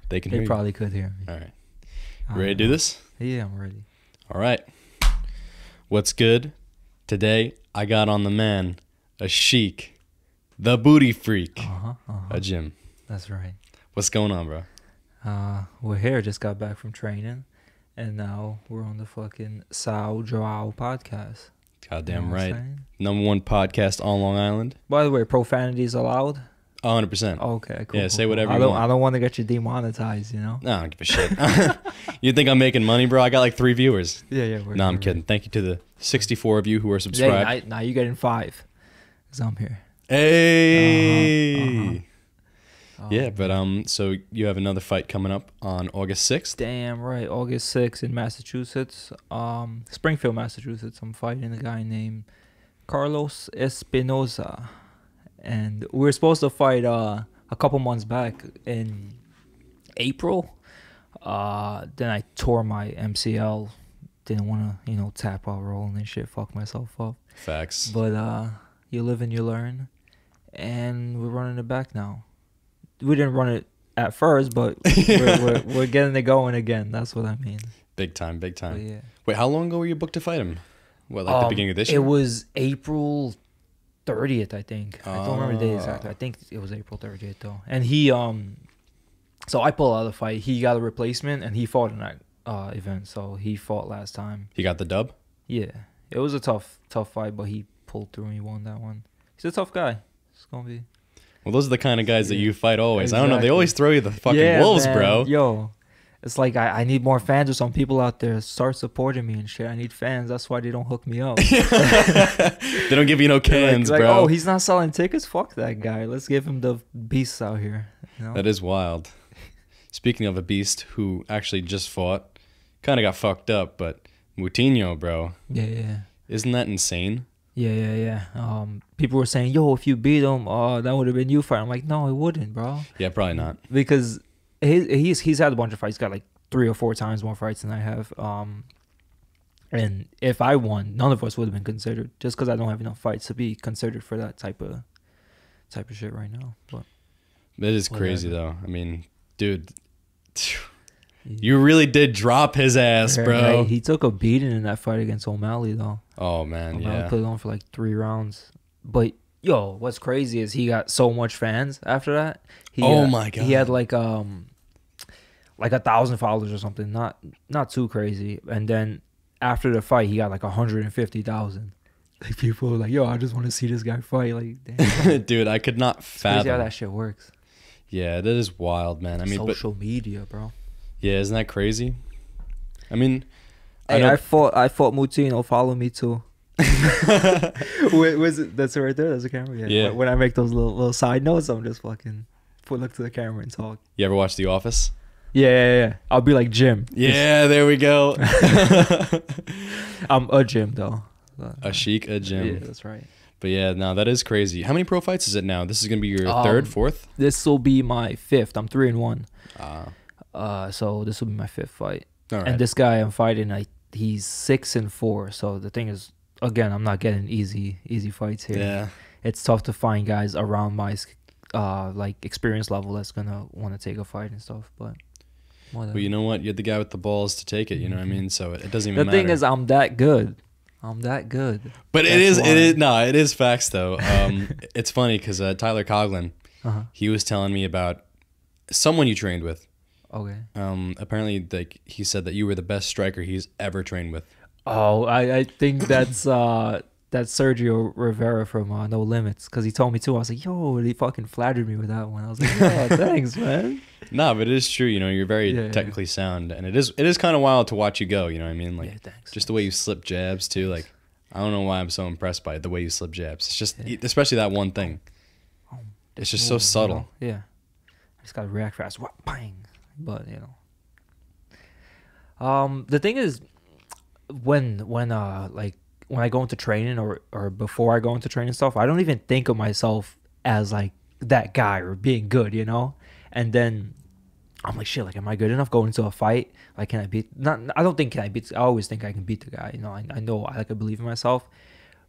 They can hear They you. probably could hear me. All right. Ready to do this? Yeah, I'm ready. All right. What's good? Today, I got on the man, a chic, the booty freak, a Jim. That's right. What's going on, bro? We're here. Just got back from training, and now we're on the fucking Sao Joao podcast. Goddamn You know what I'm right. saying? Number one podcast on Long Island. By the way, profanity is allowed. 100%. Okay, cool. Yeah, say cool. whatever I you don't. want. I don't want to get you demonetized. You know. No, I don't give a shit. You think I'm making money, bro? I got like 3 viewers. Yeah. No, I'm kidding. Thank you to the 64 of you who are Yeah, subscribed. now you're getting 5. Cause I'm here. Hey. Oh, Yeah, but so you have another fight coming up on August 6th. Damn right. August 6th in Massachusetts. Springfield, Massachusetts. I'm fighting a guy named Carlos Espinoza. And we were supposed to fight a couple months back in April. Then I tore my MCL. Didn't want to, tap out rolling and shit. Fuck myself up. Facts. But you live and you learn. And we're running it back now. We didn't run it at first, but we're getting it going again. That's what I mean. Big time, big But time. yeah. Wait, how long ago were you booked to fight him? What, like the beginning of this year? It was April 30th, I think. I don't remember the date exactly. Oh. I think it was April 30th though. And he so I pulled out of the fight. He got a replacement and he fought in that event. So he fought last time. He got the dub? Yeah. It was a tough fight, but he pulled through and he won that one. He's a tough guy. It's gonna be. Well, those are the kind of guys that Yeah. you fight always. I don't know. They Exactly. always throw you the fucking Yeah, wolves, man. bro. Yo. It's like I need more fans or some people out there start supporting me and shit. I need fans. That's why they don't hook me up. They don't give you no cans, like, bro. oh, he's not selling tickets? Fuck that guy. Let's give him the beasts out here. You know? That is wild. Speaking of a beast who actually just fought, kind of got fucked up, but Moutinho, bro. Yeah. Isn't that insane? Yeah. People were saying, yo, if you beat him, that would have been you fight. I'm like, no, it wouldn't, bro. Yeah, probably not. Because he's had a bunch of fights. He's got like 3 or 4 times more fights than I have. And if I won, none of us would have been considered. Just because I don't have enough fights to be considered for that type of shit right now. But It is crazy, Whatever. though. I mean, dude, you really did drop his ass, bro. Right, he took a beating in that fight against O'Malley, though. Oh, man, O'Malley yeah. put it on for like 3 rounds. But yo, what's crazy is he got so much fans after that. Oh my God. He had like 1,000 followers or something. Not too crazy. And then after the fight, he got like 150,000. Like people were like, yo, I just want to see this guy fight. Like, damn. Dude, I could not It's crazy how fathom. that shit works. Yeah, that is wild, man. I mean, Social media, bro. yeah, isn't that crazy? I mean, Hey, know- I fought Moutinho. Follow me too. Was it? That's right there. That's the camera. Yeah. When I make those little side notes, I'm just fucking look to the camera and talk. You ever watch The Office? Yeah. I'll be like Jim. Yeah, there we go. I'm a Jim though. A chic, a Jim. Yeah, that's right. But yeah, no, that is crazy. How many pro fights is it now? This is gonna be your third, fourth? This will be my 5th. I'm 3-1. Ah, So this will be my 5th fight. all right. And this guy I'm fighting, he's 6-4. So the thing is, again, I'm not getting easy fights here. Yeah, It's tough to find guys around my like experience level that's gonna want to take a fight and stuff. But whatever. well, you know what? You're the guy with the balls to take it. You know what I mean? So it doesn't the even matter. thing is, I'm that good. But That's why. it is facts though. It's funny because Tyler Coughlin, he was telling me about someone you trained with. Okay. Apparently, like he said that you were the best striker he's ever trained with. Oh, I think that's Sergio Rivera from No Limits, because he told me too. I was like, yo, he fucking flattered me with that one. I was like, yeah, thanks, man. No, but it is true. You know, you're very Yeah. technically sound, and it is kind of wild to watch you go. You know what I mean? Like Yeah, thanks. just the way you slip jabs too. Like I don't know why I'm so impressed by it, the way you slip jabs. It's just especially that one thing. It's just so Move, subtle. Yeah. I just gotta react fast. Wha- Bang. But the thing is, when I go into training or before I go into training stuff, I don't even think of myself as like that guy or being good, And then I'm like, shit, like, am I good enough going into a fight? Like, can I beat? I don't think can I beat. I always think I can beat the guy. I know I like I believe in myself,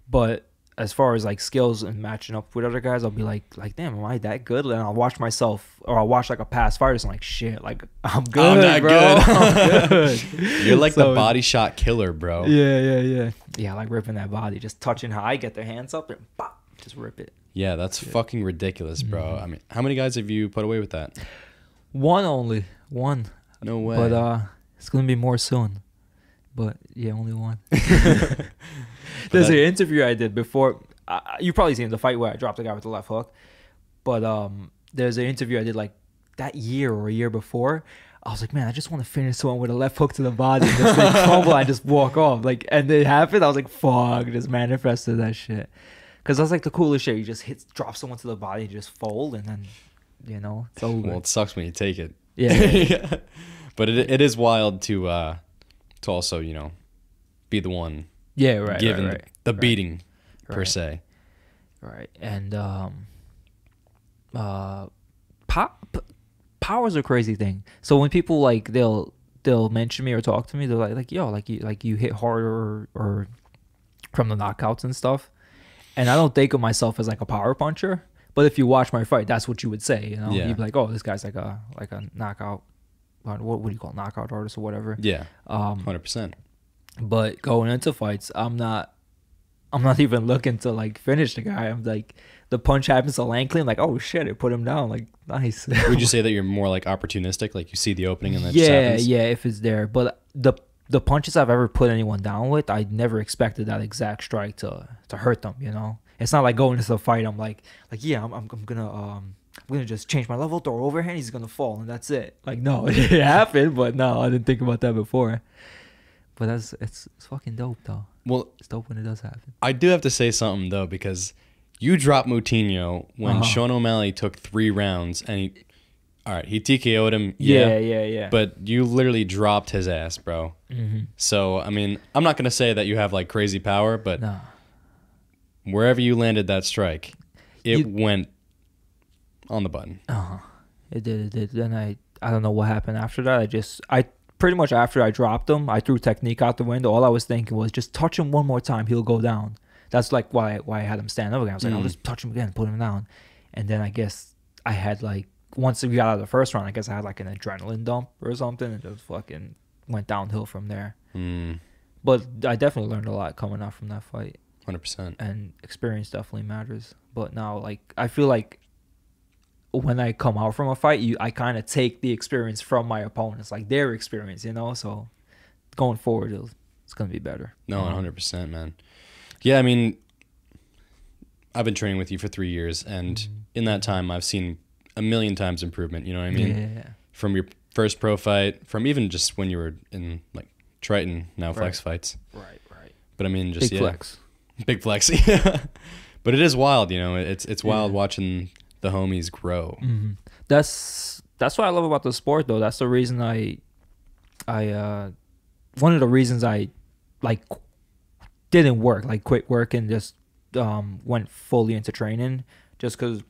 but as far as like skills and matching up with other guys, I'll be like damn, am I that good? And I'll watch myself, or I'll watch like a past fight, and I'm like, shit, like I'm good, not bro. good. I'm good. You're like So, the body shot killer, bro. yeah, like ripping that body, just touching high, get their hands up and pop, just rip it. Yeah, that's fucking ridiculous, bro. I mean, how many guys have you put away with that? One. No way. But it's gonna be more soon. But yeah, only one. But There's an interview I did before. You probably seen the fight where I dropped the guy with the left hook. But there's an interview I did like that year or a year before. I was like, man, I just want to finish someone with a left hook to the body. Just like crumble, I just walk off. Like, and it happened. I was like, fuck, just manifested that shit. Because that's like the coolest shit. You just drop someone to the body, just fold, and then, you know, it's over. Well, it sucks when you take it. Yeah. But it is wild to also, you know, be the one Yeah, right. given Right. the beating per Right. se. Right. And power's a crazy thing. So when people like they'll mention me or talk to me, they're like yo, like you hit harder or from the knockouts and stuff. And I don't think of myself as like a power puncher, but if you watch my fight, that's what you would say, you know. Yeah. You'd be like, oh, this guy's like a knockout, what do you call it, knockout artist or whatever. Yeah. 100%. But going into fights, I'm not even looking to like finish the guy. I'm like, the punch happens so lankly. I'm like, oh shit, it put him down. Like, nice. Would you say that you're more like opportunistic? Like you see the opening and then yeah, if it's there. But the punches I've ever put anyone down with, I never expected that exact strike to hurt them. You know, it's not like going into the fight. I'm like yeah, I'm gonna just change my level, throw overhand, he's gonna fall, and that's it. Like, no, it happened, but no, I didn't think about that before. But it's fucking dope though. Well, It's dope when it does happen. I do have to say something though, because you dropped Moutinho when Sean O'Malley took 3 rounds and he TKO'd him. Yeah. But you literally dropped his ass, bro. Mm-hmm. So, I mean, I'm not going to say that you have like crazy power, but No. wherever you landed that strike, it went on the button. It did. Then I don't know what happened after that. I pretty much after I dropped him, I threw technique out the window. All I was thinking was just touch him one more time, he'll go down. That's like why I had him stand up again. I was like, I'll just touch him again, put him down. And then I guess I had like, once we got out of the first round, I guess I had like an adrenaline dump or something, and just fucking went downhill from there. But I definitely learned a lot coming out from that fight. 100%. And experience definitely matters. But now, like, I feel like when I come out from a fight, I kind of take the experience from my opponents, like their experience, you know. So going forward, it's gonna be better. No, 100%, man. Yeah, I mean, I've been training with you for 3 years, and in that time, I've seen a million times improvement. You know what I mean? Yeah. From your first pro fight, from even just when you were in like Triton, now Flex fights. Right. But I mean, just Big flex. Big flex. Yeah. But it is wild, you know. It's wild watching the homies grow. Mm-hmm. That's what I love about the sport, though. That's the reason I one of the reasons I like didn't work, like quit work and just went fully into training, just because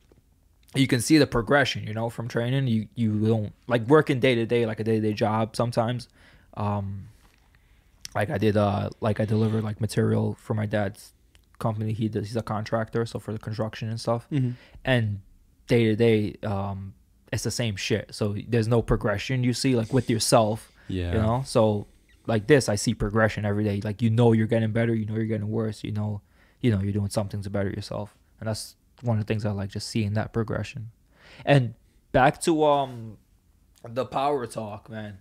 you can see the progression, you know, from training. You don't like working day to day, like a day-to-day job sometimes. Like I did, like I delivered like material for my dad's company. He's a contractor, so for the construction and stuff. And day to day, it's the same shit. So there's no progression you see like with yourself. Yeah. You know, so like this, I see progression every day. Like, you know, you're getting better. You know, you're getting worse. You know, you're doing something to better yourself, and that's one of the things I like, just seeing that progression. And back to the power talk, man.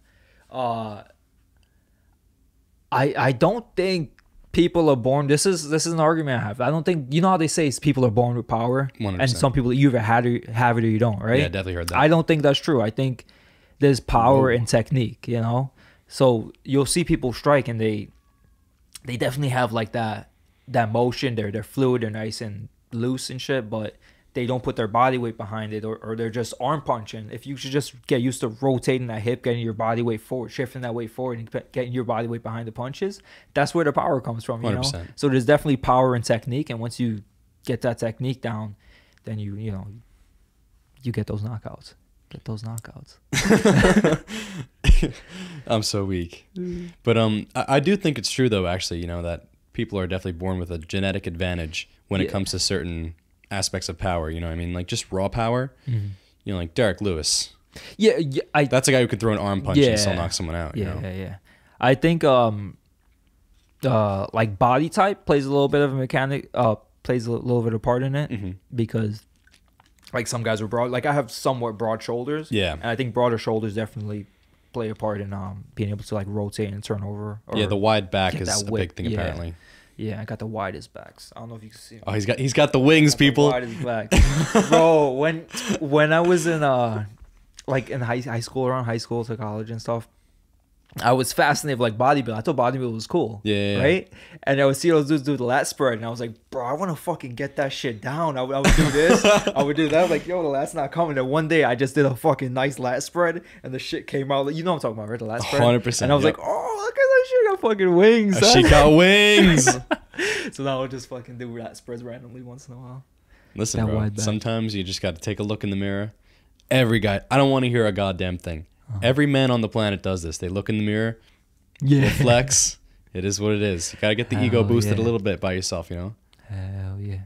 I don't think people are born. This is an argument I have. I don't think, you know how they say people are born with power, 100%. and some people, you either have it or you don't, right? Yeah, definitely heard that. I don't think that's true. I think there's power in technique, you know. So you'll see people strike, and they definitely have like that motion. They're fluid, they're nice and loose and shit, but they don't put their body weight behind it, or they're just arm punching. If you should just get used to rotating that hip, getting your body weight forward, shifting that weight forward, and getting your body weight behind the punches, that's where the power comes from, you 100%. know? So there's definitely power in technique, and once you get that technique down, then you get those knockouts. I'm so weak. But I do think it's true though, actually, you know, that people are definitely born with a genetic advantage when it Yeah. comes to certain aspects of power. You know what I mean? Like just raw power. Mhm. You know, like Derek Lewis. Yeah, That's a guy who can throw an arm punch and still knock someone out. You know? yeah. I think like body type plays a little bit of a mechanic. Plays a little bit of part in it Mhm. because like some guys are broad. Like I have somewhat broad shoulders. Yeah. And I think broader shoulders definitely play a part in being able to like rotate and turn over. Yeah, the wide back get is that a whip. big thing Yeah. apparently. Yeah, I got the widest backs. I don't know if you can see. Oh, he's got the wings, people. The widest backs. Bro, when I was in like in high school, around high school to college and stuff, I was fascinated with like bodybuilding. I thought bodybuilding was cool. Yeah. Right? And I would see those dudes do the lat spread, and I was like, bro, I want to fucking get that shit down. I would do this. I would do that. I'm like, yo, the lat's not coming. And one day I just did a fucking nice lat spread, and the shit came out. You know what I'm talking about, right? The lat spread. 100%. And I was yep. like, oh, look at that shit. Got fucking wings. She son. got wings. So now I'll just fucking do lat spreads randomly once in a while. Listen, That bro. wide back. Sometimes you just got to take a look in the mirror. Every guy. I don't want to hear a goddamn thing. Every man on the planet does this. They look in the mirror. Yeah. They flex. It is what it is. You gotta get the ego Hell boosted yeah. a little bit by yourself, you know. Hell yeah.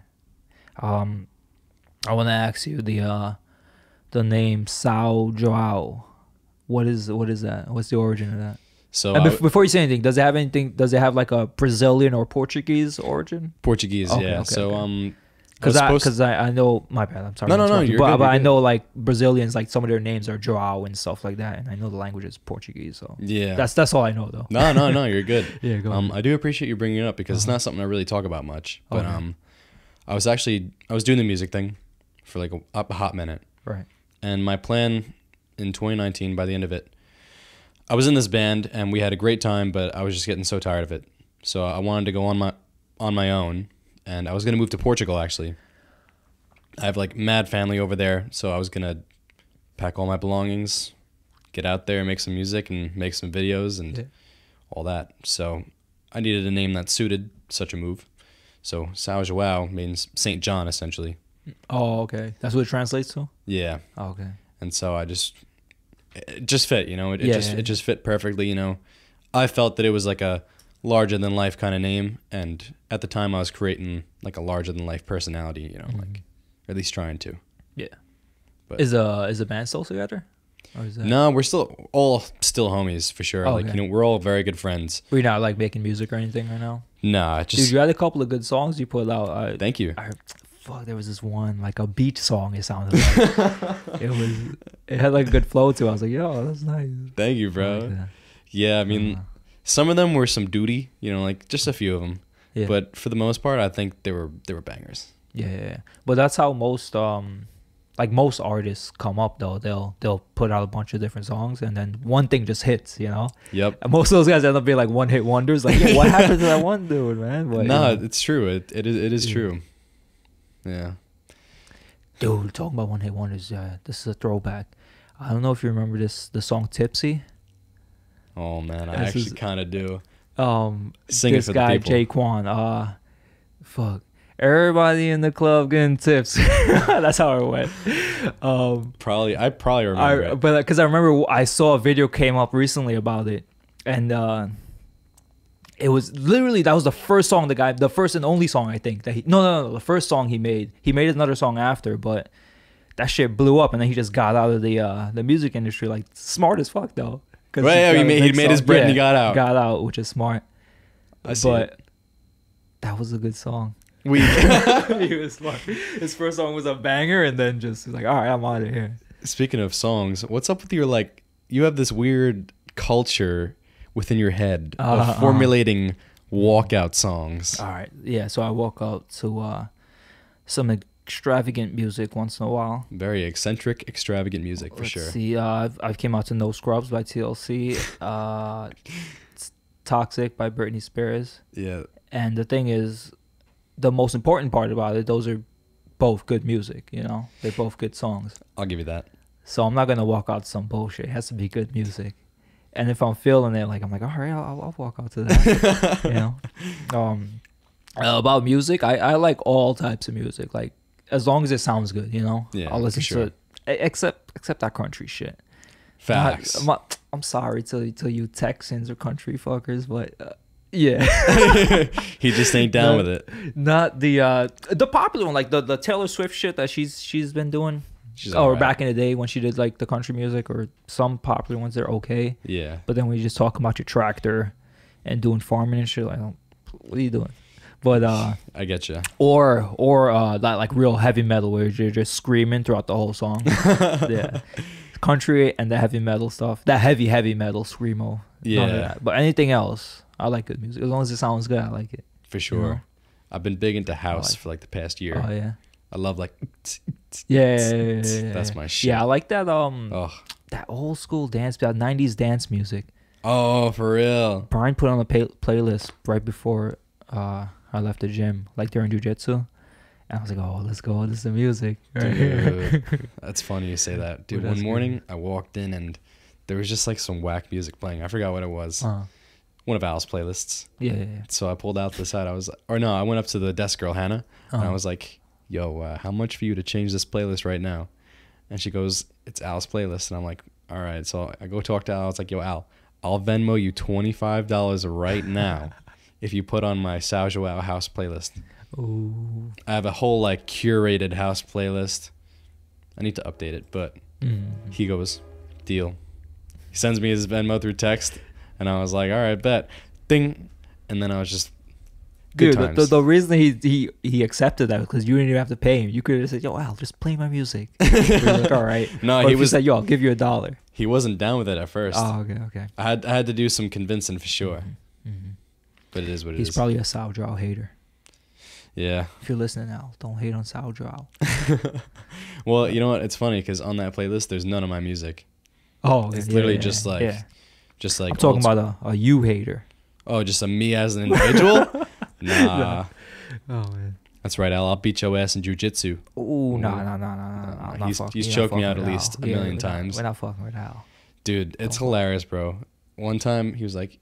I want to ask you the name Sao Joao. What is that? What's the origin of that? So And before you say anything, does it have anything? Does it have like a Brazilian or Portuguese origin? Portuguese, Okay, yeah. okay, so okay. I was supposed I know, my bad. I'm sorry. No, no, to no, interrupt you, you're but, good, but you're I good. know like Brazilians, like some of their names are Joao and stuff like that, and I know the language is Portuguese. So yeah. that's all I know though. No, you're good. Yeah, go on. I do appreciate you bringing it up because it's not something I really talk about much. But Okay. I was doing the music thing for like a hot minute. Right. And my plan in 2019, by the end of it, I was in this band and we had a great time, but I was just getting so tired of it. So I wanted to go on my own, and I was gonna move to Portugal actually. I have like mad family over there, so I was gonna pack all my belongings, get out there, make some music, and make some videos and Yeah. all that. So I needed a name that suited such a move. So Sao Joao means Saint John essentially. Oh, okay. That's what it translates to. Yeah. Oh, okay. And so it just fit, you know. It Yeah, just yeah. it just fit perfectly, you know. I felt that it was like a larger than life kind of name, and at the time I was creating like a larger than life personality, you know, like or at least trying to. Yeah. But- Is the band still together? Or is that... No, we're still homies for sure. Oh, Like, okay. you know, we're all very good friends. We're not like making music or anything right now. Nah, Dude, just you had a couple of good songs you put out. thank you. Fuck, there was this one like a beach song. It sounded like it had like a good flow to it. I was like, yo, that's nice. Thank you, I bro. like that. Yeah, I mean, some of them were some duty, you know, like just a few of them. Yeah. But for the most part, I think they were bangers. Yeah. But that's how most most artists come up though. They'll put out a bunch of different songs and then one thing just hits, you know. Yep. And most of those guys end up being like one hit wonders. Like, yo, what happened to that one dude, man? But, No, you know. it's true. It is Yeah. true. Yeah. Dude, talking about one hit wonders, this is a throwback. I don't know if you remember the song Tipsy. Oh man, I This actually is- kind of do. This Sing it for guy the people. Jaquan, fuck, everybody in the club getting tips. That's how it went. I probably remember it. But because I remember I saw a video came up recently about it, and it was literally that was the first song the first and only song I think that the first song he made. He made another song after, but that shit blew up, and then he just got out of the music industry. Like, smart as fuck though. 'Cause Right, yeah, got he a big made his song. bread and he got out. Got out, which is smart. I see But it. that was a good song. We He was smart. His first song was a banger, and then just like, all right, I'm out of here. Speaking of songs, what's up with your like? You have this weird culture within your head of formulating walkout songs. All right, yeah. So I walk out to some extravagant music once in a while. Very eccentric, extravagant music for Let's sure. see. I've came out to No Scrubs by TLC. Toxic by Britney Spears. Yeah. And the thing is, the most important part about it, those are both good music. You know, they're both good songs. I'll give you that. So I'm not gonna walk out to some bullshit. It has to be good music. And if I'm feeling it, like I'm like, all right, I'll walk out to that. You know. About music, I like all types of music. Like, as long as it sounds good, you know. Yeah, I'll listen for sure. to it, except that country shit. Facts. I'm sorry to you Texans or country fuckers, but Yeah. He just ain't down No. with it. Not the popular one, like the Taylor Swift shit that she's been doing. She's Or alright. back in the day when she did like the country music, or some popular ones, they're okay. Yeah. But then when you just talk about your tractor and doing farming and shit, like, what are you doing? But I get you. or that like real heavy metal where you're just screaming throughout the whole song. Yeah, country and the heavy metal stuff, that heavy metal screamo. None of Yeah. that. But anything else, I like good music as long as it sounds good. I like it. For sure. know? I've been big into house like- for like the past year. Oh yeah. I love like Yeah. that's my shit. Yeah, I like that Oh. that old school dance, that 90s dance music. Oh, for real. Brian put on a playlist right before I left the gym, like during jujitsu. And I was like, oh, let's go. This is the music. Dude, that's funny you say that. Dude, Well, that's one morning I walked in and there was just like some whack music playing. I forgot what it was. One of Al's playlists. Yeah. So I pulled out the side. I went up to the desk girl, Hannah, and I was like, yo, how much for you to change this playlist right now? And she goes, it's Al's playlist. And I'm like, all right. So I go talk to Al. I was like, yo, Al, I'll Venmo you $25 right now if you put on my Sao Joao house playlist. Ooh. I have a whole like curated house playlist. I need to update it, but he goes, deal. He sends me his Venmo through text, and I was like, all right, bet. Ding. And then I was just, good Dude, times. the reason he accepted that was because you didn't even have to pay him. You could have said, yo, Al, just play my music. He was like, all right. No, Or he if you was said, yo, I'll give you $1. he wasn't down with it at first. Oh, okay. I had to do some convincing for sure. But it is what it is. He's probably a Sao Joao hater. Yeah. If you're listening, Al, don't hate on Sao Joao. Well, you know what? It's funny because on that playlist, there's none of my music. Oh, It's yeah, literally yeah, just yeah, like, yeah. just like I'm talking old- about a you hater. Oh, just a me as an individual? Nah. Oh man. That's right, Al. I'll beat your ass in jujitsu. Ooh, no. He's choked me out at least a million times. We're not fucking with Al. Dude, it's Don't. hilarious, bro. One time he was like,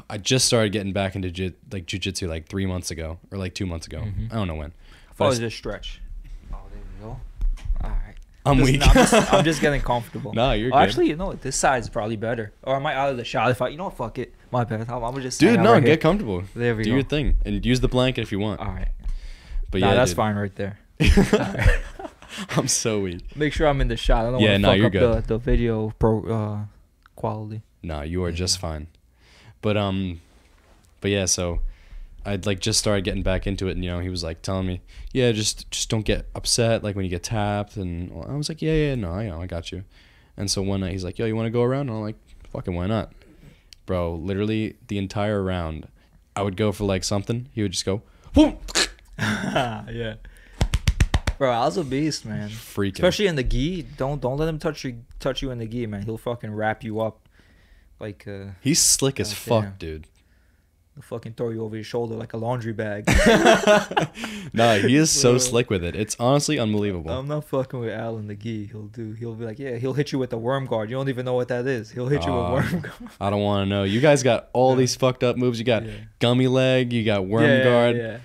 I just started getting back into jujitsu like 3 months ago or like 2 months ago. I don't know when. I thought But it was just stretch. Oh, there we go. All right. I'm weak. I'm just getting comfortable. No, you're good. Actually, you know what? This side's probably better. Or am I out of the shot? If I, you know what? Fuck it. My bad. I'm gonna just. Dude, hang out no, right get here. comfortable. There we Do go. your thing and use the blanket if you want. All right. But Nah, yeah, that's dude, fine right there. All right. I'm so weak. Make sure I'm in the shot. I don't Yeah, want to no, fuck you're up good. the video quality. No, you are just fine. But yeah, so I'd like just started getting back into it, and he was like telling me, yeah, just don't get upset like when you get tapped, and I was like, yeah, no, I got you. And so one night he's like, yo, you want to go around? And I'm like, fucking why not, bro? Literally the entire round, I would go for like something, he would just go, whoop, Yeah. Bro, Al's a beast, man. freaking. Especially in the gi. Don't let him touch you in the gi, man. He'll fucking wrap you up like He's slick as God fuck, damn. dude. he'll fucking throw you over your shoulder like a laundry bag. No, he is so Bro. slick with it. It's honestly unbelievable. I'm not fucking with Al in the gi. He'll be like, yeah, he'll hit you with the worm guard. You don't even know what that is. He'll hit you with worm guard. I don't want to know. You guys got all these fucked up moves. You got Yeah. gummy leg. You got worm guard. Yeah.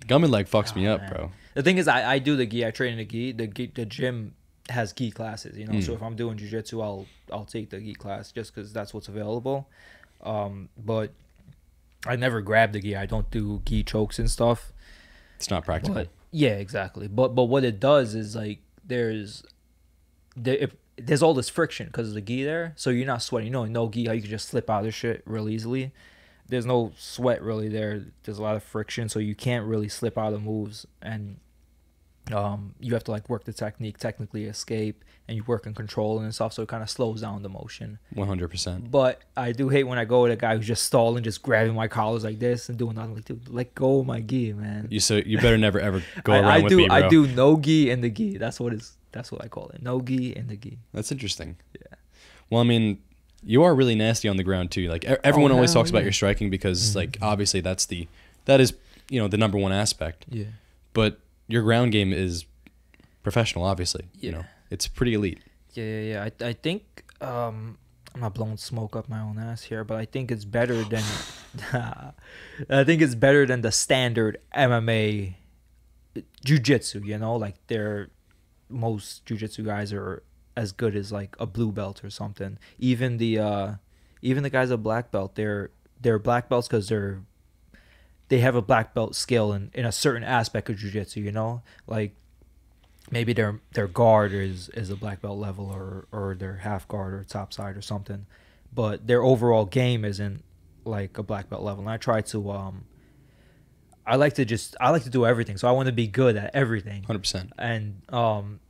Gummy leg fucks me Oh, up, man. bro. The thing is, I do the gi. I train in the gi. The gym has gi classes, So if I'm doing jujitsu, I'll take the gi class just because that's what's available. But I never grab the gi. I don't do gi chokes and stuff. It's not practical. But yeah, exactly. But what it does is like there's all this friction because of the gi there, so you're not sweating. No gi, how you can just slip out of shit real easily. There's no sweat really there. There's a lot of friction, so you can't really slip out of moves, and you have to like work the technique, technically escape, and you work in control and stuff. So it kind of slows down the motion. 100%. But I do hate when I go with a guy who's just stalling, just grabbing my collars like this and doing nothing. Like, dude, let go of my gi, man. You better never ever go around I with do me, bro. I do no gi in the gi. That's what I call it. No gi in the gi. That's interesting. Yeah. Well, I mean, you are really nasty on the ground too. Like everyone always hell talks about yeah. your striking because like obviously that is the number one aspect. Yeah. But your ground game is professional, obviously. Yeah. It's pretty elite. Yeah. I think I'm not blowing smoke up my own ass here, but I think it's better than the standard MMA jiu-jitsu, like most jiu-jitsu guys are as good as like a blue belt or something. Even the guys at black belt, they're they're black belts because they have a black belt skill in a certain aspect of jiu-jitsu, you know, like maybe their guard is a black belt level, or their half guard or top side or something, but their overall game isn't like a black belt level. And I try to I like to do everything, so I want to be good at everything. 100%. And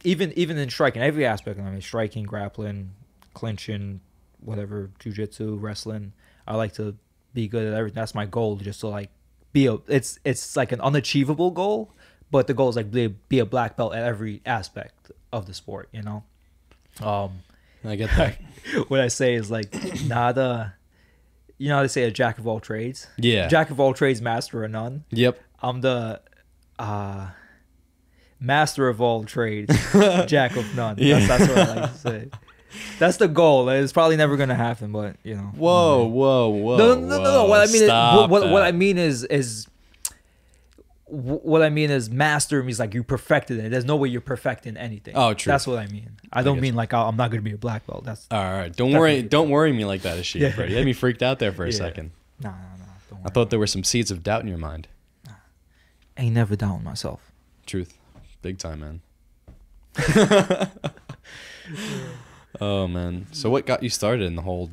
even in striking, every aspect. I mean, striking, grappling, clinching, whatever, jiu-jitsu, wrestling. I like to be good at everything. That's my goal, just to like it's like an unachievable goal, but the goal is like be a black belt at every aspect of the sport, you know. I get that. What I say is like not you know how they say a jack of all trades? Yeah. Jack of all trades, master of none. Yep. I'm the master of all trades, jack of none. Yeah. That's what I like to say. That's the goal. It's probably never gonna happen, but you know. Whoa. No. What I mean, what I mean is master means like you perfected it. There's no way you're perfecting anything. Oh, true. That's what I mean. I don't mean like I'm not gonna be a black belt. That's all right. Don't worry me like that, Ishii, bro. You had me freaked out there for a second. No. Don't worry. I thought there were some seeds of doubt in your mind. Ain't never doubting myself. Truth, big time, man. Oh man. So what got you started in the whole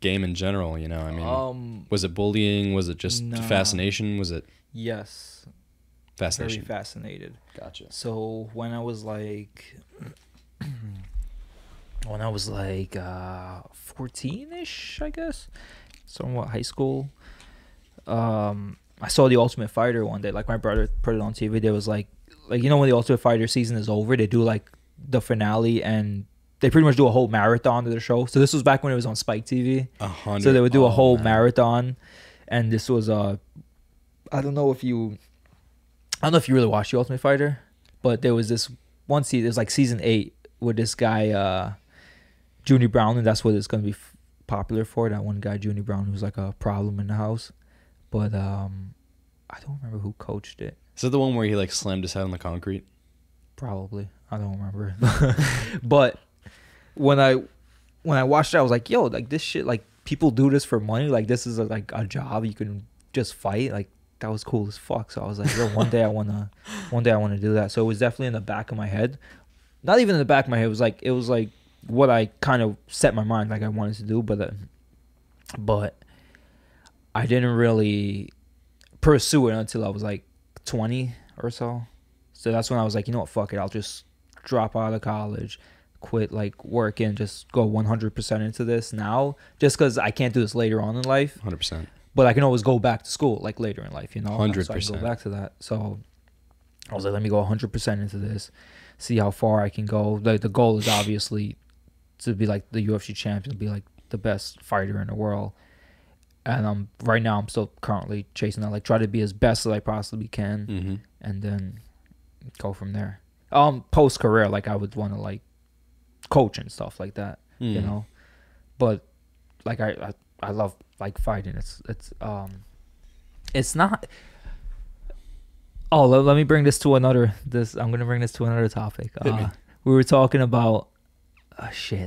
game in general? You know, I mean, was it bullying? Was it just fascination? Was it? Yes. Fascination. Very fascinated. Gotcha. So when I was like 14-ish, I guess, somewhat high school, I saw The Ultimate Fighter one day. Like my brother put it on TV. There was like you know when The Ultimate Fighter season is over, they do like the finale, and they pretty much do a whole marathon of the show. So this was back when it was on Spike TV. So they would do a whole marathon, and this was I don't know if you really watched The Ultimate Fighter, but there was this one season. It was like season 8 with this guy, Junie Brown, and that's what it's gonna be popular for. That one guy, Junie Brown, who's like a problem in the house. But I don't remember who coached it. Is it the one where he like slammed his head on the concrete? Probably. I don't remember. But when I watched it, I was like, yo, like this shit, like people do this for money. Like this is like a job. You can just fight. Like that was cool as fuck. So I was like, yo, one day I wanna do that. So it was definitely in the back of my head. Not even in the back of my head. It was like what I kind of set my mind like I wanted to do, but I didn't really pursue it until I was like 20 or so. So that's when I was like, you know what, fuck it. I'll just drop out of college, quit like working, just go 100% into this now, just because I can't do this later on in life. 100%. But I can always go back to school like later in life, you know. 100%. So I can go back to that. So I was like, let me go 100% into this, see how far I can go. Like the goal is obviously to be like the UFC champion, be like the best fighter in the world. And right now I'm still currently chasing that, like try to be as best as I possibly can, and then go from there. Post career, like I would want to like coach and stuff like that, you know. But like I love like fighting. It's not. Oh, let me bring this to another. I'm gonna bring this to another topic. We were talking about shit.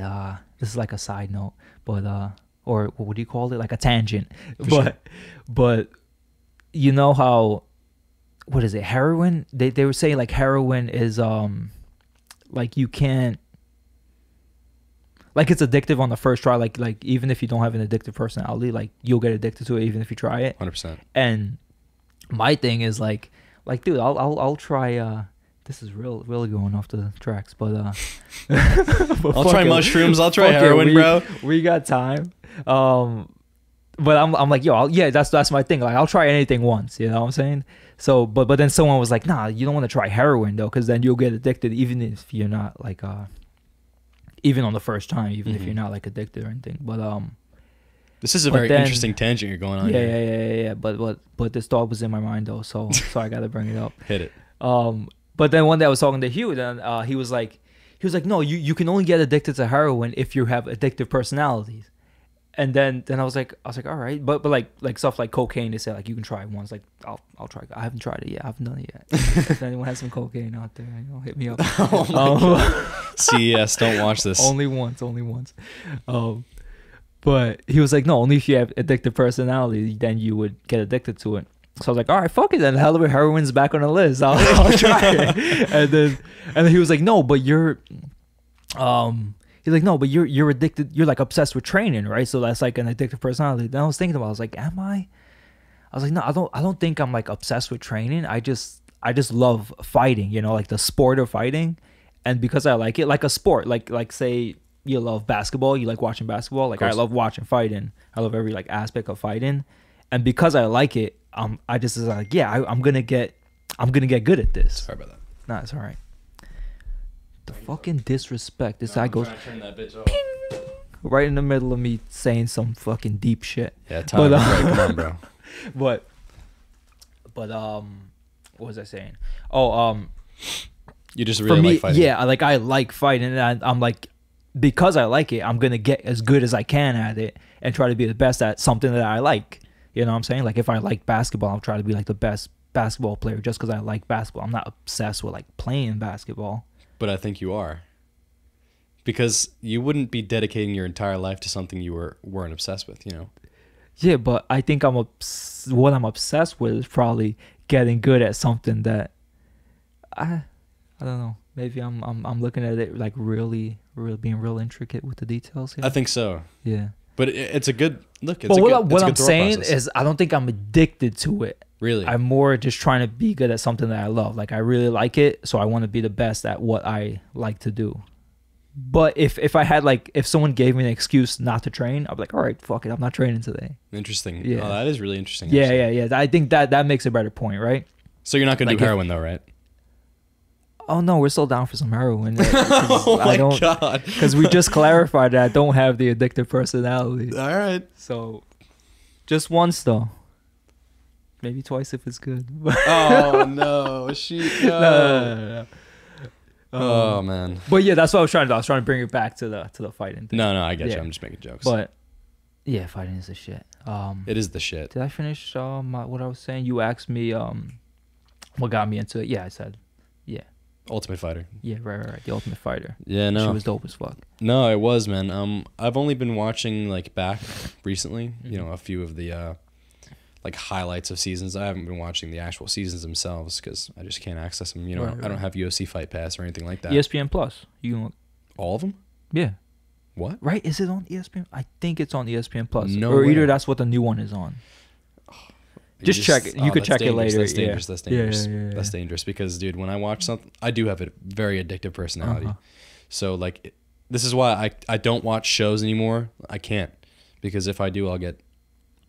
This is like a side note, but or what do you call it? Like a tangent. But you know how, what is it? Heroin? They were saying like heroin is like you can't, like it's addictive on the first try. Like even if you don't have an addictive personality, like you'll get addicted to it even if you try it. 100%. And my thing is like dude, I'll try. This is really going off the tracks, but I'll try mushrooms. I'll try heroin, bro. We got time. But I'm like, yo, that's my thing. Like, I'll try anything once, you know what I'm saying? So, but then someone was like, nah, you don't want to try heroin though, because then you'll get addicted, even if you're not like, even on the first time, even if you're not like addicted or anything. But this is a very interesting tangent you're going on. Yeah. But this thought was in my mind though, so I got to bring it up. Hit it. But then one day I was talking to Hugh, and he was like, no, you can only get addicted to heroin if you have addictive personalities. And then I was like, all right, but like stuff like cocaine, they say like you can try it once. Like I'll try. I haven't tried it yet. I haven't done it yet. If anyone has some cocaine out there, hit me up. CES, don't watch this. Only once. But he was like, no, only if you have addictive personality, then you would get addicted to it. So I was like, all right, fuck it then. Hell of a heroin's back on the list. I'll try it. And then he was like, no, but you're he's like, no, but you're addicted. You're like obsessed with training, right? So that's like an addictive personality. Then I was thinking about it. I was like, am I? I was like, no, I don't think I'm like obsessed with training. I just love fighting, you know, like the sport of fighting. And because I like it, like a sport, like say you love basketball, you like watching basketball. Like I love watching fighting. I love every like aspect of fighting. And because I like it, I just was like, yeah, I'm gonna get good at this. Sorry about that. Nah, it's all right. The fucking disrespect. This guy goes turn that bitch off. ping, right in the middle of me saying some fucking deep shit. Yeah, Tyler, right, come on, bro. But what was I saying? Oh, You just for really me, like fighting. yeah, I like fighting, and I'm like, because I like it, I'm gonna get as good as I can at it and try to be the best at something that I like. You know what I'm saying? Like if I like basketball, I'll try to be like the best basketball player just because I like basketball. I'm not obsessed with like playing basketball. But I think you are. Because you wouldn't be dedicating your entire life to something you weren't obsessed with, you know? Yeah, but I think what I'm obsessed with is probably getting good at something that I don't know. Maybe I'm looking at it like really being real intricate with the details here. I think so. Yeah. But it's a good look. It's But a good, what it's a I'm good thought saying process. is I don't think I'm addicted to it. Really? I'm more just trying to be good at something that I love. Like I really like it, so I want to be the best at what I like to do. But if I had like if someone gave me an excuse not to train, I'd be like, all right, fuck it, I'm not training today. Interesting. Yeah. Oh, that is really interesting. Yeah, actually. yeah. I think that makes a better point, right? So you're not gonna Like do if- heroin though, right? Oh no, we're still down for some heroin. Oh my god. Because we just clarified that I don't have the addictive personality. All right. So just once though. Maybe twice if it's good. Oh no, she. No. No. Oh man. But yeah, that's what I was trying to do. I was trying to bring it back to the fighting thing. No, I get you. Yeah. I'm just making jokes. But yeah, fighting is the shit. It is the shit. Did I finish what I was saying? You asked me what got me into it. Yeah, I said Ultimate Fighter. yeah, right. The Ultimate Fighter. Yeah, She no. was dope as fuck. No, it was, man. I've only been watching like back recently, you know, a few of the like highlights of seasons. I haven't been watching the actual seasons themselves because I just can't access them. You know, Right. I don't have UFC Fight Pass or anything like that. ESPN Plus. You All of them? yeah. What? Right? Is it on ESPN? I think it's on ESPN Plus. No or either way. that's what the new one is on. You Just check it. You could that's check it dangerous. later. That's Yeah. dangerous. That's Yeah, dangerous. yeah. That's dangerous because, dude, when I watch something, I do have a very addictive personality. Uh-huh. So, like, this is why I don't watch shows anymore. I can't because if I do,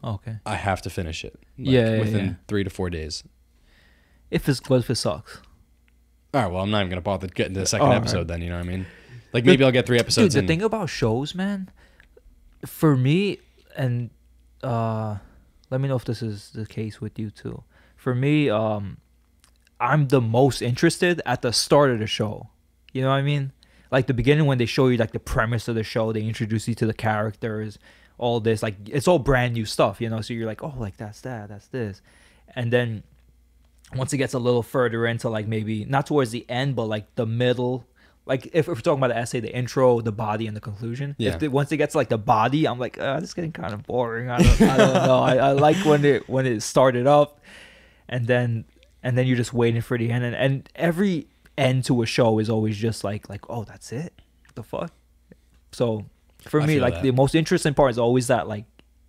Okay. I have to finish it. Yeah, within 3 to 4 days. If it sucks. All right, well, I'm not even gonna bother getting to the second Oh, episode alright. then. You know what I mean? Like maybe I'll get 3 episodes Dude, in. the thing about shows, man, for me, and let me know if this is the case with you too. For me, I'm the most interested at the start of the show. You know what I mean? Like the beginning when they show you like the premise of the show, they introduce you to the characters, all this, like it's all brand new stuff, you know? So you're like, oh, like that's this. And then once it gets a little further into like maybe not towards the end, but like the middle, like if we're talking about the essay, the intro, the body, and the conclusion. Yeah. Once it gets to like the body, I'm like, this is getting kind of boring. I don't know. I like when it started up, and then you're just waiting for the end, and every end to a show is always just like oh, that's it. What the fuck? So for I me, feel like that. the most interesting part is always that like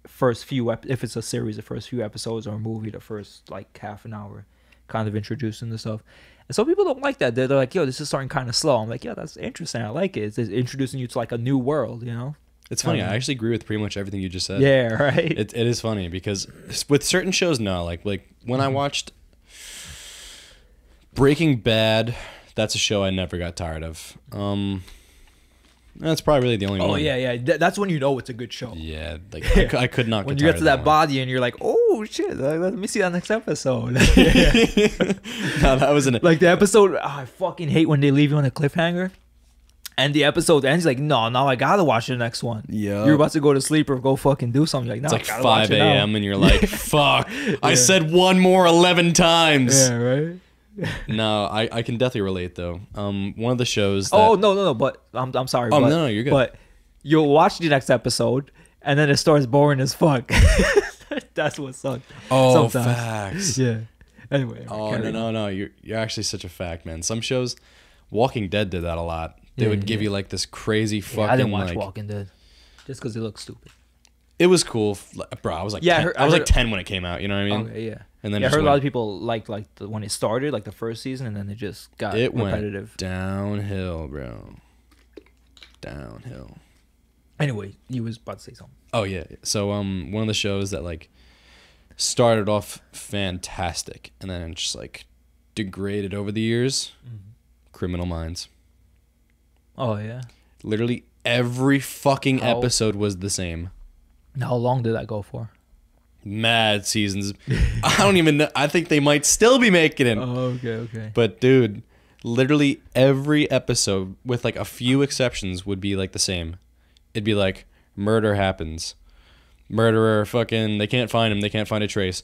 first few if it's a series, the first few episodes, or a movie, the first like half an hour, kind of introducing the stuff. And some people don't like that. They're like, yo, this is starting kind of slow. I'm like, yeah, that's interesting. I like it. It's introducing you to like a new world, you know? It's funny. I actually agree with pretty much everything you just said. Yeah, right. It is funny because with certain shows, no, like when I watched Breaking Bad, that's a show I never got tired of. That's probably really the only one. Oh yeah. That's when you know it's a good show. Yeah, like I could not. When get you get tired to of that one. body and you're like, oh shit, let me see that next episode. No, that was an. Like the episode, I fucking hate when they leave you on a cliffhanger. And the episode ends like, no, now I gotta watch the next one. Yeah. You're about to go to sleep or go fucking do something. Like, no, It's like I gotta watch 5 it now. a.m. and you're like, fuck, I said one more 11 times. Yeah, right. No, I can definitely relate though. One of the shows that, Oh no, but I'm sorry. Oh, but, no, you're good. But you'll watch the next episode, and then it starts boring as fuck. That's what sucks. Oh, Sometimes. facts. Yeah. Anyway. Oh, carry on. no. You're actually such a fact, man. Some shows, Walking Dead did that a lot. They Yeah, would give yeah. you like this crazy fucking. Yeah, I didn't watch like, Walking Dead just because it looks stupid. It was cool, bro. I was like, Yeah, 10, I I was heard- like 10 when it came out. You know what I mean? Okay, yeah. And then Yeah, I it just heard a lot went of people liked when it started, like the first season, and then it just got It went repetitive. downhill, bro. Downhill. Anyway, you was about to say something. Oh yeah. So one of the shows that like started off fantastic and then just like degraded over the years. Criminal Minds. Oh yeah. Literally every fucking How- episode was the same. How long did that go for? Mad seasons. I don't even know. I think they might still be making it. Oh, okay. But dude, literally every episode, with like a few exceptions, would be like the same. It'd be like murder happens, murderer fucking they can't find him, they can't find a trace.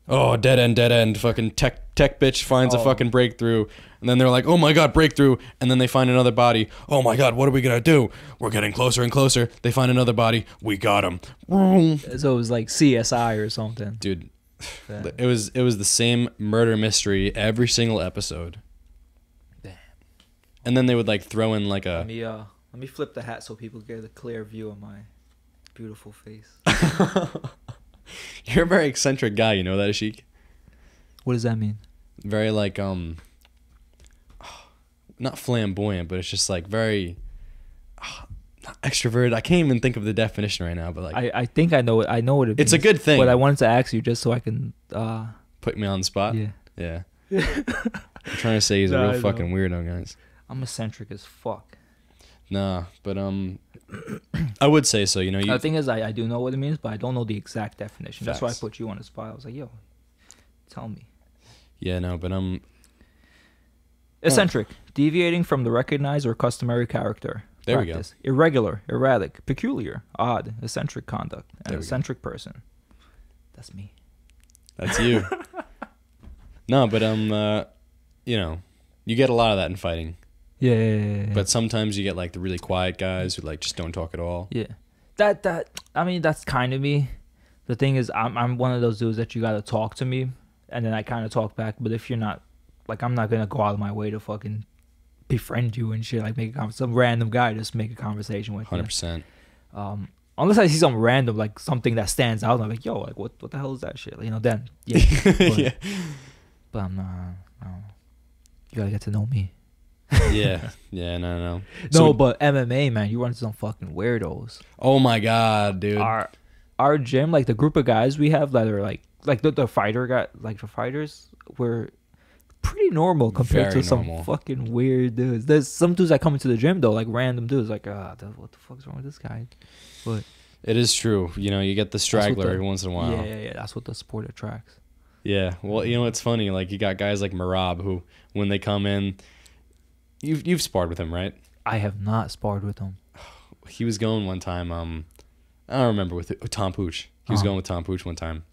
Oh, dead end. Fucking tech bitch finds a fucking breakthrough, and then they're like, oh my god, breakthrough, and then they find another body. Oh my god, what are we gonna do? We're getting closer and closer. They find another body. We got him. So it was like CSI or something. Dude, Yeah. it was the same murder mystery every single episode. Damn. And then they would like throw in like a Let me flip the hat so people get a clear view of my beautiful face. You're a very eccentric guy, you know that, Ashik? What does that mean? Very like not flamboyant, but it's just like very not extroverted. I can't even think of the definition right now, but like I think I know it. I know what it means. it's a good thing. But I wanted to ask you just so I can. Put me on the spot. Yeah. I'm trying to say he's No, a I real know. fucking weirdo, guys. I'm eccentric as fuck. Nah, but I would say so. You know, The thing is, I do know what it means, but I don't know the exact definition. That's why I Facts. put you on the spot. I was like, yo, tell me. yeah, no, but Eccentric, deviating from the recognized or customary character. There we go. Practice. Irregular, erratic, peculiar, odd, eccentric conduct, an There we go. eccentric person. That's me. that's you. No, but you know, you get a lot of that in fighting. Yeah. But sometimes you get like the really quiet guys who like just don't talk at all. Yeah, that I mean that's kind of me. The thing is, I'm one of those dudes that you gotta talk to me, and then I kind of talk back. But if you're not, like, I'm not gonna go out of my way to fucking befriend you and shit. Like make some random guy just make a conversation with you. 100%. Unless I see something random, like something that stands out, I'm like, yo, like what the hell is that shit? You know, then yeah. But, Yeah. but I'm not. No. You gotta get to know me. Yeah. Yeah. No. No, but MMA, man, you run into some fucking weirdos. Oh my god, dude. Our gym, like the group of guys we have that are like the fighter guy, like the fighters, were pretty normal compared Very to some normal. fucking weird dudes. There's some dudes that come into the gym though, like random dudes, like what the fuck's wrong with this guy? But It is true. You know, you get the straggler the- every once in a while. yeah, that's what the sport attracts. Yeah. Well, you know what's funny? Like you got guys like Marab who, when they come in, you've sparred with him, right? I have not sparred with them. He was going one time. I don't remember with Tom Pooch. He was Uh-huh. going with Tom Pooch one time,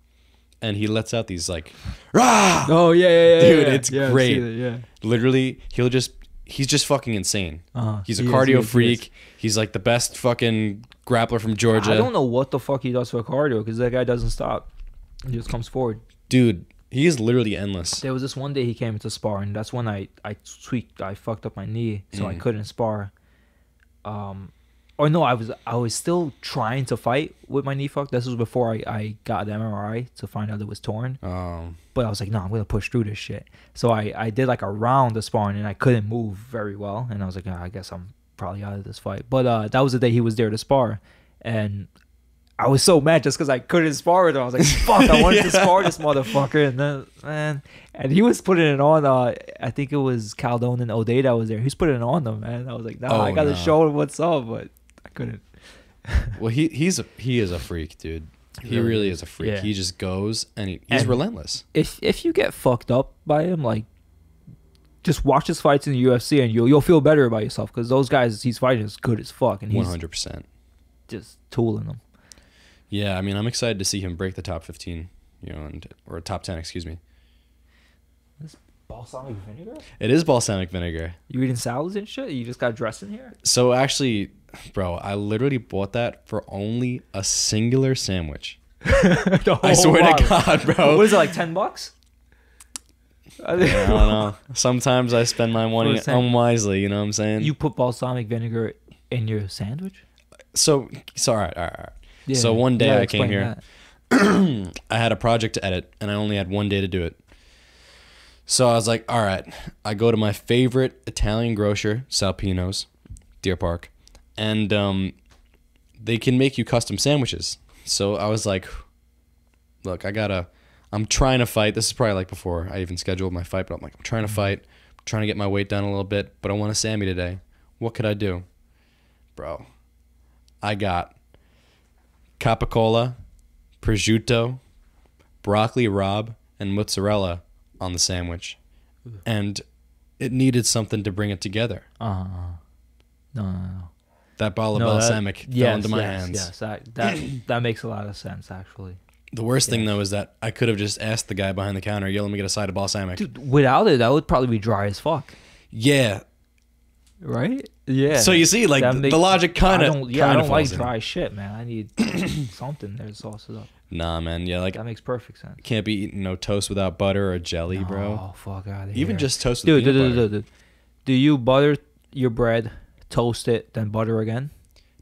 and he lets out these like, rah! Oh yeah, Dude, it's great. Yeah. Literally, he's just fucking insane. He's a He is, cardio he is. freak. He's like the best fucking grappler from Georgia. I don't know what the fuck he does for cardio because that guy doesn't stop. He just comes forward. Dude, he is literally endless. There was this one day he came into spar, and that's when I tweaked. I fucked up my knee, so I couldn't spar. Or no, I was still trying to fight with my knee fucked. This was before I got an MRI to find out it was torn. But I was like, no, I'm gonna push through this shit. So I did like a round of sparring, and I couldn't move very well. And I was like, I guess I'm probably out of this fight. But that was the day he was there to spar, and I was so mad just because I couldn't spar with him. I was like, fuck, I wanted to spar this motherfucker. And then, man, and he was putting it on. I think it was Caldone and O'Day that was there. He was putting it on them, man. I was like, nah, Oh, I got to no. show him what's up, but I couldn't. Well, he is a freak, dude. He really is a freak. Yeah. He just goes and he's And- relentless. If you get fucked up by him, like, just watch his fights in the UFC and you'll feel better about yourself because those guys he's fighting is good as fuck and he's 100%. just tooling them. Yeah, I mean, I'm excited to see him break the top 15, or top 10, excuse me. Balsamic vinegar? It is balsamic vinegar. You eating salads and shit? You just got dressed in here? So actually, bro, I literally bought that for only a singular sandwich. I swear to God, bro. What is it, like $10? I don't know. Sometimes I spend my money unwisely. You know what I'm saying? You put balsamic vinegar in your sandwich? So all right. Yeah. So one day I explain came here. that. I had a project to edit, and I only had one day to do it. So I was like, all right. I go to my favorite Italian grocer, Salpino's, Deer Park, and they can make you custom sandwiches. So I was like, look, I'm trying to fight. This is probably like before I even scheduled my fight, but I'm like, I'm trying to fight. I'm trying to get my weight down a little bit, but I want a Sammy today. What could I do? Bro, I got capicola, prosciutto, broccoli rabe, and mozzarella on the sandwich. And it needed something to bring it together. No. That bottle of No, balsamic fell into my hands. Yes, that makes a lot of sense, actually. The worst thing, though, is that I could have just asked the guy behind the counter, yo, let me get a side of balsamic. Dude, without it, that would probably be dry as fuck. Yeah. Right? Yeah. So you see, like, the logic kind of I don't like dry shit, man. I need something there to sauce it up. Nah, man. Yeah, like, That makes perfect sense. can't be eating no toast without butter or jelly, bro. Oh, fuck out of here. Even just toast with Dude, peanut butter. dude. Do you butter your bread, toast it, then butter again?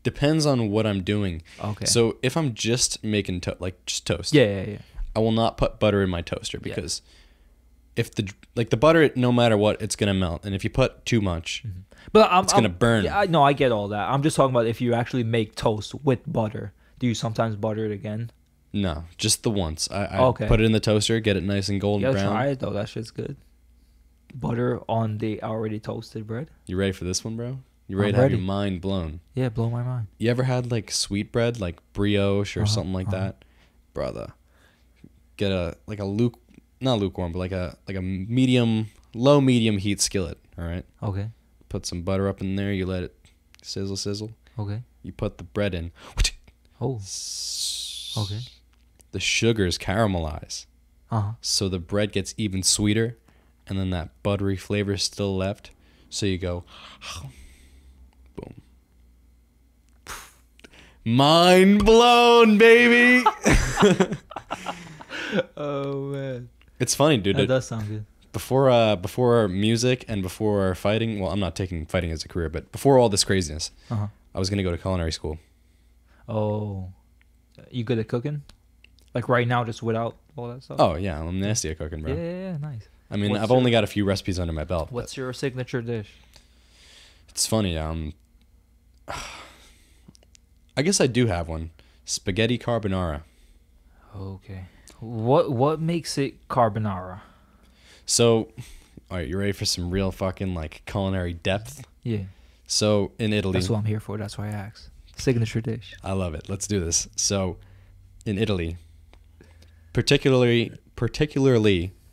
Depends on what I'm doing. Okay. So if I'm just making just toast, Yeah. I will not put butter in my toaster because if the butter, no matter what, it's gonna melt, and if you put too much, But it's gonna burn. Yeah, I get all that. I'm just talking about if you actually make toast with butter. Do you sometimes butter it again? No, just the once. I Okay. put it in the toaster, get it nice and golden Yeah, brown. try it though. That shit's good. Butter on the already toasted bread. You ready for this one, bro? You ready I'm to have ready. your mind blown? Yeah, blow my mind. You ever had like sweet bread, like brioche or something like that, brother? Get not lukewarm, but like a low medium heat skillet. All right. Okay. Put some butter up in there. You let it sizzle. Okay. You put the bread in. Oh. Okay. The sugars caramelize, so the bread gets even sweeter, and then that buttery flavor is still left. So you go, boom. Mind blown, baby. Oh man. It's funny, dude. That does sound good. Before music and before fighting, well, I'm not taking fighting as a career, but before all this craziness, I was gonna go to culinary school. Oh. You good at cooking? Like right now, just without all that stuff? Oh yeah, I'm nasty at cooking, bro. Yeah, nice. I mean, I've only got a few recipes under my belt. What's your signature dish? It's funny. I guess I do have one. Spaghetti carbonara. Okay. What makes it carbonara? So, all right, you ready for some real fucking like culinary depth? Yeah. So in Italy, That's what I'm here for. That's why I asked. Signature dish. I love it. Let's do this. So, in Italy, particularly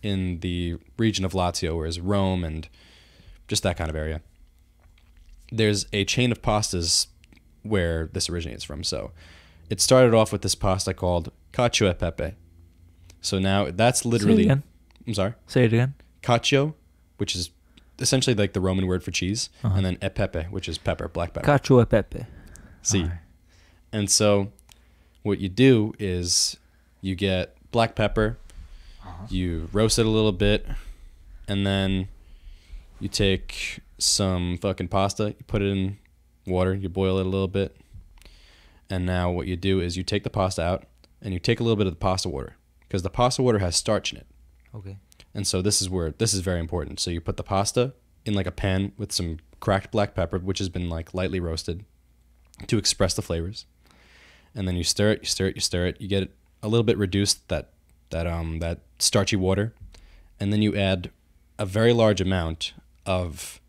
in the region of Lazio, whereas Rome and just that kind of area, there's a chain of pastas where this originates from. So, it started off with this pasta called cacio e pepe. So now that's literally. Say it again. I'm sorry. Say it again. Cacio, which is essentially like the Roman word for cheese, and then e pepe, which is pepper, black pepper. Cacio e pepe. See. Alright. And so what you do is you get black pepper, you roast it a little bit, and then you take some fucking pasta, you put it in water, you boil it a little bit, and now what you do is you take the pasta out and you take a little bit of the pasta water because the pasta water has starch in it. Okay. And so this is very important. So you put the pasta in like a pan with some cracked black pepper, which has been like lightly roasted to express the flavors. And then you stir it. You get it a little bit reduced, that starchy water. And then you add a very large amount of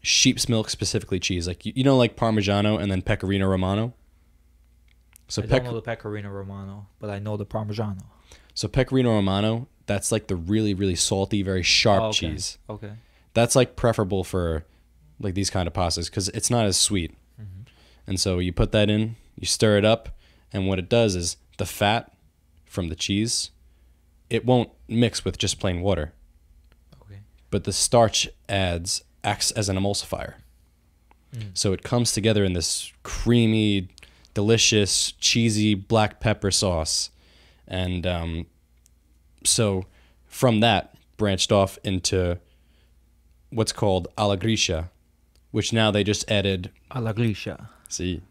sheep's milk, specifically cheese. Like, you know, like Parmigiano and then Pecorino Romano. So I don't know the Pecorino Romano, but I know the Parmigiano. So Pecorino Romano, that's like the really, really salty, very sharp okay. cheese. Okay. That's like preferable for like these kind of pastas because it's not as sweet. And so you put that in, you stir it up, and what it does is the fat from the cheese, it won't mix with just plain water. but the starch acts as an emulsifier. So it comes together in this creamy, delicious, cheesy black pepper sauce. And so from that branched off into what's called alla grisha, which now they just added, Alla grisha. see,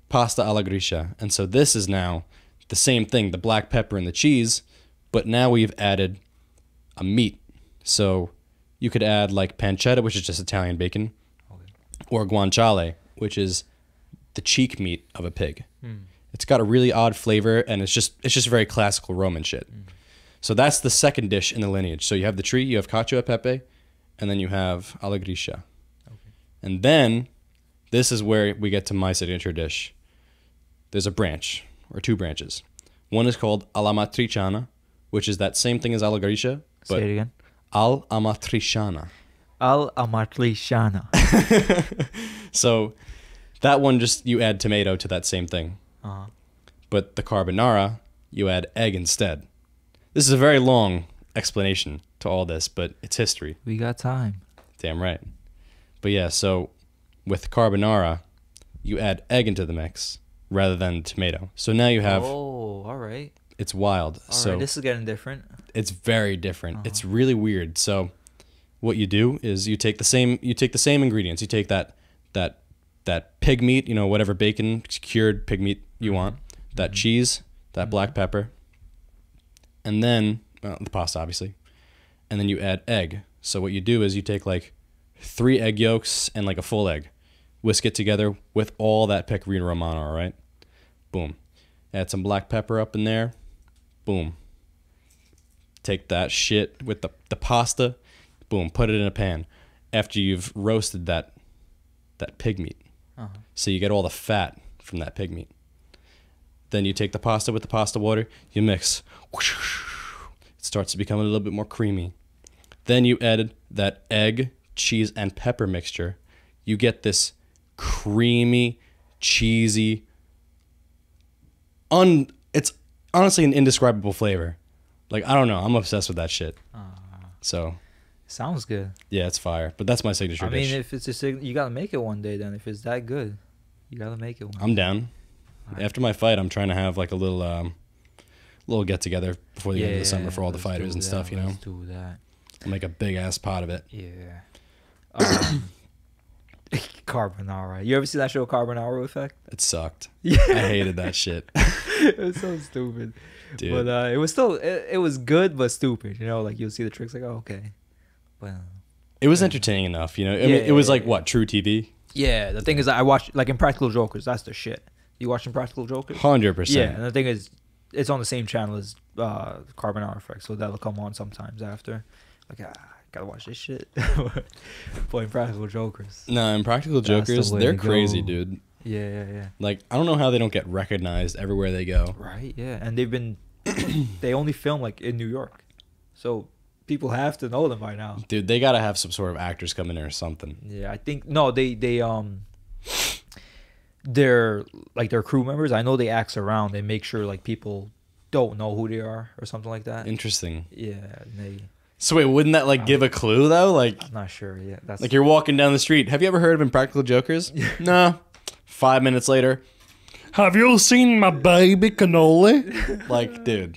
pasta alla grisha. And so this is now the same thing, the black pepper and the cheese, but now we've added a meat. So you could add like pancetta, which is just Italian bacon, or guanciale, which is the cheek meat of a pig. It's got a really odd flavor, and it's just very classical Roman shit. So that's the second dish in the lineage. So you have the tree, you have cacio e pepe, and then you have alla grisha. And then this is where we get to my signature dish. There's a branch, or two branches. One is called alla matriciana, which is that same thing as alla grisha, but Say it again. al amatriciana. Al amatriciana. So that one, just you add tomato to that same thing. But the carbonara, you add egg instead. This is a very long explanation to all this, but it's history. We got time. Damn right. But yeah, so with carbonara, you add egg into the mix rather than tomato. So now you have, Oh, all right. it's wild. All So right, this is getting different. it's very different. It's really weird. So what you do is you take the same ingredients. You take that pig meat, you know, whatever bacon, cured pig meat you want, that cheese, that black pepper, and then the pasta obviously. And then you add egg. So what you do is you take like 3 egg yolks and like a full egg, whisk it together with all that pecorino romano, all right? Boom. Add some black pepper up in there. Boom. Take that shit with the pasta. Boom. Put it in a pan after you've roasted that pig meat. So you get all the fat from that pig meat. Then you take the pasta with the pasta water. You mix. It starts to become a little bit more creamy. Then you add that egg, cheese, and pepper mixture. You get this creamy, cheesy, it's honestly an indescribable flavor. Like, I don't know. I'm obsessed with that shit. So, Sounds good. yeah, it's fire. But that's my signature I dish. mean, if it's you gotta make it one day. Then if it's that good, you gotta make it one. I'm down. After my fight, I'm trying to have like a little get together before the end of the summer for all the let's fighters do and that, stuff. You know, Let's do that. I'll make a big ass pot of it. Yeah. Carbonara. You ever see that show Carbonara Effect? It sucked. Yeah. I hated that shit. It was so stupid. Dude. But it was still it was good but stupid. You know, like you'll see the tricks like, oh, okay. But It was entertaining enough, you know. I mean, it was like what, True TV? yeah, the thing is, I watched like Impractical Jokers. That's the shit. You watching Practical Jokers? 100%. Yeah, and the thing is, it's on the same channel as Carbonara Effect, so that'll come on sometimes after. Like, gotta watch this shit. But Impractical Jokers. No, Impractical That's the Jokers, way they're to crazy, go. dude. Yeah. Like, I don't know how they don't get recognized everywhere they go. Right. Yeah, and they've been they only film like in New York, so people have to know them by now. Dude, they gotta have some sort of actors come in there or something. Yeah, I think no, they're like their crew members. I know they act around. They make sure like people don't know who they are or something like that. Interesting. Yeah, and they. So wait, wouldn't that like give a clue though? Like, I'm not sure. Yeah, that's like you're walking down the street. Have you ever heard of Impractical Jokers? No. 5 minutes later, have you seen my baby cannoli? Like, dude.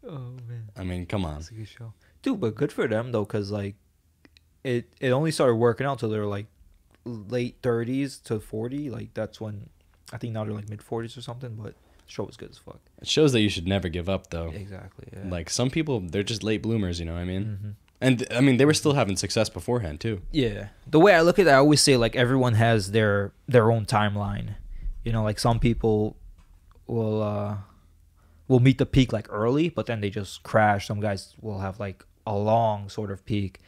Oh man, I mean, come on. that's a good show, dude. But good for them though, cause like, it only started working out till they were like late 30s to 40. Like that's when I think now they're like mid 40s or something. But the show was good as fuck. It shows that you should never give up, though. Exactly. Yeah. Like, some people, they're just late bloomers, you know what I mean? Mm-hmm. And, I mean, they were still having success beforehand, too. Yeah. The way I look at it, I always say like everyone has their own timeline. You know, like some people will meet the peak like early, but then they just crash. Some guys will have like a long sort of peak,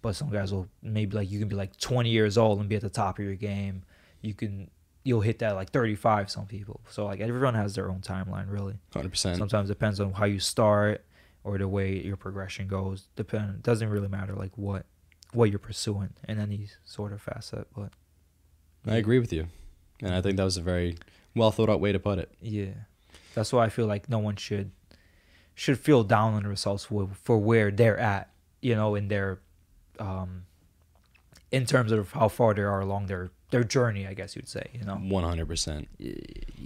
but some guys will maybe like you can be like 20 years old and be at the top of your game. You'll hit that like 35, some people. So like everyone has their own timeline, really. 100%. Sometimes it depends on how you start or the way your progression goes. Doesn't really matter like what you're pursuing in any sort of facet. But I agree with you. And I think that was a very well thought out way to put it. yeah, that's why I feel like no one should feel down on themselves for where they're at. you know, in their in terms of how far they are along their journey, I guess you'd say, you know. 100%.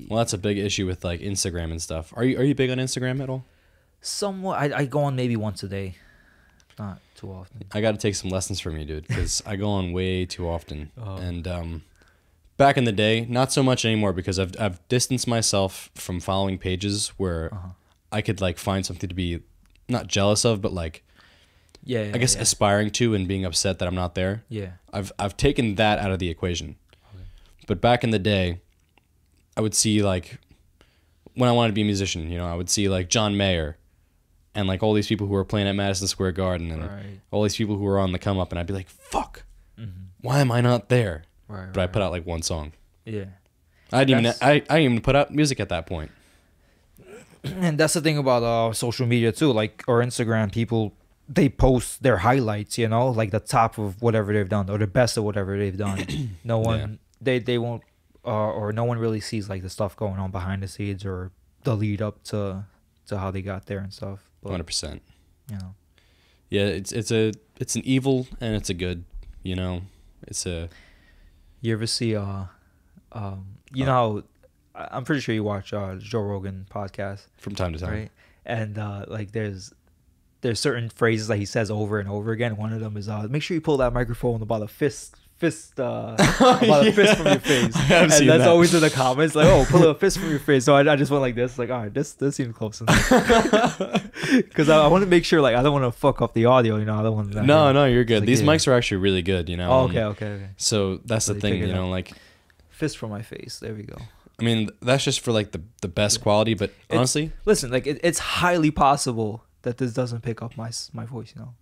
Well, that's a big issue with like Instagram and stuff. Are you big on Instagram at all? Somewhat. I go on maybe once a day, not too often. I got to take some lessons from you, dude, because I go on way too often. Oh. And back in the day, not so much anymore, because I've distanced myself from following pages where I could like find something to be not jealous of, but like Yeah, I guess yeah. aspiring to and being upset that I'm not there. Yeah. I've taken that out of the equation. Okay. But back in the day, I would see like when I wanted to be a musician, you know, I would see like John Mayer and like all these people who were playing at Madison Square Garden and all these people who were on the come up, and I'd be like, fuck, why am I not there? Right. But I put out like one song. Yeah. I didn't even put out music at that point. And that's the thing about social media too, like, or Instagram, people, they post their highlights, you know, like the top of whatever they've done or the best of whatever they've done. No one, they won't, or no one really sees like the stuff going on behind the scenes or the lead up to how they got there and stuff. But, 100%. you know. Yeah, it's an evil and it's a good, you know. It's a. You ever see you know how, I'm pretty sure you watch Joe Rogan podcast From time to time. right? And like there's certain phrases that he says over and over again. One of them is make sure you pull that microphone about a fist about a fist from your face. And that's that. always in the comments, like, oh, pull a fist from your face. So I just went like this, like, all right, this seems close enough. Because I want to make sure, like, I don't want to fuck up the audio, you know. I don't want to. No, you're good. Like, These yeah. mics are actually really good, you know. Oh, okay. So that's So the they thing, pick it you know, up. like, Fist from my face. There we go. I mean, that's just for like the best quality, but honestly, Listen, like, it's highly possible that this doesn't pick up my voice, you know.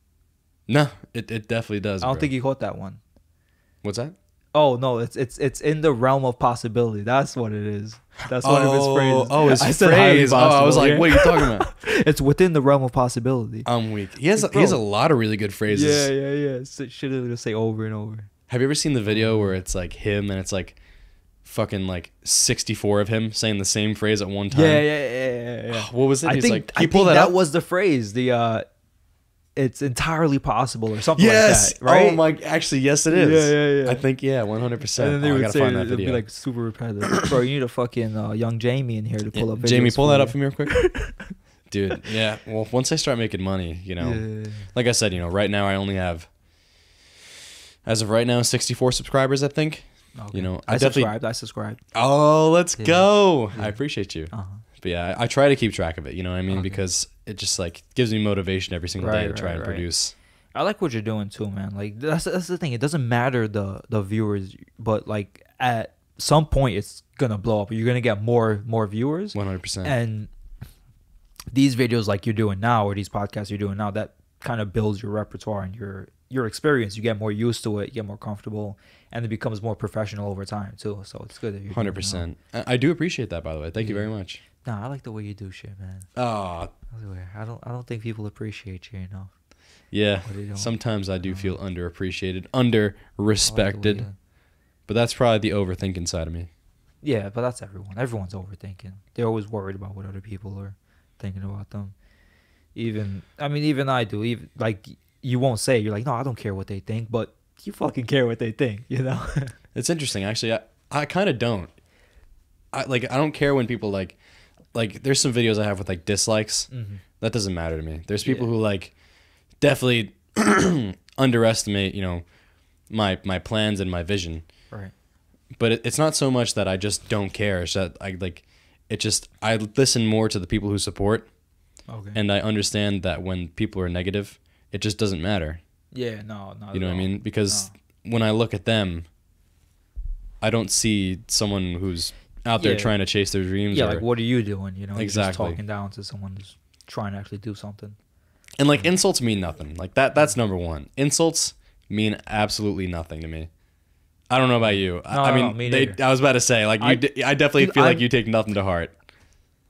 no, it definitely does. I don't bro. think you caught that one. What's that? Oh no, it's in the realm of possibility. That's what it is. That's one of his phrases. Oh, his I said highly phrase. Oh, I was possible, like, yeah. what are you talking about? It's within the realm of possibility. I'm weak. He has a lot of really good phrases. Yeah. So should have just say over and over. Have you ever seen the video where it's like him and it's like fucking like 64 of him saying the same phrase at one time? Yeah. What was it? I He's think, like, I can you pull think that that up? was the phrase. The it's entirely possible or something Yes. like that, right? Oh my. Actually, yes, it is. Yeah. I think 100%. And then they I would gotta say find that it'd be video. like super repetitive. Bro, you need a fucking young Jamie in here to pull up. Jamie, videos pull for that you. up for me real quick. Dude, yeah. Well, once I start making money, you know, Yeah. like I said, you know, right now I only have, as of right now, 64 subscribers, I think. Okay. You know, I definitely. subscribed. Oh, let's Yeah. go. Yeah. I appreciate you. Uh-huh. But yeah, I try to keep track of it. You know what I mean? Okay. Because it just like gives me motivation every single day to Right, try and right. produce. I like what you're doing too, man. Like that's the thing. It doesn't matter the viewers, but like at some point it's gonna blow up. You're gonna get more viewers, 100%. and these videos like you're doing now, or these podcasts you're doing now, that kind of builds your repertoire and your experience. You get more used to it, you get more comfortable, and it becomes more professional over time too. So it's good that you're doing it now. 100%. I do appreciate that, by the way. Thank you Yeah. very much. Nah, I like the way you do shit, man. Oh, I don't think people appreciate you enough. yeah. What do you do? Sometimes I do feel underappreciated, under-respected. But that's probably the overthinking side of me. Yeah, but that's everyone. Everyone's overthinking. They're always worried about what other people are thinking about them. Even I do. Even like you won't say, you're like, no, I don't care what they think, but you fucking care what they think, you know? It's interesting, actually. I kind of don't. I don't care when people like there's some videos I have with like dislikes. Mm-hmm. That doesn't matter to me. There's people Yeah. who like definitely underestimate, you know, my plans and my vision. Right. But it's not so much that I just don't care. It's that I listen more to the people who support, Okay. and I understand that when people are negative, it just doesn't matter. Yeah, no. You know what I mean? Because when I look at them, I don't see someone who's out there Yeah. trying to chase their dreams. Yeah, or, like what are you doing? You know, You're Exactly. just talking down to someone who's trying to actually do something. and like insults mean nothing. Like that's number one. Insults mean absolutely nothing to me. I don't know about you. I mean, me neither. I was about to say, like, I definitely Dude, feel like I'm- you take nothing to heart.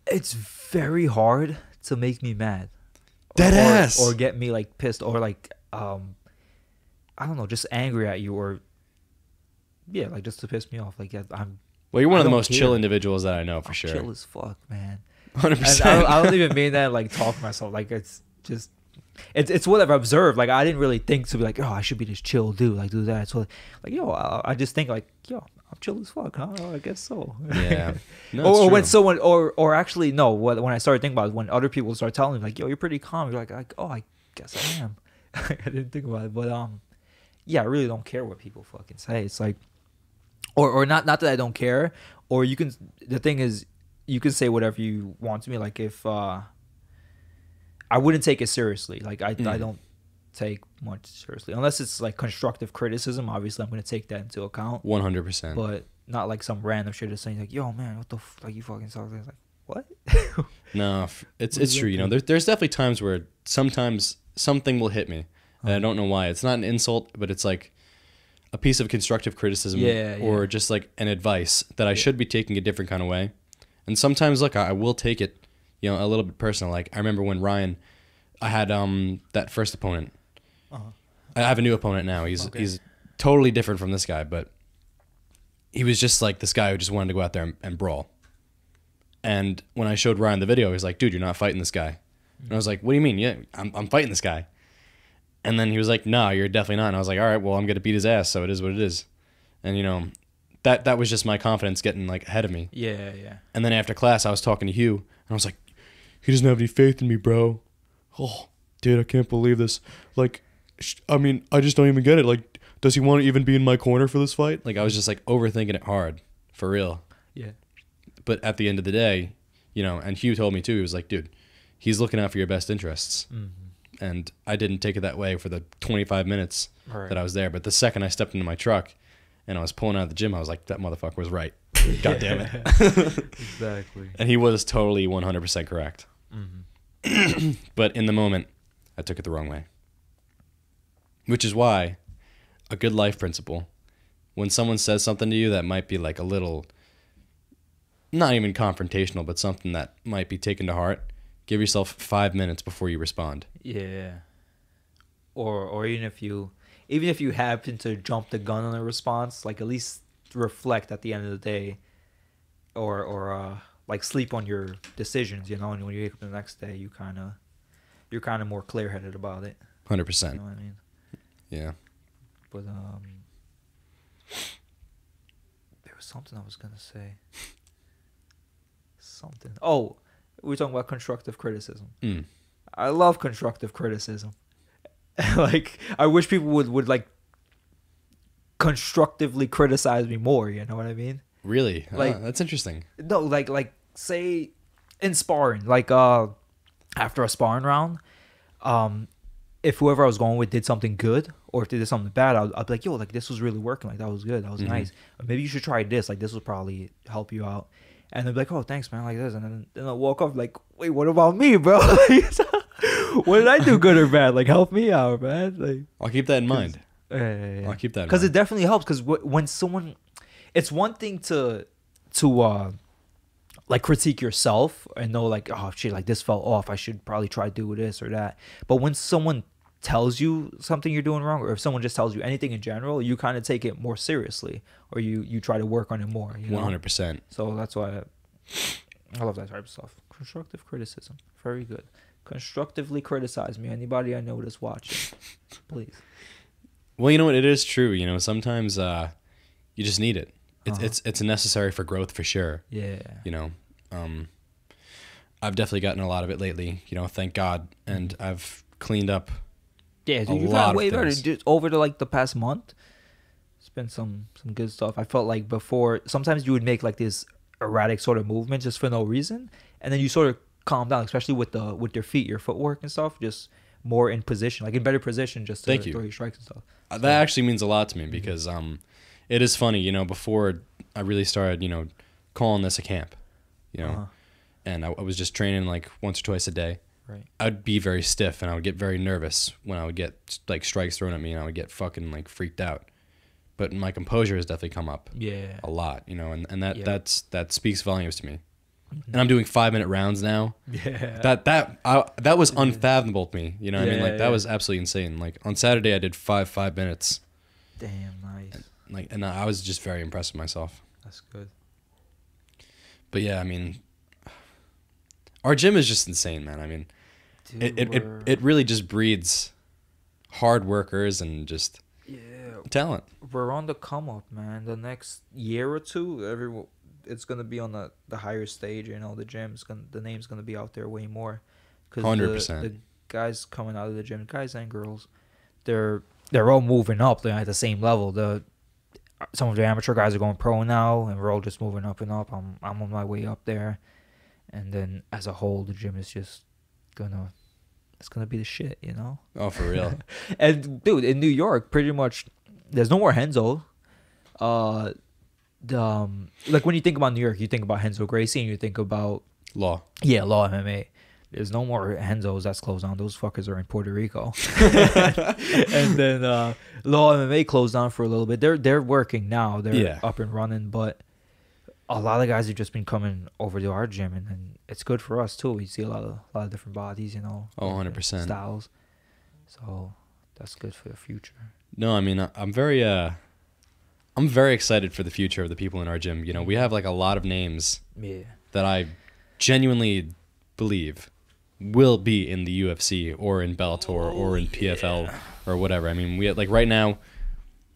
It's very hard to make me mad. Deadass. Or get me like pissed or like I don't know, just angry at you or yeah, like just to piss me off. Like yeah, Well, you're one I of the don't most care. chill individuals that I know for I'm sure. chill as fuck, man. 100%. And I don't even mean that like talk to myself. Like it's just it's what I've observed. Like I didn't really think to be like, oh, I should be this chill dude, like do that. So like, yo, I just think like, yo, I'm chill as fuck, huh? I guess so. Yeah. No, or it's when true. someone, or actually no, when I started thinking about it, when other people start telling me like, yo, you're pretty calm. You're like, oh, I guess I am. I didn't think about it, but yeah, I really don't care what people fucking say. It's like, or not that I don't care, or you can. The thing is, you can say whatever you want to me. Like if I wouldn't take it seriously. Like I don't take much seriously unless it's like constructive criticism. Obviously, I'm gonna take that into account. 100%. But not like some random shit just saying like, yo, man, what the like you fucking suck. It's like what? No, it's true. You know, there's definitely times where sometimes something will hit me, and I don't know why. It's not an insult, but it's like a piece of constructive criticism, or just like an advice that I should be taking a different kind of way. And sometimes, look, I will take it, you know, a little bit personal. Like I remember when Ryan, I had that first opponent. I have a new opponent now. He's totally different from this guy, but he was just like this guy who just wanted to go out there and brawl. And when I showed Ryan the video, he was like, dude, you're not fighting this guy. And I was like, what do you mean? Yeah, I'm fighting this guy. And then he was like, no, you're definitely not. And I was like, all right, well, I'm going to beat his ass, so it is what it is. And, you know, that was just my confidence getting, like, ahead of me. Yeah, yeah. And then after class, I was talking to Hugh, and I was like, he doesn't have any faith in me, bro. Oh, dude, I can't believe this. Like, I mean, I just don't even get it. Like, does he want to even be in my corner for this fight? Like, I was just, like, overthinking it hard, for real. Yeah. But at the end of the day, you know, and Hugh told me, too, he was like, dude, he's looking out for your best interests. Mm-hmm. And I didn't take it that way for the 25 minutes that I was there. But the second I stepped into my truck and I was pulling out of the gym, I was like, that motherfucker was right. God damn it. Exactly. And he was totally 100% correct. Mm-hmm. But in the moment, I took it the wrong way. Which is why a good life principle, when someone says something to you that might be like a little, not even confrontational, but something that might be taken to heart, give yourself 5 minutes before you respond. Yeah. Or even if you happen to jump the gun on a response, like at least reflect at the end of the day, or like sleep on your decisions, you know. And when you wake up the next day, you're kind of more clear headed about it. 100%. You know what I mean? Yeah. But there was something I was gonna say. Something. Oh, we were talking about constructive criticism. I love constructive criticism. Like, I wish people would like constructively criticize me more. You know what I mean? Really? Like, that's interesting. No, like say in sparring, like after a sparring round, if whoever I was going with did something good, or if they did something bad, I'd be like, yo, like this was really working, like that was good, that was nice. Or maybe you should try this, like this will probably help you out. And they'd be like, oh, thanks, man, like this. And then I'll walk off like, wait, what about me, bro? What did I do good or bad? Like, help me out, man. Like, I'll keep that in mind. Yeah. I'll keep that in mind. Because it definitely helps. Because when someone, it's one thing to like critique yourself and know like, oh shit, like this fell off, I should probably try to do this or that. But when someone tells you something you're doing wrong, or if someone just tells you anything in general, you kind of take it more seriously, or you try to work on it more, you know? 100%. So that's why I love that type of stuff. Constructive criticism, very good. Constructively criticize me, anybody I know that's watching, please. Well, you know what, it is true, you know, sometimes you just need it. It's necessary for growth, for sure. Yeah. You know, I've definitely gotten a lot of it lately, you know, thank God. And I've cleaned up. Yeah, dude, you've gotten way better. Just over the past month, it's been some good stuff. I felt like before, sometimes you would make like this erratic sort of movement just for no reason, and then you sort of calm down, especially with your feet, your footwork and stuff, just more in position, like in better position, just to throw your strikes and stuff. That actually means a lot to me because it is funny, you know, before I really started, you know, calling this a camp, you know, and I was just training like once or twice a day. Right. I'd be very stiff and I would get very nervous when I would get like strikes thrown at me and I would get fucking like freaked out. But my composure has definitely come up a lot, you know, and that speaks volumes to me. And I'm doing 5-minute rounds now. Yeah. That was unfathomable to me, you know what I mean? Like that was absolutely insane. Like on Saturday I did 5 minutes. Damn, nice. And I was just very impressed with myself. That's good. But yeah, I mean, our gym is just insane, man. I mean, Dude, it really just breeds hard workers and just talent. we're on the come up, man. The next year or two, it's gonna be on the higher stage. You know, the name's gonna be out there way more. 100%. The guys coming out of the gym, guys and girls, they're all moving up. They're at the same level. Some of the amateur guys are going pro now, and we're all just moving up and up. I'm on my way up there, and then as a whole, the gym is just it's gonna be the shit, you know. Oh, for real. And dude, in New York, pretty much, there's no more Henzo. Like when you think about New York, you think about Henzo Gracie, and you think about Law. Law MMA. There's no more Henzos that's closed down. Those fuckers are in Puerto Rico. And then Law MMA closed down for a little bit. They're working now. They're up and running, but a lot of guys have just been coming over to our gym, and it's good for us too. We see a lot of different bodies, you know. Oh, 100%. Styles. So that's good for the future. No, I mean, I'm very excited for the future of the people in our gym. You know, we have like a lot of names that I genuinely believe will be in the UFC or in Bellator or in PFL or whatever. I mean, we have, like right now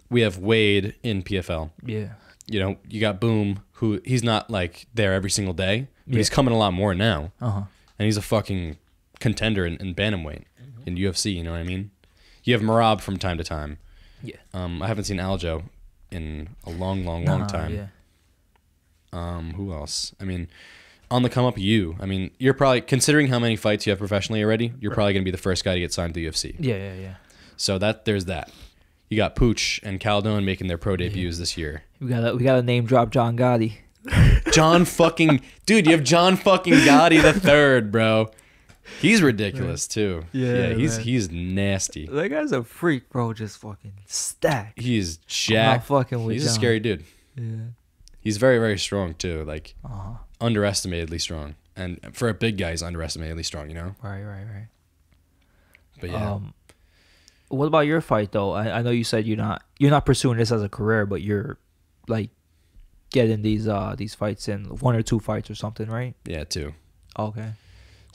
we have Wade in PFL. Yeah. You know, you got Boom, who he's not like there every single day, but he's coming a lot more now. Uh-huh. And he's a fucking contender in bantamweight in UFC, you know what I mean? You have Marab from time to time. Yeah. I haven't seen Aljo in a long time. Yeah. Who else? I mean, on the come up, I mean, you're probably, considering how many fights you have professionally already, you're probably going to be the first guy to get signed to the UFC. Yeah. So there's that. You got Pooch and Caldone making their pro debuts this year. We gotta name drop John Gotti. John fucking dude, you have John fucking Gotti the third, bro. He's ridiculous too. Yeah, he's nasty. That guy's a freak, bro. Just fucking stacked. He's jacked. I'm not fucking with He's John. a scary dude. Yeah. He's very, very strong too. Like Uh-huh. underestimatedly strong. And for a big guy, he's underestimatedly strong, you know? Right. But yeah. What about your fight though? I know you said you're not pursuing this as a career, but you're like getting these fights in, 1 or 2 fights or something, right? Yeah, too. Okay.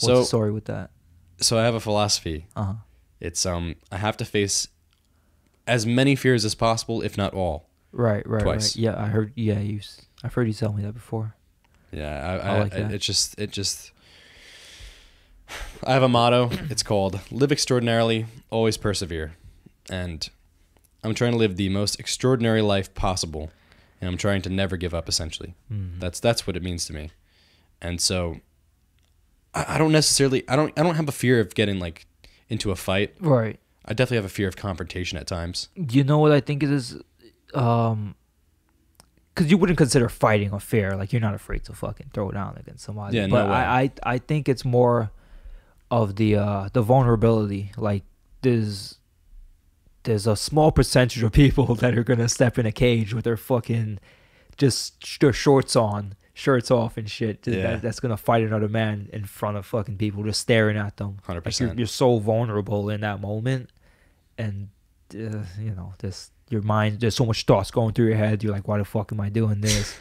What's the story with that? So I have a philosophy. Uh-huh. It's I have to face as many fears as possible, if not all. Right. Twice. Yeah, I heard. Yeah, I've heard you tell me that before. Yeah, I like that. It just. I have a motto. It's called "Live extraordinarily, always persevere," and I'm trying to live the most extraordinary life possible, and I'm trying to never give up. Essentially, that's what it means to me, and so I don't necessarily I don't have a fear of getting like into a fight. Right. I definitely have a fear of confrontation at times. You know what I think it is? Because you wouldn't consider fighting a fair. Like, you're not afraid to fucking throw down against somebody. Yeah, but no way. I think it's more of the vulnerability. Like, there's a small percentage of people that are gonna step in a cage with their fucking just their shirts off and shit. That's gonna fight another man in front of fucking people just staring at them. 100%. Like, you're so vulnerable in that moment, and this. Your mind, there's so much thoughts going through your head. You're like, why the fuck am I doing this?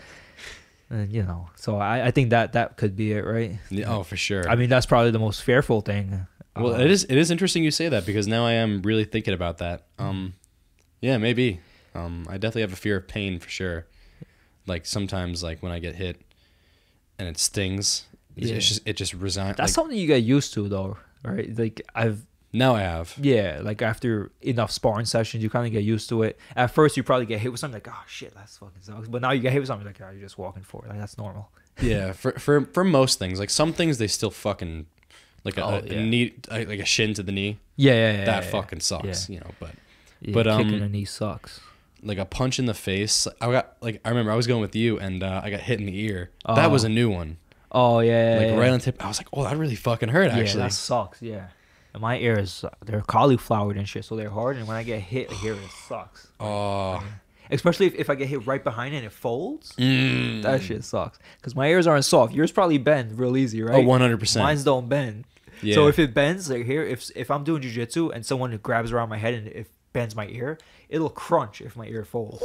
And so I think that could be it, right? Yeah, oh, for sure. I mean, that's probably the most fearful thing. Well, it is interesting you say that, because now I am really thinking about that. Yeah, maybe. I definitely have a fear of pain for sure. Like sometimes, like when I get hit and it stings, it just resigns. That's something you get used to, though, right? Like Now I have. Yeah, like after enough sparring sessions, you kind of get used to it. At first, you probably get hit with something like, oh shit, that's fucking sucks. But now you get hit with something like, oh, you're just walking forward. Like, that's normal. Yeah, for most things, like some things they still fucking like a knee, like a shin to the knee. Yeah. That fucking sucks, But kicking a knee sucks. Like a punch in the face. I remember I was going with you and I got hit in the ear. That was a new one. Oh yeah. Right on the tip. I was like, oh, that really fucking hurt. Actually, that sucks. Yeah. And my ears, they're cauliflowered and shit, so they're hard. And when I get hit here, it sucks. Oh. Especially if I get hit right behind it and it folds. That shit sucks. Because my ears aren't soft. Yours probably bend real easy, right? Oh, 100%. Mine's don't bend. Yeah. So if it bends, like here, if I'm doing jiu-jitsu and someone grabs around my head and it bends my ear, it'll crunch if my ear folds.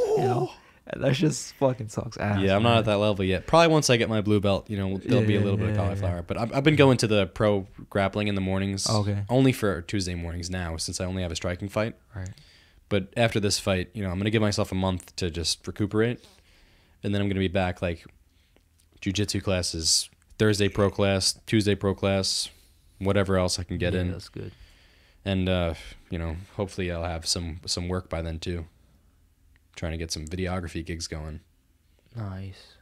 And that just fucking sucks ass. Yeah, I'm not at that level yet. Probably once I get my blue belt, there'll be a little bit of cauliflower. But I've been going to the pro grappling in the mornings. Okay. Only for Tuesday mornings now, since I only have a striking fight. Right. But after this fight, I'm going to give myself a month to just recuperate. And then I'm going to be back, like, jiu-jitsu classes, Thursday pro class, Tuesday pro class, whatever else I can get in. That's good. And, hopefully I'll have some work by then, too. Trying to get some videography gigs going. Nice.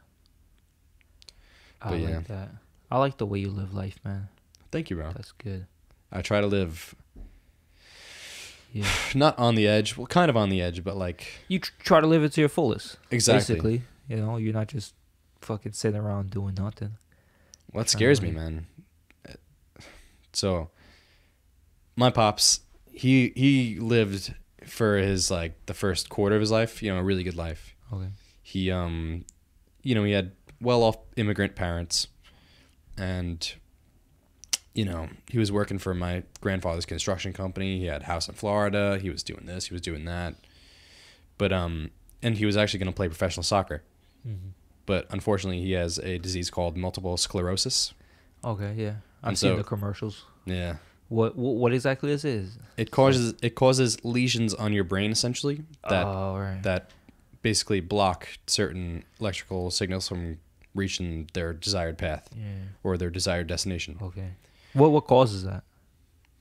But I yeah. like that. I like the way you live life, man. Thank you, bro. That's good. I try to live Yeah. not on the edge, well, kind of on the edge, but like... You try to live it to your fullest. Exactly. Basically. You're not just fucking sitting around doing nothing. Well, that scares me, man. So, my pops, he lived for his, like, the first quarter of his life, a really good life. Okay. He, he had well-off immigrant parents, and, he was working for my grandfather's construction company. He had a house in Florida. He was doing this. He was doing that. But, and he was actually going to play professional soccer. Mm-hmm. But unfortunately, he has a disease called multiple sclerosis. Okay, yeah. I've And seen so- the commercials. Yeah. What exactly is it? It causes lesions on your brain, essentially, Right. that basically block certain electrical signals from reaching their desired path Yeah. or their desired destination. Okay. What causes that?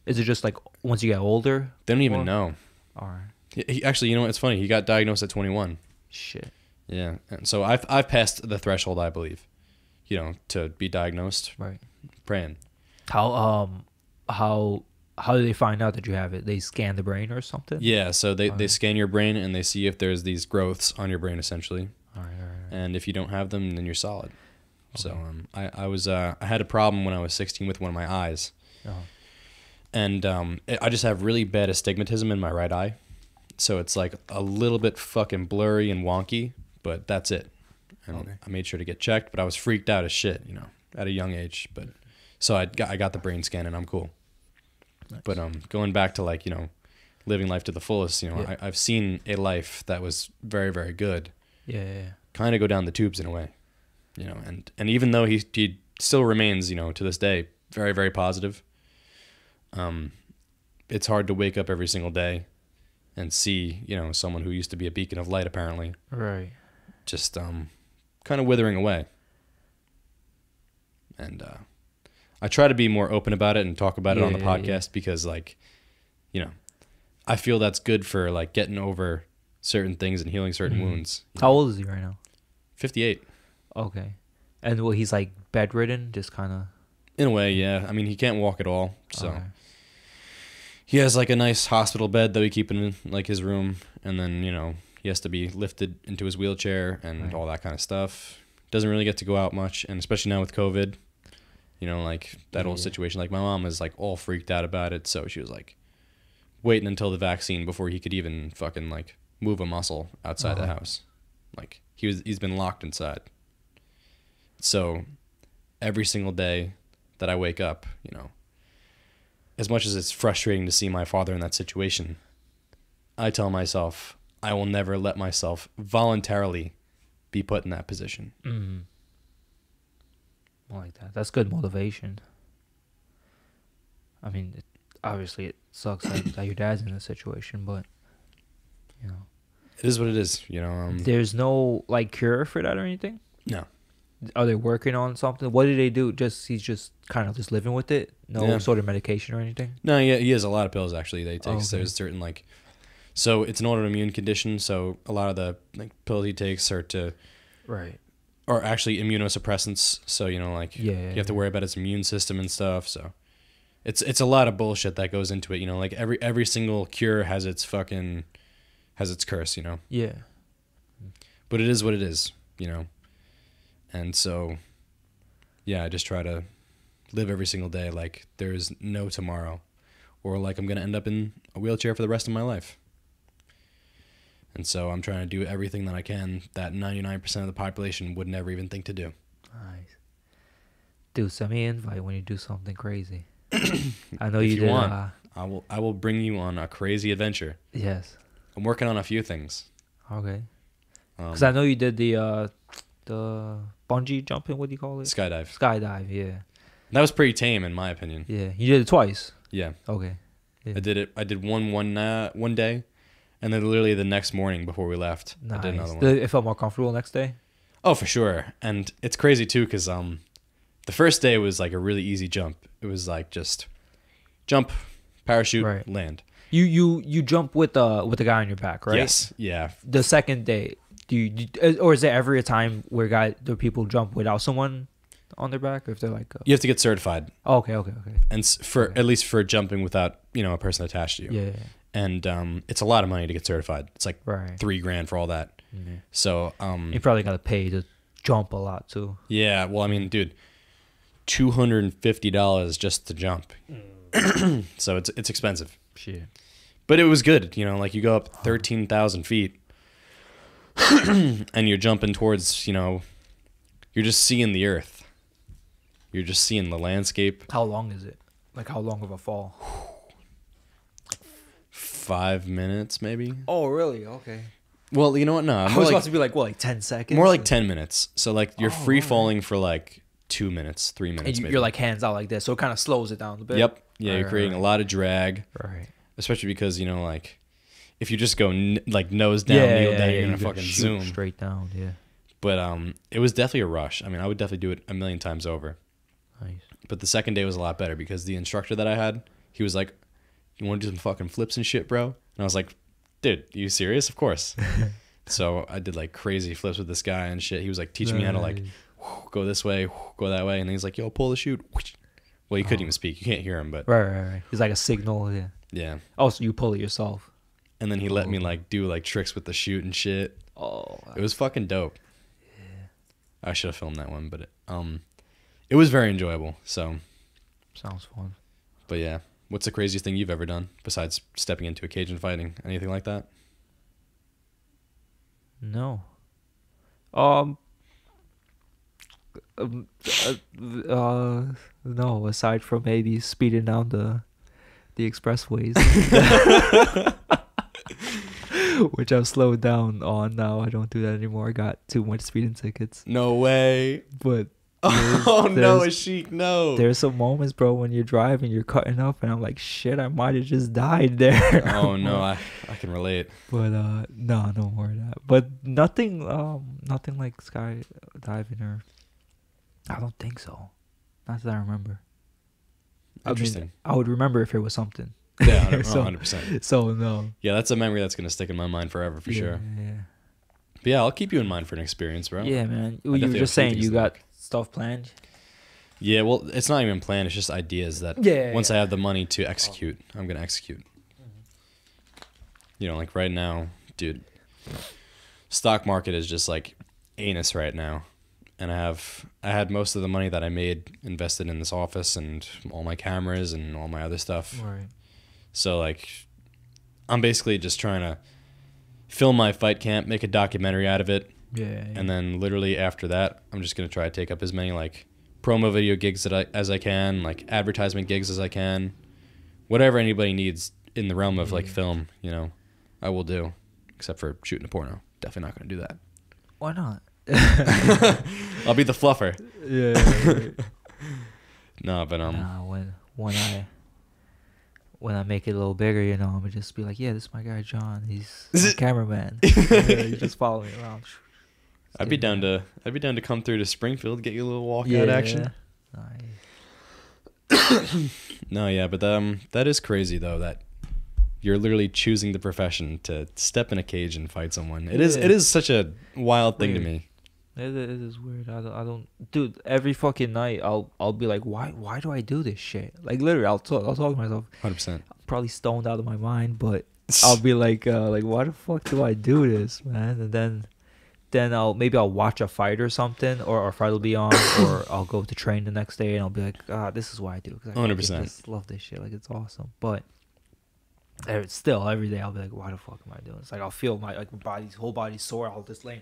Is it just like once you get older? They don't even Or- know. All right. He actually, it's funny. He got diagnosed at 21. Shit. Yeah, and so I've passed the threshold, I believe, to be diagnosed. Right. Praying. How do they find out that you have it? They scan the brain or something? Yeah, so they Alright. scan your brain and they see if there's these growths on your brain, essentially. All right. And if you don't have them, then you're solid. So Okay. I had a problem when I was 16 with one of my eyes, Uh-huh. and I just have really bad astigmatism in my right eye, so it's like a little bit fucking blurry and wonky, but that's it. And Okay. I made sure to get checked, but I was freaked out as shit, at a young age. But so I got the brain scan and I'm cool. Nice. But going back to like living life to the fullest, Yeah. I've seen a life that was very, very good Yeah. kind of go down the tubes in a way, and even though he still remains, to this day, very, very positive. It's hard to wake up every single day and see, someone who used to be a beacon of light, apparently, Right. just, kind of withering away. And, I try to be more open about it and talk about it on the Yeah, yeah, podcast because like, I feel that's good for like getting over certain things and healing certain Mhm. wounds. How old is he right now? 58. Okay. And he's like bedridden, just kind of. In a way, yeah. I mean, he can't walk at all, so he has like a nice hospital bed that we keep in like his room, and then he has to be lifted into his wheelchair and Right. all that kind of stuff. Doesn't really get to go out much, and especially now with COVID, like that whole Yeah. situation. Like my mom was like all freaked out about it, so she was like waiting until the vaccine before he could even fucking like move a muscle outside the Uh-huh. house. Like he's been locked inside. So every single day that I wake up, as much as it's frustrating to see my father in that situation, I tell myself I will never let myself voluntarily be put in that position. Mm. I like that. That's good motivation. I mean, obviously it sucks that your dad's in this situation, but It is what it is, there's no like cure for that or anything. No. Are they working on something? What do they do? He's just kind of just living with it. No Yeah. sort of medication or anything. No, yeah, he has a lot of pills actually that he takes. Okay. There's certain like, so it's an autoimmune condition. So a lot of the like pills he takes Right. are actually immunosuppressants. So like Yeah. you have to worry about his immune system and stuff. So it's a lot of bullshit that goes into it. Like every single cure has its curse. Yeah. But it is what it is. And so, yeah, I just try to live every single day like there's no tomorrow, or like I'm gonna end up in a wheelchair for the rest of my life. And so I'm trying to do everything that I can that 99% of the population would never even think to do. Nice. Dude, send me an invite when you do something crazy. I know If you you did. want. I will bring you on a crazy adventure. Yes. I'm working on a few things. Okay. Because I know you did the bungee jumping. What do you call it? Skydive. Skydive. Yeah. That was pretty tame in my opinion. Yeah. You did it twice. Yeah. Okay. Yeah. I did one day, and then literally the next morning before we left, Nice. I did another one. Did it felt more comfortable next day? Oh, for sure. And it's crazy too, because the first day was like a really easy jump. It was like just jump, parachute, Right. land. You jump with the guy on your back, right? Yes. Yeah. The second day, or is there ever a time where the people jump without someone on their back, or if they're like, You have to get certified, oh, okay, and at least for jumping without a person attached to you. yeah, And it's a lot of money to get certified. It's like right. $3,000 for all that. Yeah. So You probably gotta pay to jump a lot too. yeah. Well, I mean, dude, $250 just to jump. So it's expensive. Shit. But it was good, like you go up 13,000 feet and you're jumping towards, you're just seeing the earth. You're just seeing the landscape. How long is it? Like how long of a fall? 5 minutes, maybe. Oh, really? Okay. Well, you know what? No, I more was like, about to be like, what, like 10 seconds? more like 10 minutes. So like you're Oh, free alright. falling for like 2 minutes, 3 minutes, And maybe. you're like hands out like this, so it kind of slows it down a bit. Yep. Yeah, you're Right, creating right. a lot of drag, Right. especially because, like if you just go like nose down, kneel down, you're going to fucking shoot zoom. straight down. Yeah. But it was definitely a rush. I mean, I would definitely do it a million times over. Nice. But the second day was a lot better because the instructor that I had, he was like, "You want to do some fucking flips and shit, bro?" And I was like, "Dude, you serious? Of course." So I did like crazy flips with this guy and shit. He was like teaching me how to like go this way, go that way, and then he's like, "Yo, pull the chute." Well, he couldn't even speak. You can't hear him, but Right. It's like a signal. Yeah. yeah. Oh, so you pull it yourself. And then he let me like do like tricks with the chute and shit. Oh. It was fucking dope. Yeah. I should have filmed that one, but it was very enjoyable. So, Sounds fun. but yeah, what's the craziest thing you've ever done besides stepping into a cage and fighting? Anything like that? No. Um, no. Aside from maybe speeding down the expressways, which I've slowed down on now. I don't do that anymore. I got too much speeding tickets. No way. But Oh no, there's- Ashik, no. there's some moments, bro, when you're driving, you're cutting up, and I'm like, shit, I might have just died there. Oh no, I can relate. But no more of that. But nothing like skydiving or I don't think so. Not that I remember. Interesting. I mean, I would remember if it was something. Yeah, So- 100%. So no. Yeah, that's a memory that's gonna stick in my mind forever for sure. Yeah. But yeah, I'll keep you in mind for an experience, bro. Yeah, man. You were definitely just have saying things you to got look. stuff planned. Yeah, well, it's not even planned. It's just ideas that Yeah. once I have the money to execute, I'm gonna execute. Like right now, dude, stock market is just like anus right now, and I had most of the money that I made invested in this office and all my cameras and all my other stuff. Right. So like, I'm basically just trying to film my fight camp, make a documentary out of it, Yeah. and then literally after that, I'm just gonna try to take up as many like promo video gigs as I can, like advertisement gigs as I can, whatever anybody needs in the realm of like film, I will do, except for shooting a porno. Definitely not gonna do that. Why not? I'll be the fluffer. Yeah. No, but Nah, when I make it a little bigger, I'm gonna just be like, yeah, this is my guy John. He's my cameraman. You just follow me around. I'd be down to come through to Springfield, get you a little walkout action. Nice. No, yeah, but that is crazy though that you're literally choosing the profession to step in a cage and fight someone. It is such a wild thing to Weird. me. It is weird. I don't, dude. Every fucking night, I'll be like, why do I do this shit? Like literally, I'll talk to myself. 100%. Probably stoned out of my mind, but I'll be like why the fuck do I do this, man? And then I'll watch a fight or something, or a fight will be on, or I'll go to train the next day and I'll be like, this is why I do. 'Cause I 100%. just love this shit. Like it's awesome, but. Still, every day I'll be like, "Why the fuck am I doing this?" Like I'll feel my whole body's sore. I'll just lay in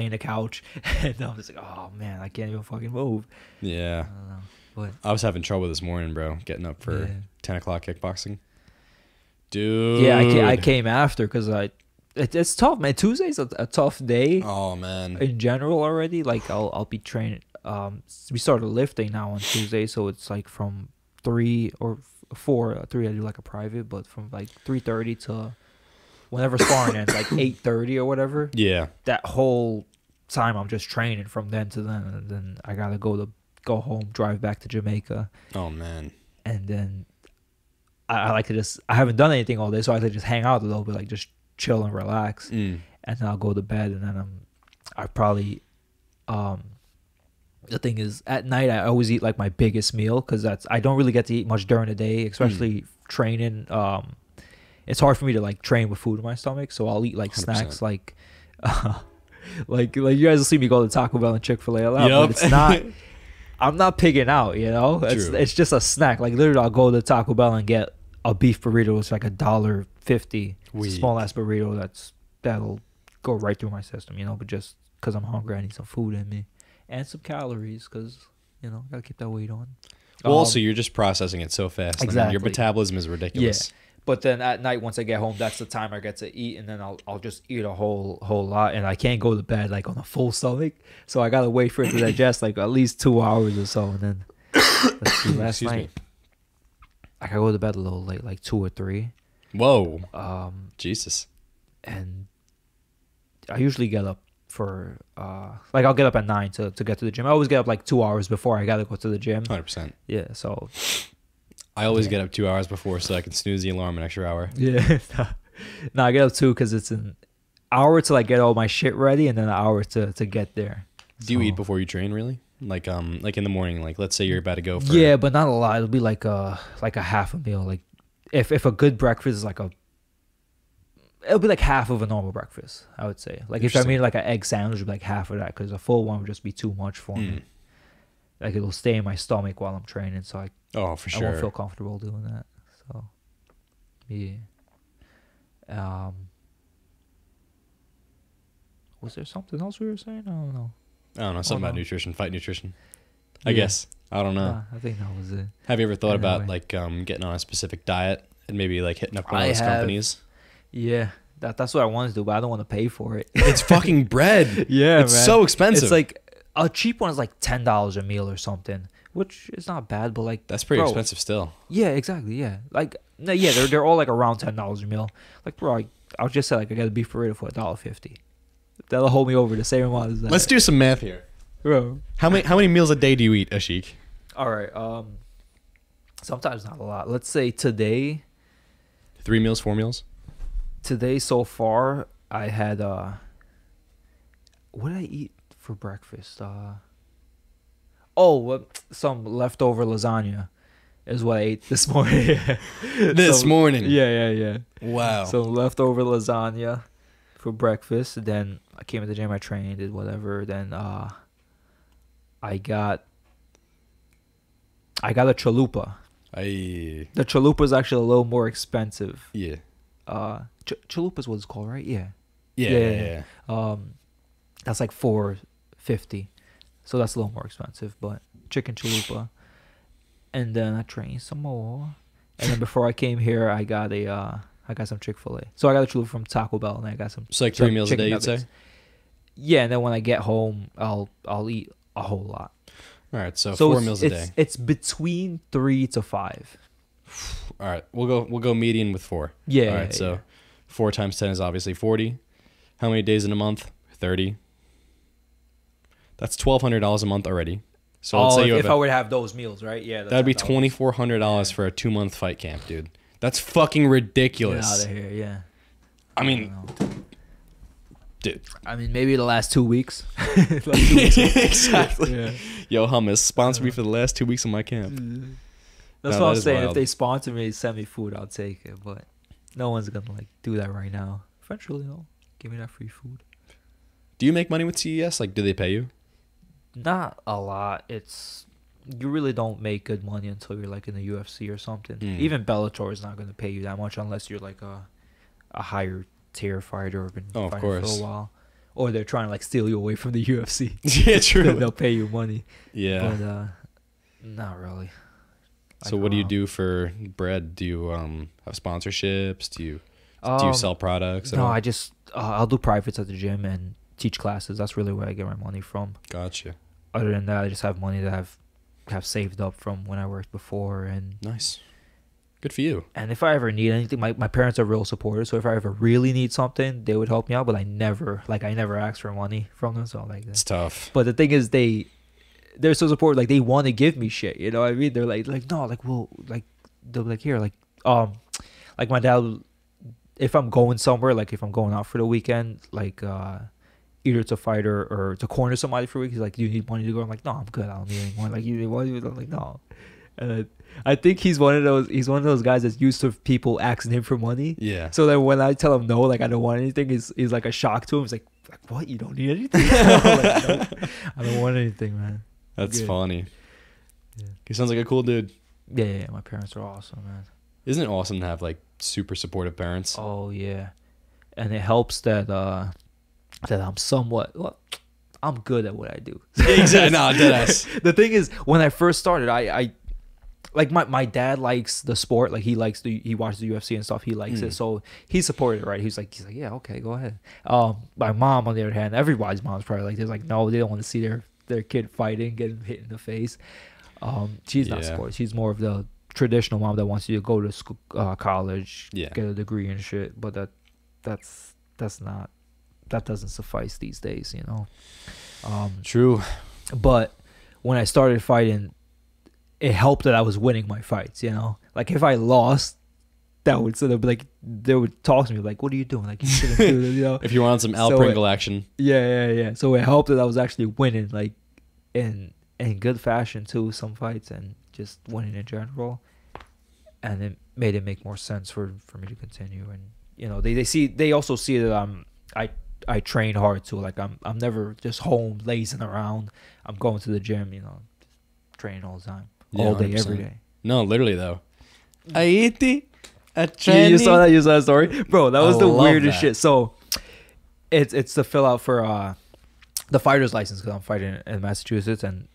the couch, and I'm just like, "Oh man, I can't even fucking move." Yeah. I don't know, but I was having trouble this morning, bro, getting up for Yeah. 10 o'clock kickboxing. Dude. yeah, I came after because it's tough, man. Tuesday's a tough day Oh man. in general already. Like I'll be training. We started lifting now on Tuesday, so it's like from 3 or 4, 3. I do like a private, but from like 3:30 to whenever sparring ends, like 8:30 or whatever. Yeah. That whole time I'm just training from then to then, and then I gotta go home, drive back to Jamaica, Oh man. and then I like to just I haven't done anything all day, so I like to just hang out a little bit, like just chill and relax, Mm. and then I'll go to bed, and then I probably the thing is at night I always eat like my biggest meal because I don't really get to eat much during the day, especially training. It's hard for me to like train with food in my stomach, so I'll eat like 100%. snacks like like you guys will see me go to Taco Bell and Chick-fil-A a lot, but it's not. I'm not pigging out, you know. True. It's just a snack. Like literally, I'll go to Taco Bell and get a beef burrito. It's like $1.50. It's a small ass burrito that'll go right through my system, you know. But just because I'm hungry, I need some food in me and some calories because you know gotta keep that weight on. Well, also you're just processing it so fast. I mean, your Exactly. metabolism is ridiculous. But then at night, once I get home, that's the time I get to eat, and then I'll just eat a whole lot, and I can't go to bed like on a full stomach, so I gotta wait for it to digest like at least 2 hours or so, and then let's see, last Excuse me. night I gotta go to bed a little late, like 2 or 3. Whoa. Jesus. Jesus. And I usually get up for like I'll get up at 9 to get to the gym. I always get up like 2 hours before I gotta go to the gym. 100%. Yeah, so I always get up 2 hours before so I can snooze the alarm an extra hour. yeah. No, I get up 2 because it's an hour to like get all my shit ready, and then an hour to get there. Do you So- eat before you train, really? Like in the morning, like let's say you're about to go for Yeah, but not a lot. It'll be like a half a meal. Like if a good breakfast is like it'll be like half of a normal breakfast, I would say. Like if I Interesting. made like an egg sandwich, it'd be like half of that because a full one would just be too much for me. Like it'll stay in my stomach while I'm training, so Oh, for I won't sure. feel comfortable doing that. So yeah. Was there something else we were saying? I don't know. I don't know, something no. about nutrition, fight nutrition. I Yeah. guess. I don't know. Nah, I think that was it. Have you ever thought about Anyway. like getting on a specific diet and maybe like hitting up one I of those have. companies? Yeah, that's what I want to do, but I don't want to pay for it. It's fucking bread. Yeah, It's so expensive. It's like a cheap one is like $10 a meal or something, which is not bad, but like That's pretty bro, expensive still. Yeah, exactly. Yeah, like no, yeah, they're all like around $10 a meal. Like bro, I'll just say like I got a beef burrito for $1.50. That'll hold me over the same amount as that. Let's do some math here. bro. How many meals a day do you eat, Ashik? All right. Sometimes not a lot. Let's say today 3 meals, 4 meals? today so far I had what did I eat for breakfast? Some leftover lasagna is what I ate this morning. This morning. Yeah. Wow. Some leftover lasagna for breakfast. Then I came to the gym, I trained, did whatever. Then I got a chalupa. I The chalupa is actually a little more expensive. yeah. Chalupa is what it's called, right? Yeah. Yeah. That's like $4.50, so that's a little more expensive. But chicken chalupa, and then I trained some more, and then before I came here, I got some Chick-fil-A. So I got a chalupa from Taco Bell, and I got some. It's like 3 meals a chicken day, you'd say? nuggets. Yeah, and then when I get home, I'll eat a whole lot. All right, so 4 it's- meals a day. It's between 3 to 5. All right, we'll go median with 4. Yeah. All right, so 4 times 10 is obviously 40. How many days in a month? 30. That's $1,200 a month already. So let's say you have if I would have those meals, right? Yeah. that'd be $10. $2,400 for a 2-month fight camp, dude. That's fucking Get ridiculous. out of here, yeah. I mean, don't know. dude. I mean, maybe the last 2 weeks. Exactly. Yeah. Yo, hummus, sponsor me for the last 2 weeks of my camp. That's No, what that I'm is saying. wild. If they sponsor me, send me food, I'll take it. But no one's gonna like do that right now. Eventually, though, give me that free food. Do you make money with CES? Like, do they pay you? Not a lot. It's you really don't make good money until you're like in the UFC or something. Mm. Even Bellator is not gonna pay you that much unless you're like a higher tier fighter or been Oh, of fighting for course. a while, or they're trying to like steal you away from the UFC. Yeah, Then true. they'll pay you money. Yeah. But not really. So what do you do for bread? Do you have sponsorships? Do you Do you sell products at No, all? I just I'll do privates at the gym and teach classes. That's really where I get my money from. Gotcha. Other than that, I just have money that have saved up from when I worked before, and Nice. Good for you. if I ever need anything, my parents are real supporters. So if I ever really need something, they would help me out. But I never ask for money from them. So like It's tough. But the thing is, they're so supportive. Like they want to give me shit. You know what I mean? They're like no, like well, like they'll be like here, like my dad. If I'm going somewhere, like if I'm going out for the weekend, like either to fight or to corner somebody for a week, he's like, "Do you need money to go?" I'm like, "No, I'm good. I don't need any money." Like, "You need money?" I'm like, "No." And I think he's one of those guys that's used to people asking him for money. Yeah. So then when I tell him no, like I don't want anything, is like a shock to him. He's like, "What? You don't need anything?" I'm like, "Nope, I don't want anything, man." That's Good. funny. Yeah. He sounds like a cool dude. Yeah, my parents are awesome, man. Isn't it awesome to have like super supportive parents? Oh yeah, and it helps that I'm somewhat. Well, I'm good at what I do. Exactly. No, deadass. The thing is, when I first started, I like my dad likes the sport. Like he watches the UFC and stuff. He likes it, so he supported it, right? He's like, yeah, okay, go ahead. My mom, on the other hand, everybody's mom's probably like, they're like, no, they don't want to see their kid fighting, getting hit in the face. She's not supportive. She's more of the traditional mom that wants you to go to school, college, get a degree and shit. But that doesn't suffice these days, you know. True. But when I started fighting, it helped that I was winning my fights, you know. Like if I lost, that would sort of be like they would talk to me like, "What are you doing? Like you shouldn't do this," you know. If you want some Al Pringle action. Yeah. So it helped that I was actually winning, like in good fashion too, some fights, and just winning in general. And it made it make more sense for me to continue. And you know, they also see that I train hard too. Like I'm never just home lazing around. I'm going to the gym, you know, training all the time, all day, 100%. every day. No, literally though. I eat You saw that story, bro. That was the weirdest that. shit. So it's to fill out for the fighter's license, because I'm fighting in Massachusetts, and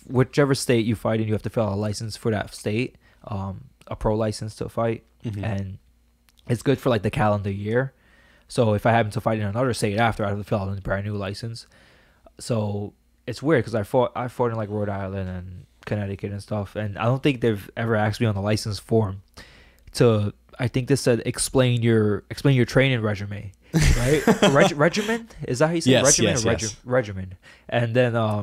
whichever state you fight in, you have to fill out a license for that state, a pro license to fight, and it's good for like the calendar year. So if I happen to fight in another state after, I have to fill out a brand new license. So it's weird because I fought in like Rhode Island and Connecticut and stuff, and I don't think they've ever asked me on the license form to. I think they said explain your training regimen, right? Regimen, is that how you say regimen? And then I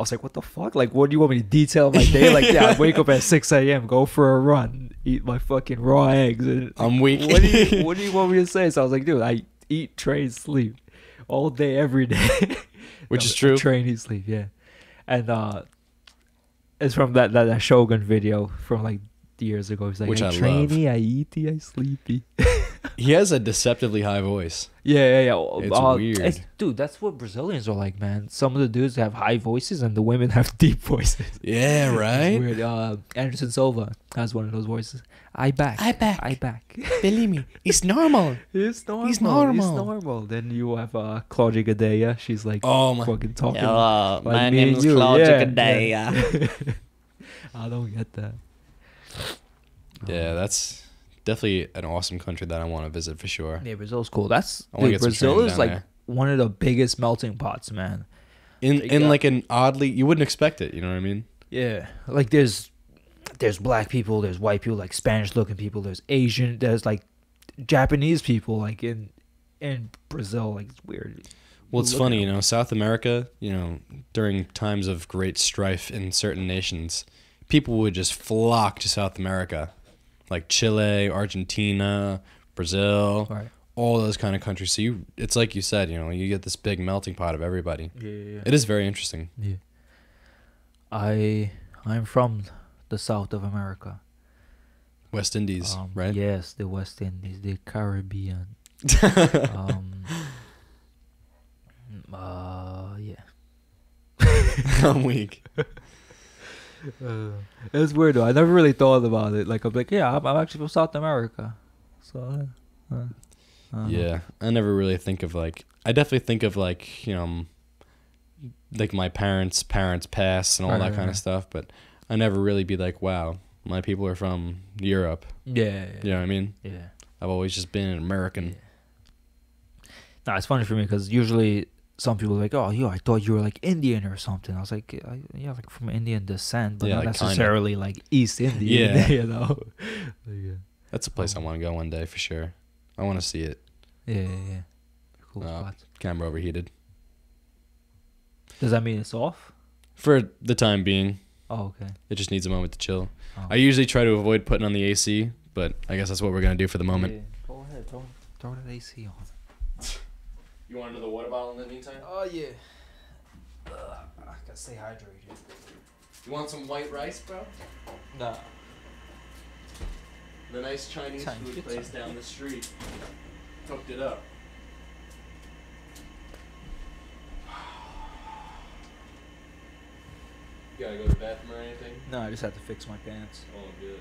was like, what the fuck? Like, what do you want me to detail my day? Like, yeah, I wake up at 6 a.m., go for a run, eat my fucking raw eggs. And I'm weak. What do you want me to say? So I was like, dude, I eat, train, sleep all day, every day. Which is true. Train, eat, sleep, yeah. And it's from that Shogun video from like years ago. He's like, which I I trainy, love. I eaty, I sleepy. He has a deceptively high voice. Yeah. It's weird. Dude, that's what Brazilians are like, man. Some of the dudes have high voices and the women have deep voices. Yeah, right? It's weird. Anderson Silva has one of those voices. I back. Believe me, it's normal. It's normal. Then you have Claudia Gadea. She's like fucking talking. Hello, like my me name and is you. Claudia Yeah. Gadea. I don't get that. Yeah, that's definitely an awesome country that I want to visit for sure. Yeah, Brazil's cool. Brazil is like one of the biggest melting pots, man. In like an oddly, you wouldn't expect it. You know what I mean? Yeah, like there's black people, there's white people, like Spanish looking people, there's Asian, there's like Japanese people, like in Brazil. Like it's weird. Well, it's funny, you know, South America, you know, during times of great strife in certain nations, people would just flock to South America. Like Chile, Argentina, Brazil, Right. all those kind of countries. So it's like you said, you know, you get this big melting pot of everybody. Yeah. It is very interesting. Yeah. I'm from the South of America. West Indies, right? Yes, the West Indies, the Caribbean. Yeah. I'm weak. It's weird though. I never really thought about it. Like I'm like, yeah, I'm actually from South America. So Yeah, I never really think of like. I definitely think of like, you know, like my parents' past and all that kind of stuff. But I never really be like, wow, My people are from Europe. Yeah. You know what I mean? Yeah. I've always just been an American. Nah, it's funny for me because usually some people are like, oh, yo, I thought you were like Indian or something. I was like, yeah, like from Indian descent, but Yeah, not like, necessarily like East Indian. Yeah. You know. Yeah. That's a place I want to go one day for sure. I want to see it. Yeah. Cool Oh. spots. Camera overheated. Does that mean it's off? For the time being, Oh, okay. it just needs a moment to chill. Oh. I usually try to avoid putting on the AC, but I guess that's what we're gonna do for the moment. Yeah. Go ahead, throw that AC on. You want another water bottle in the meantime? Oh yeah. I gotta stay hydrated. You want some white rice, bro? Nah. The nice Chinese food place down the street hooked it up. You gotta go to the bathroom or anything? No, I just had to fix my pants. Oh, good.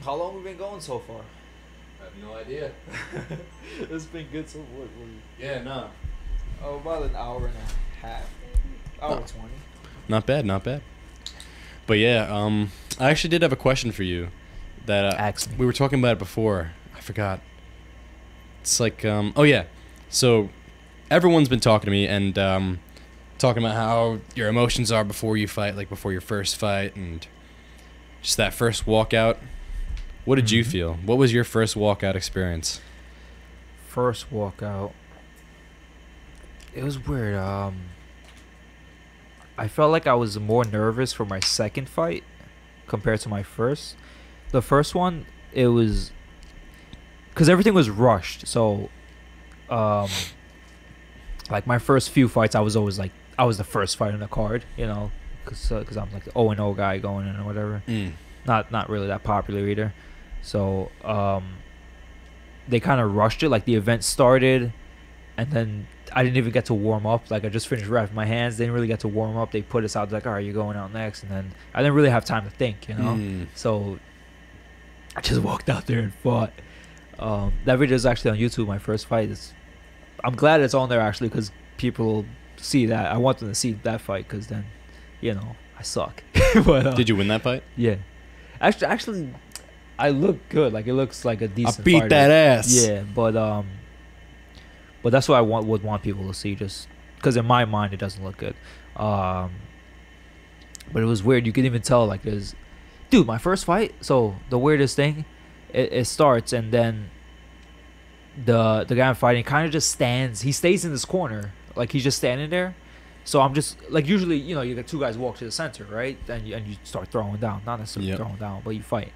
How long we been going so far? I have no idea. It's been good so far. Yeah, no. Oh, about an hour and a half, maybe. Hour 20. Not bad, not bad. But yeah, I actually did have a question for you that Ask me. we were talking about it before. I forgot. It's like, oh yeah. So everyone's been talking to me and talking about how your emotions are before you fight, like before your first fight, and just that first walkout. What did you Mhm. feel? What was your first walkout experience? First walkout. It was weird. I felt like I was more nervous for my second fight compared to my first. The first one, it was because everything was rushed. So, like my first few fights, I was always like I was the first fight on the card, you know, because I'm like the 0-0 guy going in or whatever. Not really that popular either. So they kind of rushed it. Like the event started, and then I didn't even get to warm up. Like I just finished wrapping my hands. Didn't really get to warm up. They put us out like, all right, you're going out next, and then I didn't really have time to think, you know. So I just walked out there and fought. That video is actually on YouTube. My first fight is. I'm glad it's on there actually because people see that. I want them to see that fight because then, you know, I suck. But, Did you win that fight? Yeah. Actually, I look good. Like it looks like a decent. I beat fighter. that ass. Yeah, but that's what I would want people to see, just because in my mind it doesn't look good. But it was weird. You could even tell, like, dude, my first fight. So the weirdest thing, it starts and then the guy I'm fighting kind of just stands. He stays in this corner, like he's just standing there. So I'm just like usually, you know, you get two guys walk to the center, right? And you start throwing down, not necessarily throwing down, but you fight.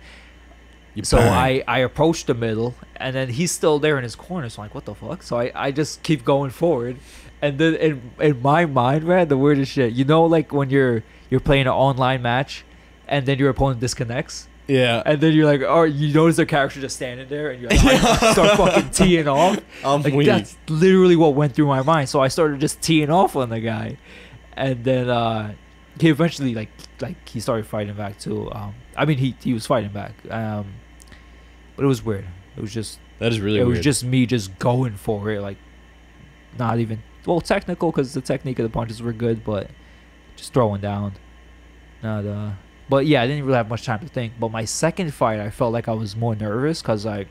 So I approach the middle, and then he's still there in his corner. So I'm like, what the fuck? So I just keep going forward, and then in my mind, man, the weirdest shit. You know, like when you're playing an online match, and then your opponent disconnects, Yeah. and then you're like, oh, you notice their character just standing there, and you're like, I start fucking teeing off. I'm Like weak. that's literally what went through my mind. So I started just teeing off on the guy, and then he eventually like he started fighting back too. I mean he was fighting back. But it was weird. It was just That is really it weird. was just me just going for it, like not even technical because the technique of the punches were good, but just throwing down. But yeah, I didn't really have much time to think. But my second fight, I felt like I was more nervous because I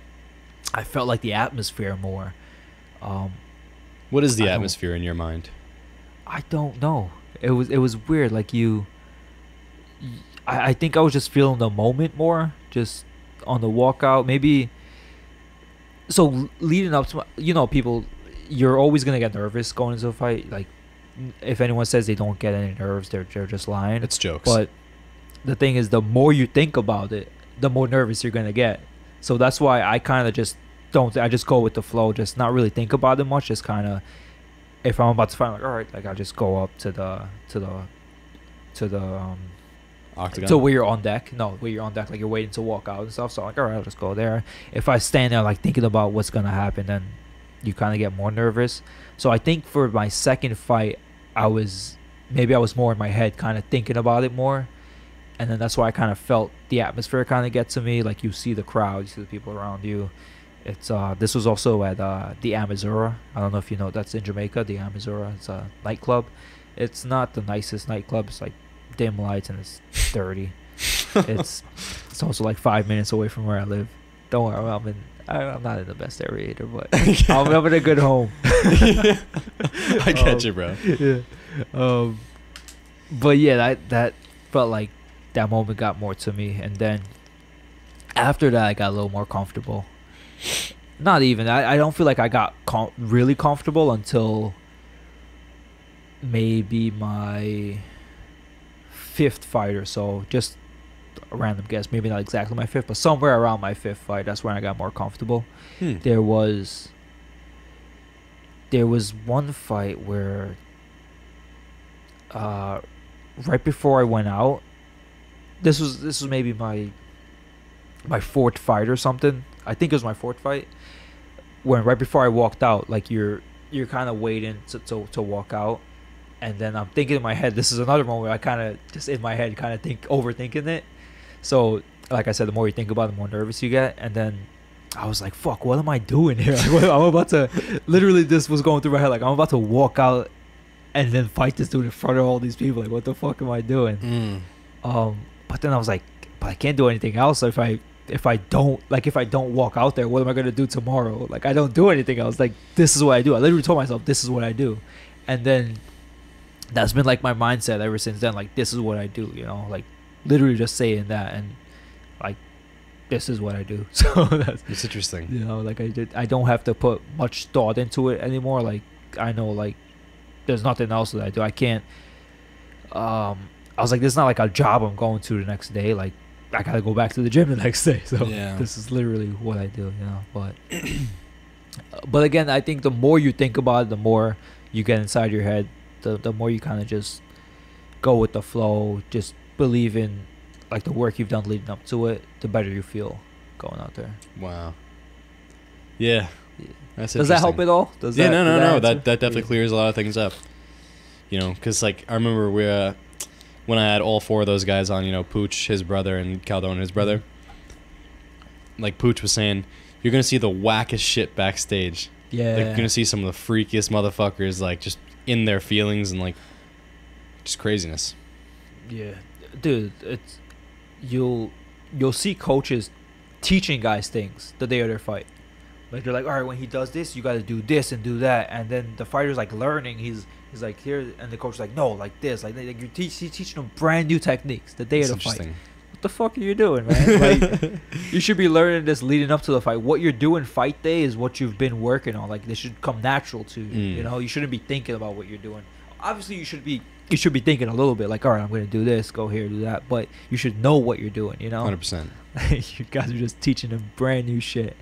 felt like the atmosphere more. What is the I don't- atmosphere in your mind? I don't know. It was weird. Like I think I was just feeling the moment more, just on the walkout. Maybe. So leading up to, people, you're always gonna get nervous going into a fight. Like, if anyone says they don't get any nerves, they're just lying. It's jokes. But the thing is, the more you think about it, the more nervous you're gonna get. So that's why I kind of just don't. I just go with the flow, just not really think about it much. Just kind of, if I'm about to fight, I'm like, all right, like I just go up to the Octagon. to where you're on deck. No, where you're on deck, like you're waiting to walk out and stuff. So I'm like, all right, I'll just go there. If I stand there like thinking about what's gonna happen, then you kind of get more nervous. So I think for my second fight, I was more in my head, kind of thinking about it more, and then that's why I kind of felt the atmosphere kind of get to me. Like you see the crowd, you see the people around you, It's this was also at the Amazura. I don't know if you know, that's in Jamaica. The Amazura, it's a nightclub. It's not the nicest nightclub. It's like dim lights and it's dirty. It's also like 5 minutes away from where I live. Don't worry, I'm not in the best area either, but I'm in a good home. I get you, bro. Yeah. But yeah, that felt like that moment got more to me, and then after that, I got a little more comfortable. Not even. I don't feel like I got really comfortable until maybe my fifth fight or so. Just a random guess. Maybe not exactly my fifth, but somewhere around my fifth fight. That's when I got more comfortable. There was one fight where right before I went out, this was maybe my fourth fight or something. I think it was my fourth fight. When right before I walked out, like you're kind of waiting to walk out, and then I'm thinking in my head. This is another moment where I kind of just in my head kind of overthinking it. So like I said, the more you think about it, the more nervous you get. And then I was like, "Fuck, what am I doing here?" Like, I'm about to literally this was going through my head. Like I'm about to walk out and then fight this dude in front of all these people. Like what the fuck am I doing? But then I was like, but I can't do anything else if I don't walk out there. What am I gonna do tomorrow? Like I don't do anything else. Like this is what I do. I literally told myself this is what I do, and then that's been like my mindset ever since then. Like this is what I do. You know, like literally just saying that, and like this is what I do. So that's interesting. You know, like I don't have to put much thought into it anymore. Like I know like there's nothing else that I do. I can't. I was like, this is not like a job I'm going to the next day. Like I gotta go back to the gym the next day. So This is literally what I do, you know. But again, I think the more you think about it, the more you get inside your head, the more you kind of just go with the flow, just believe in like the work you've done leading up to it, the better you feel going out there. Wow. Yeah. That's Does that help at all? No. That definitely clears a lot of things up. You know, because like I remember when I had all four of those guys on, you know, Pooch, his brother, and Caldone, his brother. Like Pooch was saying, you're gonna see the wackest shit backstage. Yeah. Like, you're gonna see some of the freakiest motherfuckers, like just in their feelings and like just craziness. Yeah, dude, it's you'll see coaches teaching guys things the day of their fight. Like they're like, all right, when he does this, you got to do this and do that, and then the fighter's like learning. He's like here, and the coach's like, no, like this, like you're teaching them brand new techniques the day of the fight. What the fuck are you doing, man? Like you should be learning this leading up to the fight. What you're doing fight day is what you've been working on. Like this should come natural to you. You know, you shouldn't be thinking about what you're doing. Obviously, you should be thinking a little bit like, all right, I'm going to do this, go here, do that. But you should know what you're doing, you know? 100%. You guys are just teaching them brand new shit.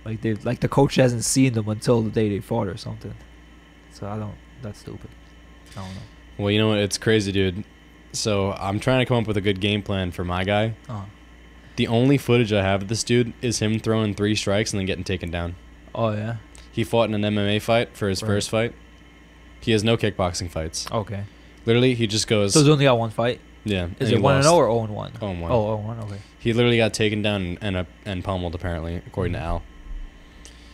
Like the coach hasn't seen them until the day they fought or something. So that's stupid. I don't know. Well, you know what? It's crazy, dude. So I'm trying to come up with a good game plan for my guy. The only footage I have of this dude is him throwing 3 strikes and then getting taken down. Oh, yeah? He fought in an MMA fight for his first fight. He has no kickboxing fights. Okay. Literally, he just goes... So he's only got one fight? Yeah. Is it 1-0 or 0-1? 0-1. Oh, 0-1, okay. He literally got taken down and pummeled, apparently, according to Al.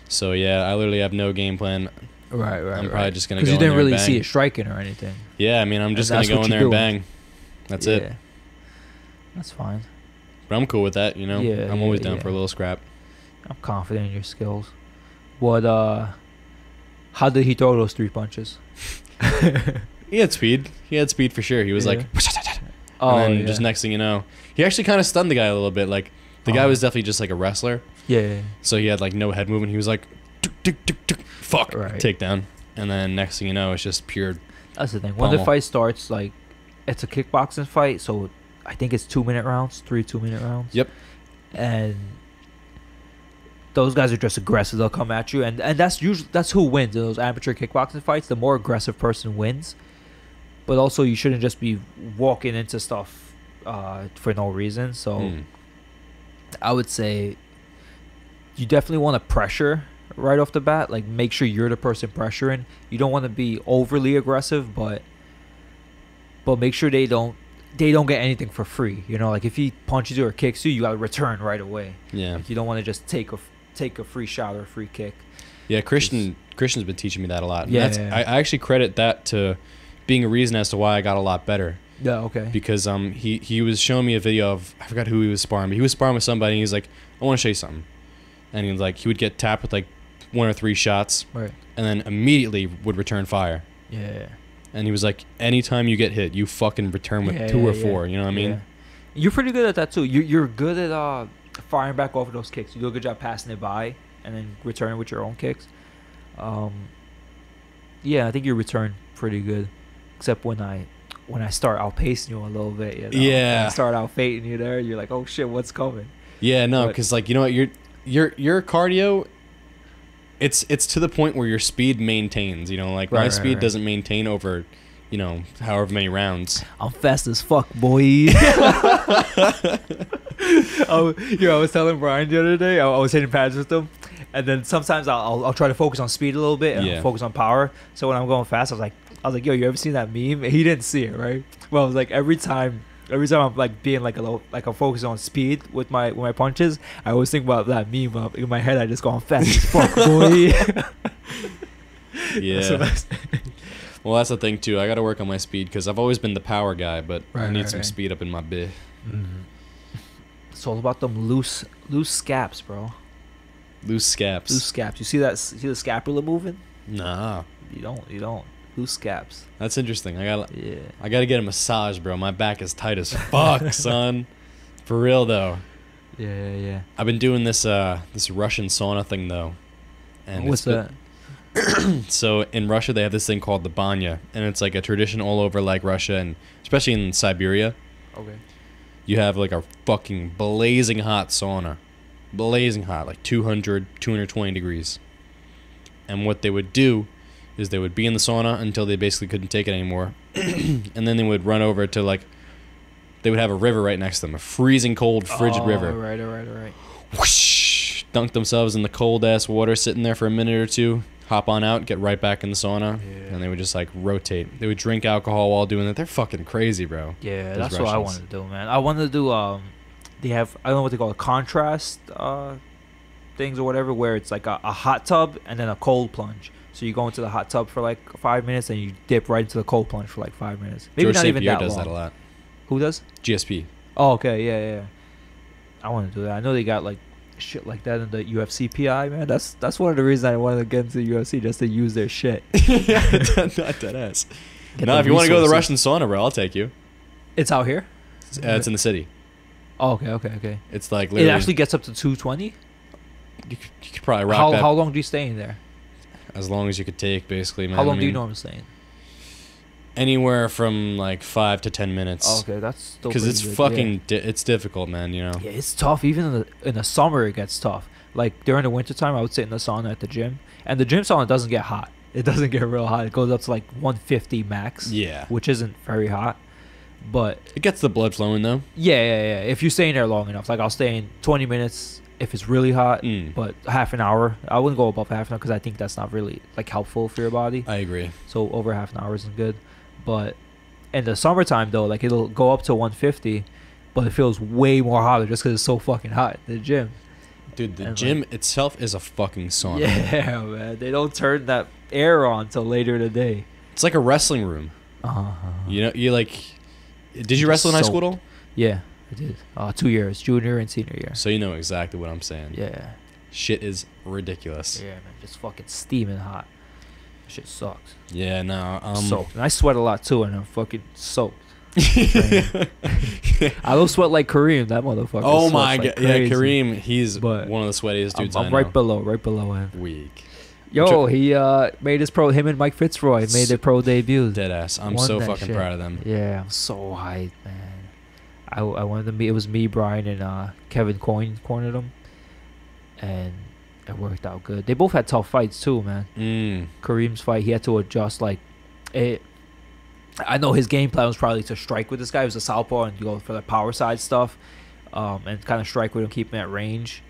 So, yeah, I literally have no game plan. Right. I'm probably just going to Because go in there you didn't really and bang. see it striking or anything. Yeah, I mean, I'm just going to go in there and bang. That's it. That's fine. But I'm cool with that, you know? Yeah, I'm always down for a little scrap. I'm confident in your skills. How did he throw those 3 punches? He had speed. He had speed for sure. He was like... Oh, and then just next thing you know... He actually kind of stunned the guy a little bit. Like, the guy was definitely just like a wrestler. Yeah. So he had like no head movement. He was like... Fuck. Right. Takedown. And then next thing you know, it's just pure... That's the thing. When the fight starts, like... It's a kickboxing fight, so I think it's 2-minute rounds, 3 2-minute rounds. Yep. And those guys are just aggressive. They'll come at you, and that's who wins in those amateur kickboxing fights. The more aggressive person wins. But also, you shouldn't just be walking into stuff for no reason. So I would say you definitely want to pressure right off the bat. Like, make sure you're the person pressuring. You don't want to be overly aggressive, but make sure they don't get anything for free. You know, like if he punches you or kicks you, you got to return right away. Yeah. Like, you don't want to just take take a free shot or a free kick. Yeah, Christian's been teaching me that a lot. And Yeah, that's, yeah. I actually credit that to being a reason as to why I got a lot better. Yeah, okay. Because he was showing me a video of, I forgot who he was sparring, but he was sparring with somebody, and he's like, I want to show you something. And he was like, he would get tapped with like 1 or 3 shots, Right. and then immediately would return fire. Yeah. And he was like, anytime you get hit, you fucking return with Yeah, 2 yeah, or 4. yeah. You know what I mean? Yeah. You're pretty good at that too. You're good at firing back off of those kicks. You do a good job passing it by and then returning with your own kicks. Yeah, I think you return pretty good, except when I start outpacing you a little bit. You know? Yeah. When I start outfading you there, you're like, oh shit, what's coming? Yeah, no, But- because like, you know what, your cardio, it's to the point where your speed maintains. You know, like my Right, speed right. doesn't maintain over, you know, however many rounds. I'm fast as fuck, boy. I was telling Brian the other day, I was hitting pads with him, and then sometimes I'll try to focus on speed a little bit and Yeah. I'll focus on power. So when I'm going fast, I was like, yo, you ever seen that meme? He didn't see it, right? Well, I was like, every time I'm like being like I'm focused on speed with my punches, I always think about that meme. In my head, I just go, I'm fast as fuck, boy. Yeah. So that's- Well, that's the thing too. I got to work on my speed because I've always been the power guy, but I Right, need right, some right. speed up in my bit. It's all about them loose scaps, bro. Loose scaps. Loose scaps. You see the scapula moving? Nah, You don't. Loose scaps. that's interesting. I Yeah. gotta get a massage, bro. My back is tight as fuck, son. For real though. Yeah. I've been doing this this Russian sauna thing though, and What's it's that? So in Russia they have this thing called the banya, and it's like a tradition all over like Russia and especially in Siberia. Okay. You have like a fucking blazing hot sauna, blazing hot, like 200, 220 degrees. And what they would do is they would be in the sauna until they basically couldn't take it anymore, and then they would run over to like, they would have a river right next to them, a freezing cold, frigid river. All right. Whoosh, dunk themselves in the cold ass water, sitting there for a minute or two, hop on out, get right back in the sauna, Yeah. and they would just like rotate. They would drink alcohol while doing that. They're fucking crazy, bro. Yeah, Those that's what I Russians. wanted to do, man. I wanted to do they have, I don't know what they call it, contrast things or whatever, where it's like a hot tub and then a cold plunge. So you go into the hot tub for like 5 minutes and you dip right into the cold plunge for like 5 minutes. Maybe George not St. even Pierre that does long. that a lot. Who does? GSP. Oh, okay, yeah. I want to do that. I know they got like shit like that in the UFC PI, man. That's one of the reasons I wanted to get into the UFC, just to use their shit. Not that ass. Get No, the if you want to go to the resources. Russian sauna, bro, I'll take you. It's out here. It's in the city. Oh, okay. It's like It literally. actually gets up to 220. you could probably rock How that long do you stay in there? as long as you could take, basically, man. How long I do you mean, normally stay in? Anywhere from like 5 to 10 minutes. Oh, okay, that's still Because it's pretty good, fucking, it's difficult, man. You know. Yeah, it's tough. Even in the summer, it gets tough. Like during the wintertime, I would sit in the sauna at the gym, and the gym sauna doesn't get hot. It doesn't get real hot. It goes up to like 150 max, Yeah. which isn't very hot. But It gets the blood flowing though. yeah. If you stay in there long enough, like I'll stay in 20 minutes if it's really hot, Mm. but half an hour. I wouldn't go above half an hour because I think that's not really like helpful for your body. I agree. So over half an hour isn't good. But in the summertime though, like it'll go up to 150, but it feels way more hotter just because it's so fucking hot in the gym. Dude, the And, gym itself is a fucking sauna. Yeah, man. They don't turn that air on till later in the day. It's like a wrestling room. You know, you like. Did you wrestle in high school at all? Yeah, I did. 2 years, junior and senior year. So you know exactly what I'm saying. Yeah. Shit is ridiculous. Yeah, man. Just fucking steaming hot. Shit sucks. Yeah, no. Soaked. And I sweat a lot too, and I'm fucking soaked. I don't sweat like Kareem, that motherfucker. Oh sweats my like god. Yeah, crazy. Kareem, he's But one of the sweatiest dudes I'm I know. right below him. Weak. Yo, he made his him and Mike Fitzroy made their pro debuts. Deadass. I'm Won so that fucking shit. proud of them. Yeah, I'm so hyped, man. I wanted to meet. It was me, Brian, and Kevin Coyne cornered him, and it worked out good. They both had tough fights too, man. Mm. Kareem's fight, he had to adjust. Like, it. I know his game plan was probably to strike with this guy. He was a southpaw, and you go for the power side stuff, and kind of strike with him, keep him at range.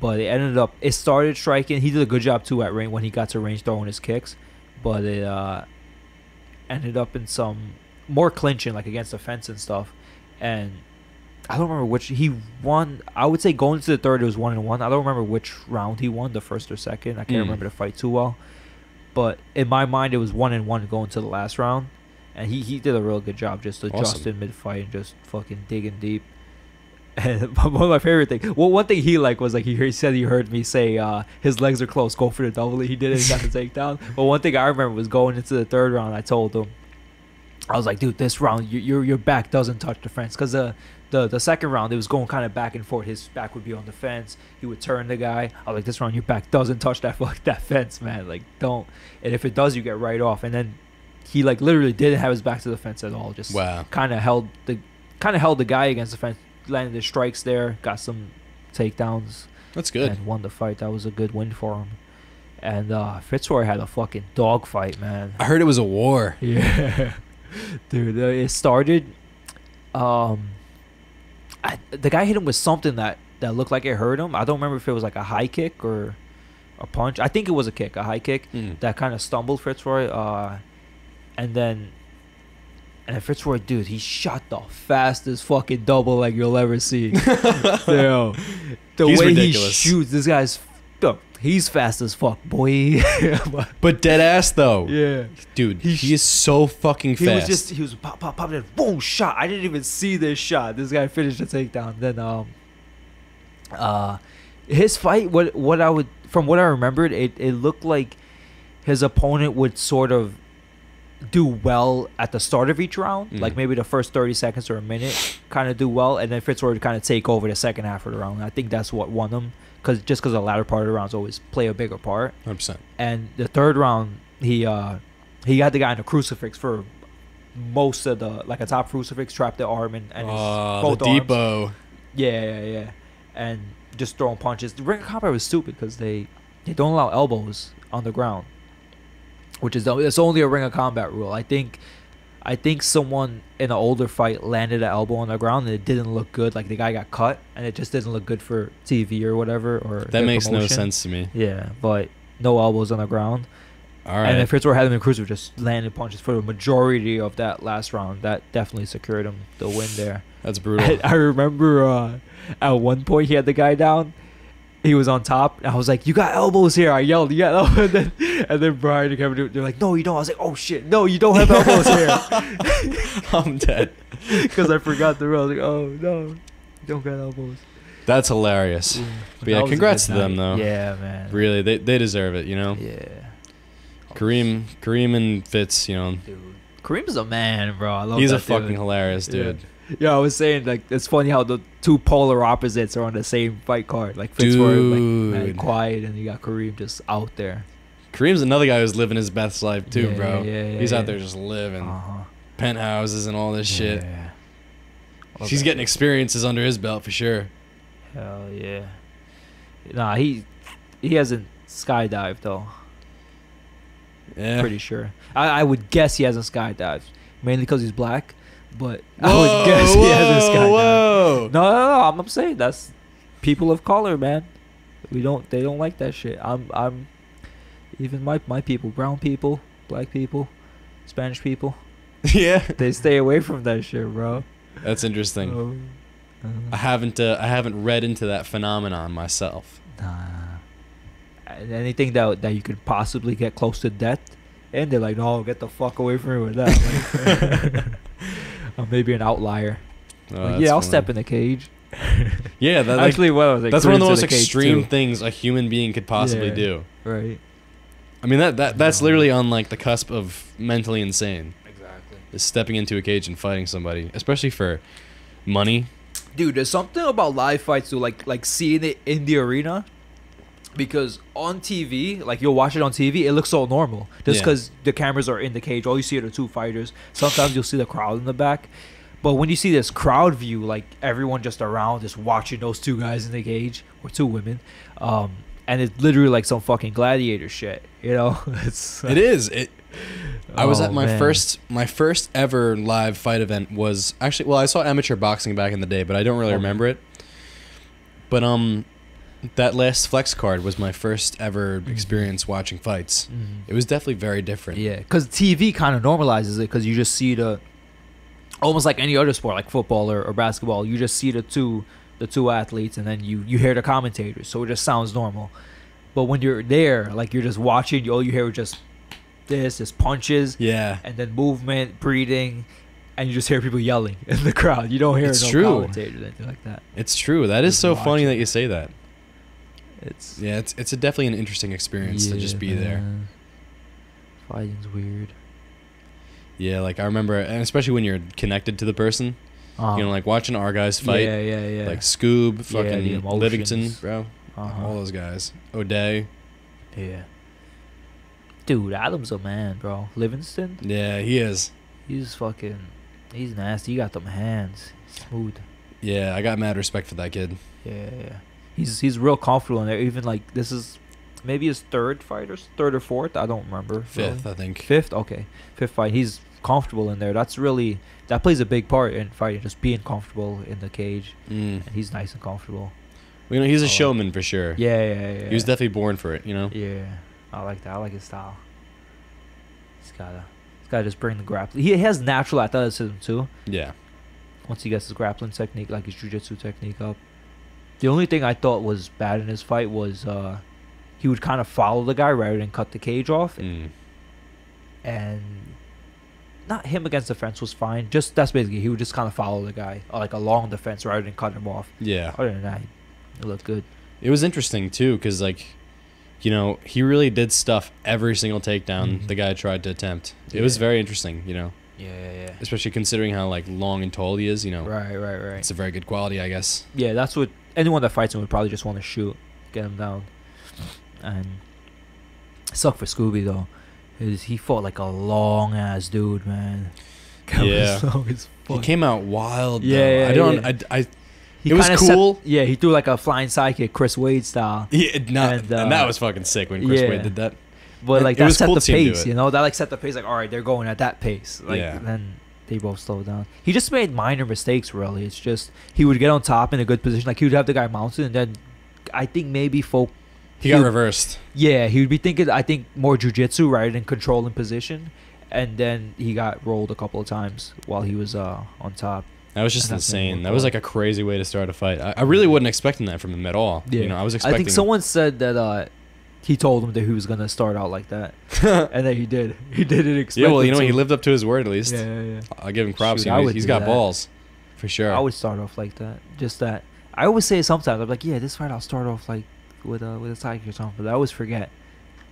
But it ended up. It started striking. He did a good job too at range when he got to range throwing his kicks, but it ended up in some more clinching, like against the fence and stuff. And I don't remember which he won. I would say going to the third, it was 1-1. I don't remember which round he won, the first or second. I can't remember the fight too well. But in my mind, it was 1-1 going to the last round. And he did a real good job just adjusting mid-fight and just fucking digging deep. And one of my favorite things, well, one thing he liked was like he said he heard me say his legs are close, go for the double. He did it, he got the takedown. But one thing I remember was going into the third round, I told him, I was like, dude, this round your back doesn't touch the fence, because the second round it was going kind of back and forth. His back would be on the fence, he would turn the guy. I was like, this round your back doesn't touch that fence, man. Like, don't. And if it does, you get right off. And then he like literally didn't have his back to the fence at all. Just kind of held the guy against the fence, landed the strikes there, got some takedowns. That's good. And won the fight. That was a good win for him. And Fitzroy had a fucking dog fight, man. I heard it was a war. Yeah. Dude, it started. The guy hit him with something that looked like it hurt him. I don't remember if it was like a high kick or a punch. I think it was a high kick that kind of stumbled Fitzroy. And then Fitzroy, dude, he shot the fastest fucking double leg you'll ever see. Yo, the He's way ridiculous. he shoots, this guy's. He's fast as fuck, boy. But dead ass though. Yeah, dude, he is so fucking fast. He was pop, then boom, shot. I didn't even see this shot. This guy finished the takedown. Then his fight, from what I remembered, it looked like his opponent would sort of do well at the start of each round, like maybe the first 30 seconds or a minute, kind of do well, and then Fitzroy would kind of take over the second half of the round. I think that's what won him. Because the latter part of the rounds always play a bigger part. 100%. And the third round, he had the guy in a crucifix for most of a top crucifix, trapped the arm and his both the arms. depot. Yeah. And just throwing punches. The ring of combat was stupid because they don't allow elbows on the ground, which is it's only a ring of combat rule. I think someone in an older fight landed an elbow on the ground and it didn't look good. Like the guy got cut and it just didn't look good for TV or whatever. Or that makes promotion. no sense to me. Yeah, but no elbows on the ground. All right. And then Fitzroy had him in cruiser, just landed punches for the majority of that last round. That definitely secured him the win there. That's brutal. I remember at one point he had the guy down. He was on top. And I was like, you got elbows here. I yelled, you got elbows. And then Brian and Kevin, they're like, no, you don't. I was like, oh, shit. No, you don't have elbows here. I'm dead. Because I forgot the rule. I was like, oh, no, you don't got elbows. That's hilarious. Yeah. But yeah, congrats to them, night. though. Yeah, man. Really, they deserve it, you know? Yeah. Kareem and Fitz, you know. Dude. Kareem's a man, bro. I love He's that a fucking dude. hilarious dude. Yeah, I was saying, like, it's funny how the two polar opposites are on the same fight card. Like, Fitzroy, like, man, quiet, and you got Kareem just out there. Kareem's another guy who's living his best life, too, Yeah, bro. yeah, He's out yeah. there just living. Uh-huh. Penthouses and all this shit. Yeah. He's getting experiences under his belt for sure. Hell yeah. Nah, he hasn't skydived, though. Yeah. Pretty sure. I would guess he hasn't skydived. Mainly because he's black. But I would guess he hasn't skydived. Whoa. No, I'm saying that's people of color, man. They don't like that shit. I'm even my people, brown people, black people, Spanish people, Yeah. they stay away from that shit, bro. That's interesting. I haven't read into that phenomenon myself. Nah. Anything that you could possibly get close to death, and they're like, no, get the fuck away from me with that. Like, or maybe an outlier. Oh, Like, that's yeah, I'll funny. step in the cage. Yeah, that, Actually, what I was like, that's one of the Kareem's most in cage, extreme too. things a human being could possibly Yeah. do. Right. I mean that's literally on like the cusp of mentally insane. Exactly. Is stepping into a cage and fighting somebody, especially for money. Dude, there's something about live fights too, like seeing it in the arena, because on TV, like you'll watch it on TV, it looks so normal just Yeah. because the cameras are in the cage. All you see are the two fighters. Sometimes you'll see the crowd in the back, but when you see this crowd view, like everyone just around, just watching those two guys in the cage or two women, and it's literally like some fucking gladiator shit, you know? It is. I was at my man. first ever live fight event was actually, well, I saw amateur boxing back in the day, but I don't really remember it. But that last Flex card was my first ever experience watching fights. Mhm. It was definitely very different. Yeah, because TV kind of normalizes it because you just see the almost like any other sport, like football or basketball. You just see the two athletes, and then you hear the commentators, so it just sounds normal. But when you're there, like you're just watching, all you hear is just punches, Yeah. and then movement, breathing, and you just hear people yelling in the crowd. You don't hear It's no true. commentators or anything like that. It's true. That is Just so funny watching. that you say that. It's Yeah, it's definitely an interesting experience to just be there. man. Fighting's weird. Yeah, like I remember, and especially when you're connected to the person, Uh-huh. you know, like watching our guys fight, Yeah. like Scoob, the fucking emotions. Livingston, bro, Uh-huh. all those guys, O'Day. Yeah. Dude, Adam's a man, bro. Livingston, Yeah, he is. he's nasty. He got them hands. Smooth. Yeah, I got mad respect for that kid. Yeah. He's real comfortable in there. Even like this is maybe his third or fourth. I don't remember. Fifth, really. I think. Fifth, okay. Fifth fight. He's comfortable in there. That plays a big part in fighting, just being comfortable in the cage. Mm. And he's nice and comfortable. Well, you know, he's a I like- showman for sure. Yeah. He was definitely born for it, you know? Yeah, I like that. I like his style. He's gotta just bring the grappling. He has natural athleticism too. Yeah. Once he gets his grappling technique, like his jiu-jitsu technique up. The only thing I thought was bad in his fight was he would kind of follow the guy rather than cut the cage off. Mm. And not him against the fence was fine. Just that's basically he would just kind of follow the guy like along the fence rather than cut him off. Yeah. Other than that, it looked good. It was interesting too, because like, you know, he really did stuff every single takedown Mhm. the guy tried to attempt. It was Yeah. very interesting, you know, Yeah. especially considering how like long and tall he is. You know, Right. it's a very good quality, I guess. Yeah, that's what anyone that fights him would probably just want to shoot, get him down. And suck for Scooby though, is he fought like a long ass dude, man. Guy was Yeah. long as He fuck. came out wild. Yeah, though. yeah, I don't. yeah. I He it was kinda cool. Yeah, he threw like a flying sidekick, Chris Wade style. and that was fucking sick when Chris yeah. Wade did that. But And like it that was set cool the to see him do pace, it. you know. That like set the pace. Like, all right, they're going at that pace. Like Yeah. then they both slowed down. He just made minor mistakes. Really, it's just he would get on top in a good position. Like he would have the guy mounted, and then I think maybe folk. He got reversed. Yeah, he would be thinking. I think more jujitsu rather than controlling position, and then he got rolled a couple of times while he was on top. That was just And that's when it insane. worked That was well. like a crazy way to start a fight. I really wasn't expecting that from him at all. Yeah, You know, I was I expecting. think someone said that he told him that he was gonna start out like that, and then he did. He didn't expect. Yeah, well, you it know, to. he lived up to his word at least. Yeah. I'll give him props. Shoot, You I know, would he's do got that. balls, for sure. I would start off like that. Just that. I always say it sometimes. I'm like, yeah, this fight I'll start off like with a sidekick or something, but I always forget.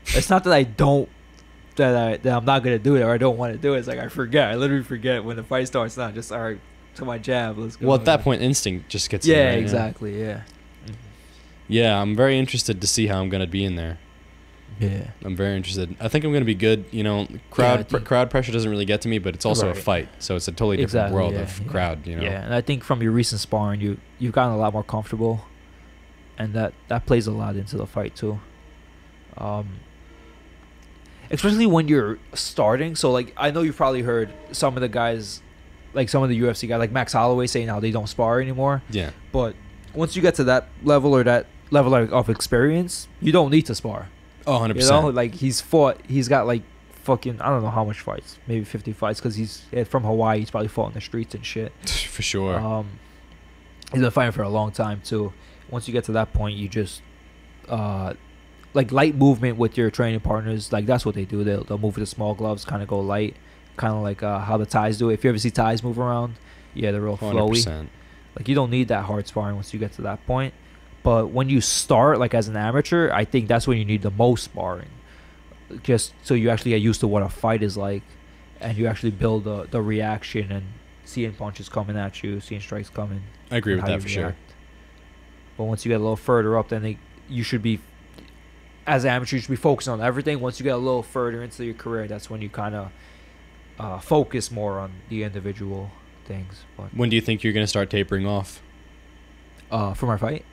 It's not that I don't that I'm not gonna do it or I don't want to do it. It's like I forget. I literally forget when the fight starts. Not just all right to my jab. Let's go. Well, at that point, instinct just gets in, Yeah, right? exactly. Yeah. Yeah, I'm very interested to see how I'm gonna be in there. Yeah. I'm very interested. I think I'm gonna be good. You know, I crowd think- crowd pressure doesn't really get to me, but it's also a Right. fight, so it's a totally different Exactly, world yeah, of yeah. crowd. You know. Yeah, and I think from your recent sparring, you've gotten a lot more comfortable, and that plays a lot into the fight too. Especially when you're starting. So like I know you've probably heard some of the guys, like some of the UFC guys, like Max Holloway, saying how they don't spar anymore. Yeah. But once you get to that level or that level of experience, you don't need to spar. Oh, 100 You know, percent. like he's got like fucking I don't know how much fights, maybe 50 fights, because he's from Hawaii. He's probably fought in the streets and shit. For sure. He's been fighting for a long time too. Once you get to that point, you just like light movement with your training partners. Like that's what they do. They'll move with the small gloves, kind of go light, kind of like how the Thais do it. If you ever see Thais move around, yeah, they're real 100%. flowy. Like you don't need that hard sparring once you get to that point. But when you start, like as an amateur, I think that's when you need the most sparring, just so you actually get used to what a fight is like, and you actually build the reaction and seeing punches coming at you, seeing strikes coming. I agree and with how that you for sure. react. But once you get a little further up, then you should be, as an amateur, you should be focusing on everything. Once you get a little further into your career, that's when you kind of focus more on the individual things. But When do you think you're gonna start tapering off for my fight.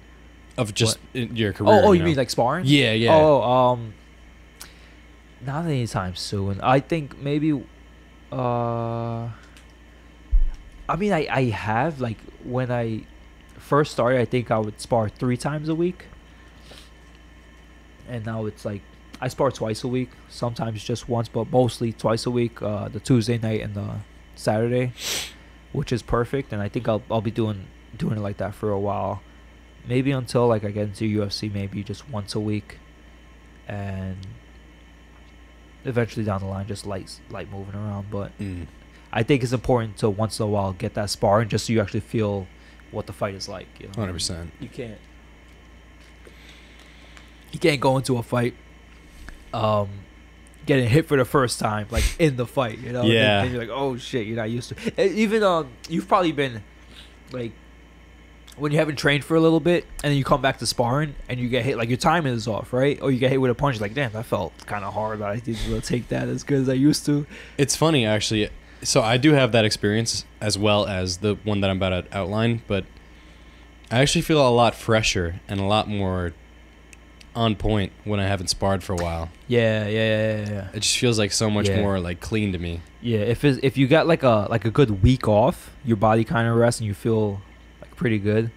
of just in your career? Oh, you know? mean like sparring? Yeah, yeah. Oh, not anytime soon. I think maybe. I mean, I have like when I first started, I think I would spar 3 times a week, and now it's like I spar twice a week. Sometimes just once, but mostly twice a week. The Tuesday night and the Saturday, which is perfect. And I think I'll be doing it like that for a while, maybe until like I get into UFC, maybe just once a week, and eventually down the line just light moving around. But I think it's important to once in a while get that sparring just so you actually feel what the fight is like. 100%. You can't go into a fight getting hit for the first time, like in the fight, Yeah. Then you're like, oh shit, you're not used to it. Even you've probably been like, when you haven't trained for a little bit and then you come back to sparring and you get hit, like your timing is off, right? Or you get hit with a punch, like, damn, that felt kind of hard. I didn't really take that as good as I used to. It's funny, actually. So I do have that experience as well as the one that I'm about to outline, but I actually feel a lot fresher and a lot more on point when I haven't sparred for a while. Yeah. It just feels like so much Yeah. more like clean to me. Yeah, if you got like a good week off, your body kind of rests and you feel like pretty good.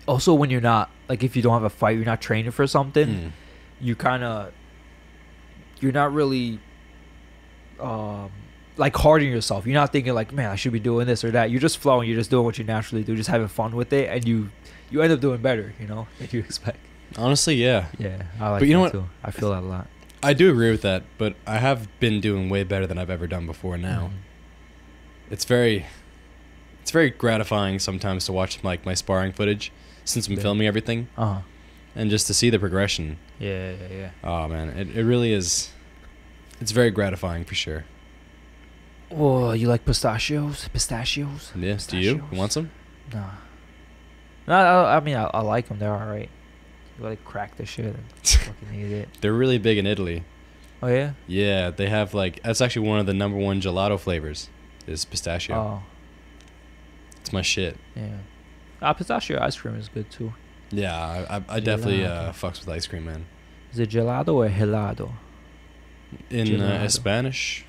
Also, when you're not like, if you don't have a fight, you're not training for something, you're not really like hard on yourself. You're not thinking like, man, I should be doing this or that. You're just flowing. You're just doing what you naturally do, just having fun with it, and you end up doing better, than you expect. Honestly, yeah. Yeah, I like But you know that what? too. I feel that a lot. I do agree with that, but I have been doing way better than I've ever done before now. It's very gratifying sometimes to watch like my sparring footage since I'm Yeah. filming everything and just to see the progression. Yeah. Oh man, it really is. It's very gratifying for sure. Oh, you like pistachios? Yeah. Do you want some? Nah. No, I mean, I like them. They're all right. You like crack the shit and fucking eat it. They're really big in Italy. Oh yeah. Yeah, they have like, that's actually one of the number one gelato flavors is pistachio. Oh It's my shit. yeah. Pistachio ice cream is good too. Yeah, I definitely Gelato. fucks with ice cream, man. Is it gelato or helado? In Gelato. Spanish,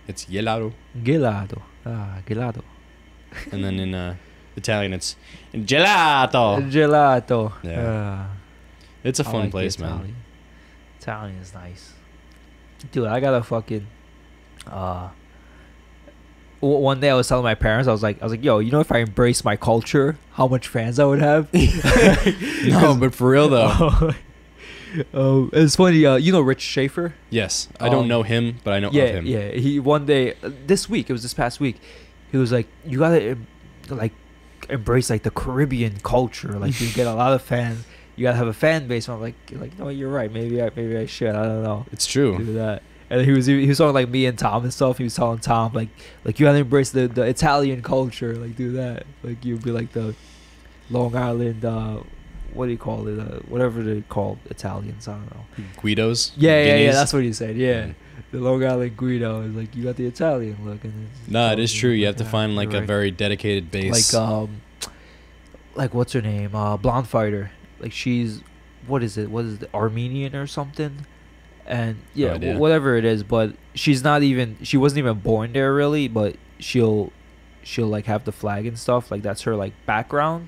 it's gelato, Gelato. Gelato. and then in Italian, it's gelato. Gelato. Yeah. It's a I fun like place, Italian. man. Italian is nice. Dude, I gotta fucking one day I was telling my parents, I was like, yo, if I embrace my culture, how much fans I would have? No, but for real though. It's funny. Rich Schaefer? Yes, I don't know him, but I know of him. Yeah. He one day it was this past week. He was like, you gotta like embrace like the Caribbean culture. Like you get a lot of fans. You gotta have a fan base. And I'm like, no, you're right. Maybe I should. I don't know. It's true. Do that. And he was talking like me and Tom and stuff. He was telling Tom like you gotta embrace the Italian culture. Like do that. Like you'd be like the Long Island. What do you call it? Whatever they call Italians. I don't know. Guidos. Yeah. Guineas? That's what he said. Yeah. The Long Island Guido is like, you got the Italian look. And No, it is true. You have to find like you're a right. very dedicated base. Like what's her name? Blonde fighter. Like she's, what is it? Armenian or something? And yeah, idea. whatever it is. But she wasn't even born there really. But she'll like have the flag and stuff. Like that's her like background.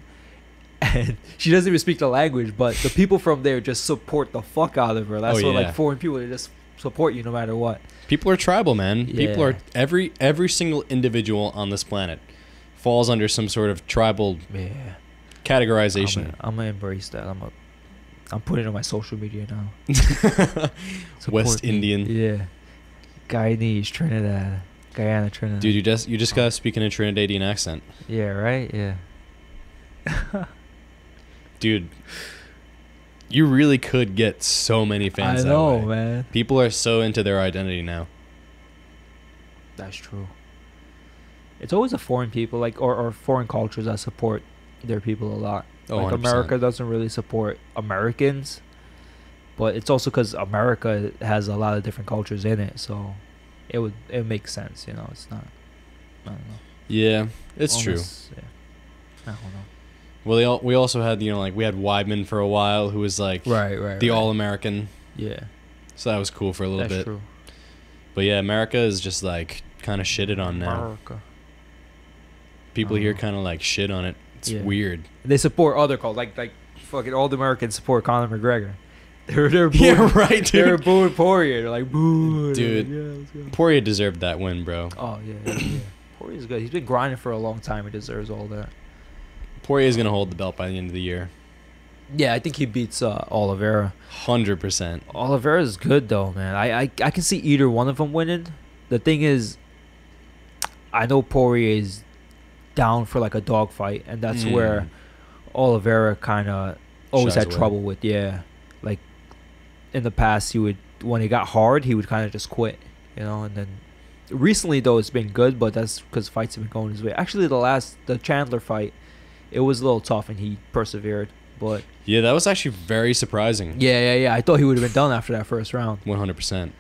And she doesn't even speak the language, but the people from there just support the fuck out of her. That's what yeah. like foreign people, they just support you no matter what. People are tribal, man. People Yeah. are every single individual on this planet falls under some sort of tribal Yeah. categorization. I'm gonna embrace that. I'm putting it on my social media now. West Support me. Indian. Yeah. Guyanese, Guyana, Trinidad. Dude, you just gotta speak in a Trinidadian accent. Yeah, right? Yeah. Dude, you really could get so many fans I know, that way. man. People are so into their identity now. That's true. It's always the foreign people, like or foreign cultures that support their people a lot. Oh, Like 100%. America doesn't really support Americans, but it's also because America has a lot of different cultures in it, so it makes sense. It's not. I don't know. Yeah, it's true. Almost- Yeah. I don't know. Well, we also had like we had Weidman for a while, who was like Right. the All-American. Yeah, So that was cool for a little that's bit. true. But yeah, America is just like kind of shitted on now. America. People here Oh. kind of like shit on it. It's Yeah. weird. They support other cultures, like fucking all the Americans support Conor McGregor. They're booing, Yeah, right, they're dude. booing Poirier. They're like, boo. Dude. Like, yeah, let's go. Poirier deserved that win, bro. Oh, yeah. Poirier's good. He's been grinding for a long time. He deserves all that. Poirier's gonna hold the belt by the end of the year. Yeah, I think he beats Oliveira. 100%. Oliveira's good, though, man. I can see either one of them winning. The thing is, I know Poirier's down for like a dogfight, and that's where Oliveira kind of always Shies had away. trouble with. Yeah, like in the past, he would, when he got hard, he would kind of just quit, and then recently though it's been good, but that's because fights have been going his way. Actually, the Chandler fight, it was a little tough, and he persevered. But Yeah, that was actually very surprising. yeah, I thought he would have been done after that first round. 100%.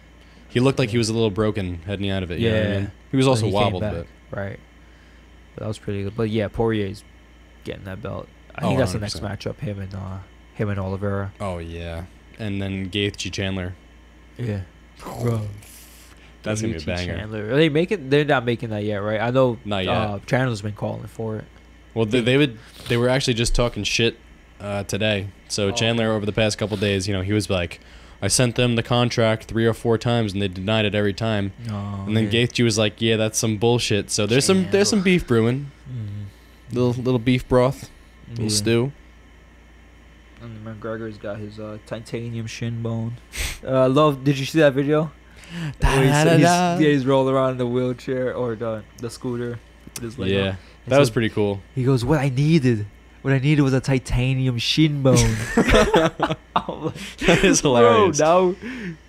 He looked like he was a little broken heading out of it. You know what I Yeah. mean? He was also Then he came wobbled a back, bit. right? But that was pretty good. But yeah, Poirier's getting that belt. I Oh, think that's the next 100%. matchup. Him and Oliveira. Oh, yeah. And then Gaethje Chandler. Yeah, bro. That's going to be a Gaethje banger. Chandler. Are they making? They're not making that yet, right? I know. Not yet. Chandler's been calling for it. Well, they were actually just talking shit today. So Oh. Chandler, over the past couple days, he was like, I sent them the contract 3 or 4 times, and they denied it every time. Oh, And then yeah. Gaethje was like, yeah, that's some bullshit. So there's some beef brewing. Mhm. Little beef broth. Little Yeah. stew. And McGregor's got his titanium shin bone. Did you see that video? Where he's rolling around in the wheelchair or the scooter. With his leg Yeah. up. And That was so pretty cool. He goes, what I needed was a titanium shin bone. I'm like, That is hilarious. Bro,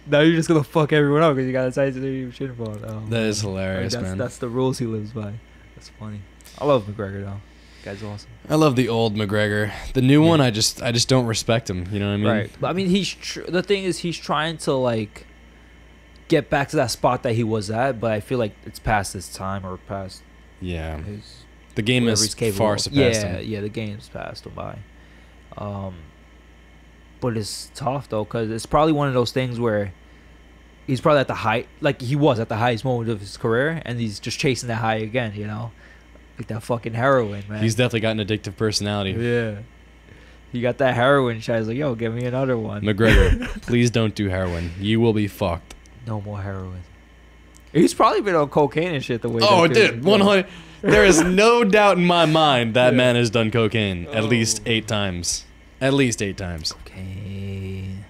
now you're just gonna fuck everyone up because you got a titanium shin bone. Oh, That is man. hilarious, man. That's the rules he lives by. That's funny. I love McGregor though. Guy's awesome. I love the old McGregor. The new Yeah. one, I just don't respect him. You know what I mean? Right. But I mean, the thing is, he's trying to like get back to that spot that he was at, but I feel like it's past his time or past Yeah. his. The game whatever is he's capable far of. surpassed Yeah, him. yeah, the game's passed him by. But it's tough though, because it's probably one of those things where he's probably at the height, like he was at the highest moment of his career, and he's just chasing that high again. Like that fucking heroin, man. He's definitely got an addictive personality. Yeah. He got that heroin shot. He's like, yo, give me another one. McGregor, please don't do heroin. You will be fucked. No more heroin. He's probably been on cocaine and shit the way. Oh, that kid dude, is 100. There is no doubt in my mind that Yeah. man has done cocaine at least Oh. 8 times. At least 8 times. Cocaine.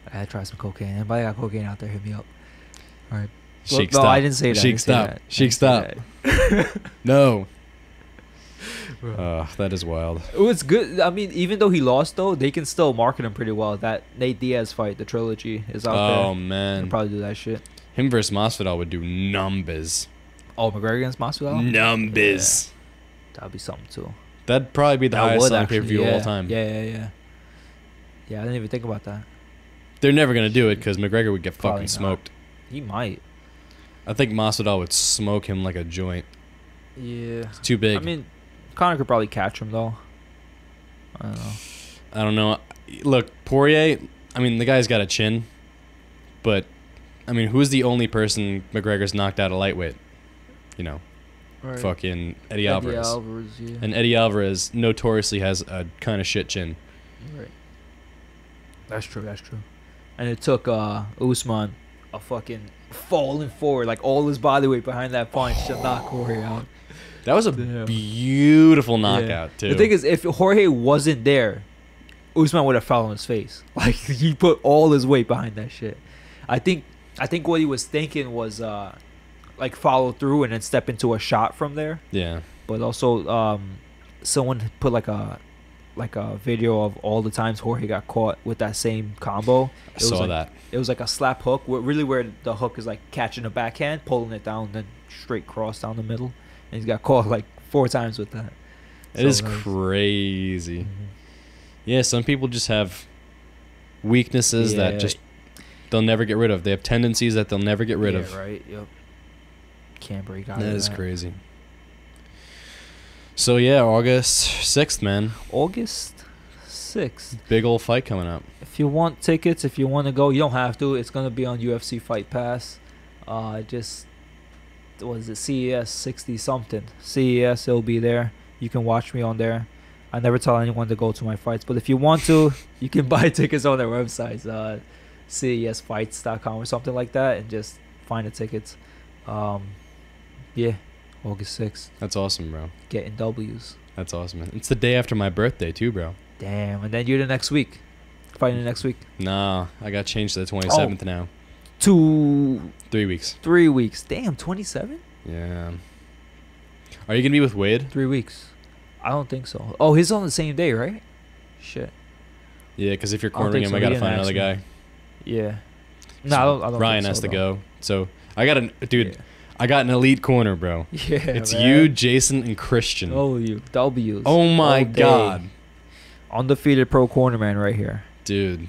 I gotta try some cocaine. Anybody got cocaine out there? Hit me up. All right. Sheik, no, stop. I didn't say that. I Sheik, didn't say stop. that. I Sheik, didn't say stop. No. Bro. That is wild. It was good. I mean, even though he lost, though, they can still market him pretty well. That Nate Diaz fight, the trilogy, is out there. Oh, They'll man. probably do that shit. Him versus Masvidal would do numbers. Oh, McGregor against Masvidal? Numbers. That'd be something, too. That'd probably be the That highest would selling actually, pay-per-view of all time. Yeah, I didn't even think about that. They're never going to do it because McGregor would get Probably fucking not. smoked. He might. I think Masvidal would smoke him like a joint. Yeah. It's too big. I mean, Conor could probably catch him, though. I don't know. I don't know. Look, Poirier, I mean, the guy's got a chin. But, I mean, who's the only person McGregor's knocked out a lightweight? Fucking Eddie Alvarez. Yeah. And Eddie Alvarez notoriously has a kind of shit chin. Right. That's true. And it took Usman a fucking falling forward, like all his body weight behind that punch to knock Jorge out. That was a Damn. beautiful knockout, too. The thing is, if Jorge wasn't there, Usman would have fell on his face. Like he put all his weight behind that shit. I think what he was thinking was like follow through and then step into a shot from there. Yeah. But also, someone put like a video of all the times Jorge got caught with that same combo. I saw like, that. It was like a slap hook, where the hook is like catching a backhand, pulling it down, then straight cross down the middle, and he's got caught like 4 times with that. It is nice. crazy. Mhm. Yeah, some people just have weaknesses Yeah. that just they'll never get rid of. They have tendencies that they'll never get rid of. Right. Yep. Can't break out. That of is that. crazy. So yeah, August 6th, man. August 6th. Big old fight coming up. If you want tickets, if you want to go, you don't have to. It's gonna be on UFC Fight Pass. Just was it CES 60 something? CES, it'll be there. You can watch me on there. I never tell anyone to go to my fights, but if you want to, you can buy tickets on their websites, CESfights.com or something like that, and just find the tickets. Yeah, August 6th, That's awesome, bro. getting W's. That's awesome, man. It's the day after my birthday too, bro. Damn, and then you're the next week. Fighting the next week. Nah, I got changed to the 27th now. 3 weeks. weeks. Damn, 27? Yeah. Are you gonna be with Wade? 3 weeks. I don't think so. Oh, he's on the same day, right? Shit. Yeah, because if you're I don't cornering think him, so. I He gotta didn't find another ask guy. Yeah. No, I don't Ryan think has so, to though. go. So I got dude. Yeah. I got an elite corner, bro. Yeah, It's man. you, Jason, and Christian. Oh, you W's. Oh my all day. god, Undefeated pro cornerman right here. dude.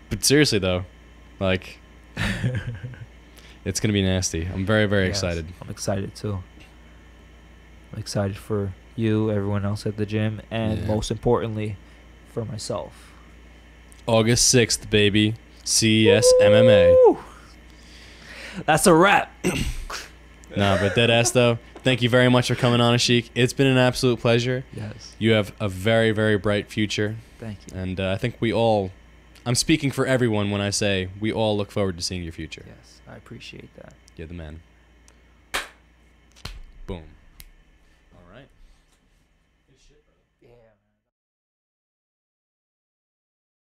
But seriously though, like, it's gonna be nasty. I'm very, very Yes, excited. I'm excited too. I'm excited for you, everyone else at the gym, and Yeah. most importantly, for myself. August 6th, baby. CES MMA. Woo! That's a wrap. Nah, but dead ass though. Thank you very much for coming on, Ashik. It's been an absolute pleasure. Yes. You have a very, very bright future, Thank you. and I think we all. I'm speaking for everyone when I say we all look forward to seeing your future. Yes, I appreciate that. You're the man. Boom.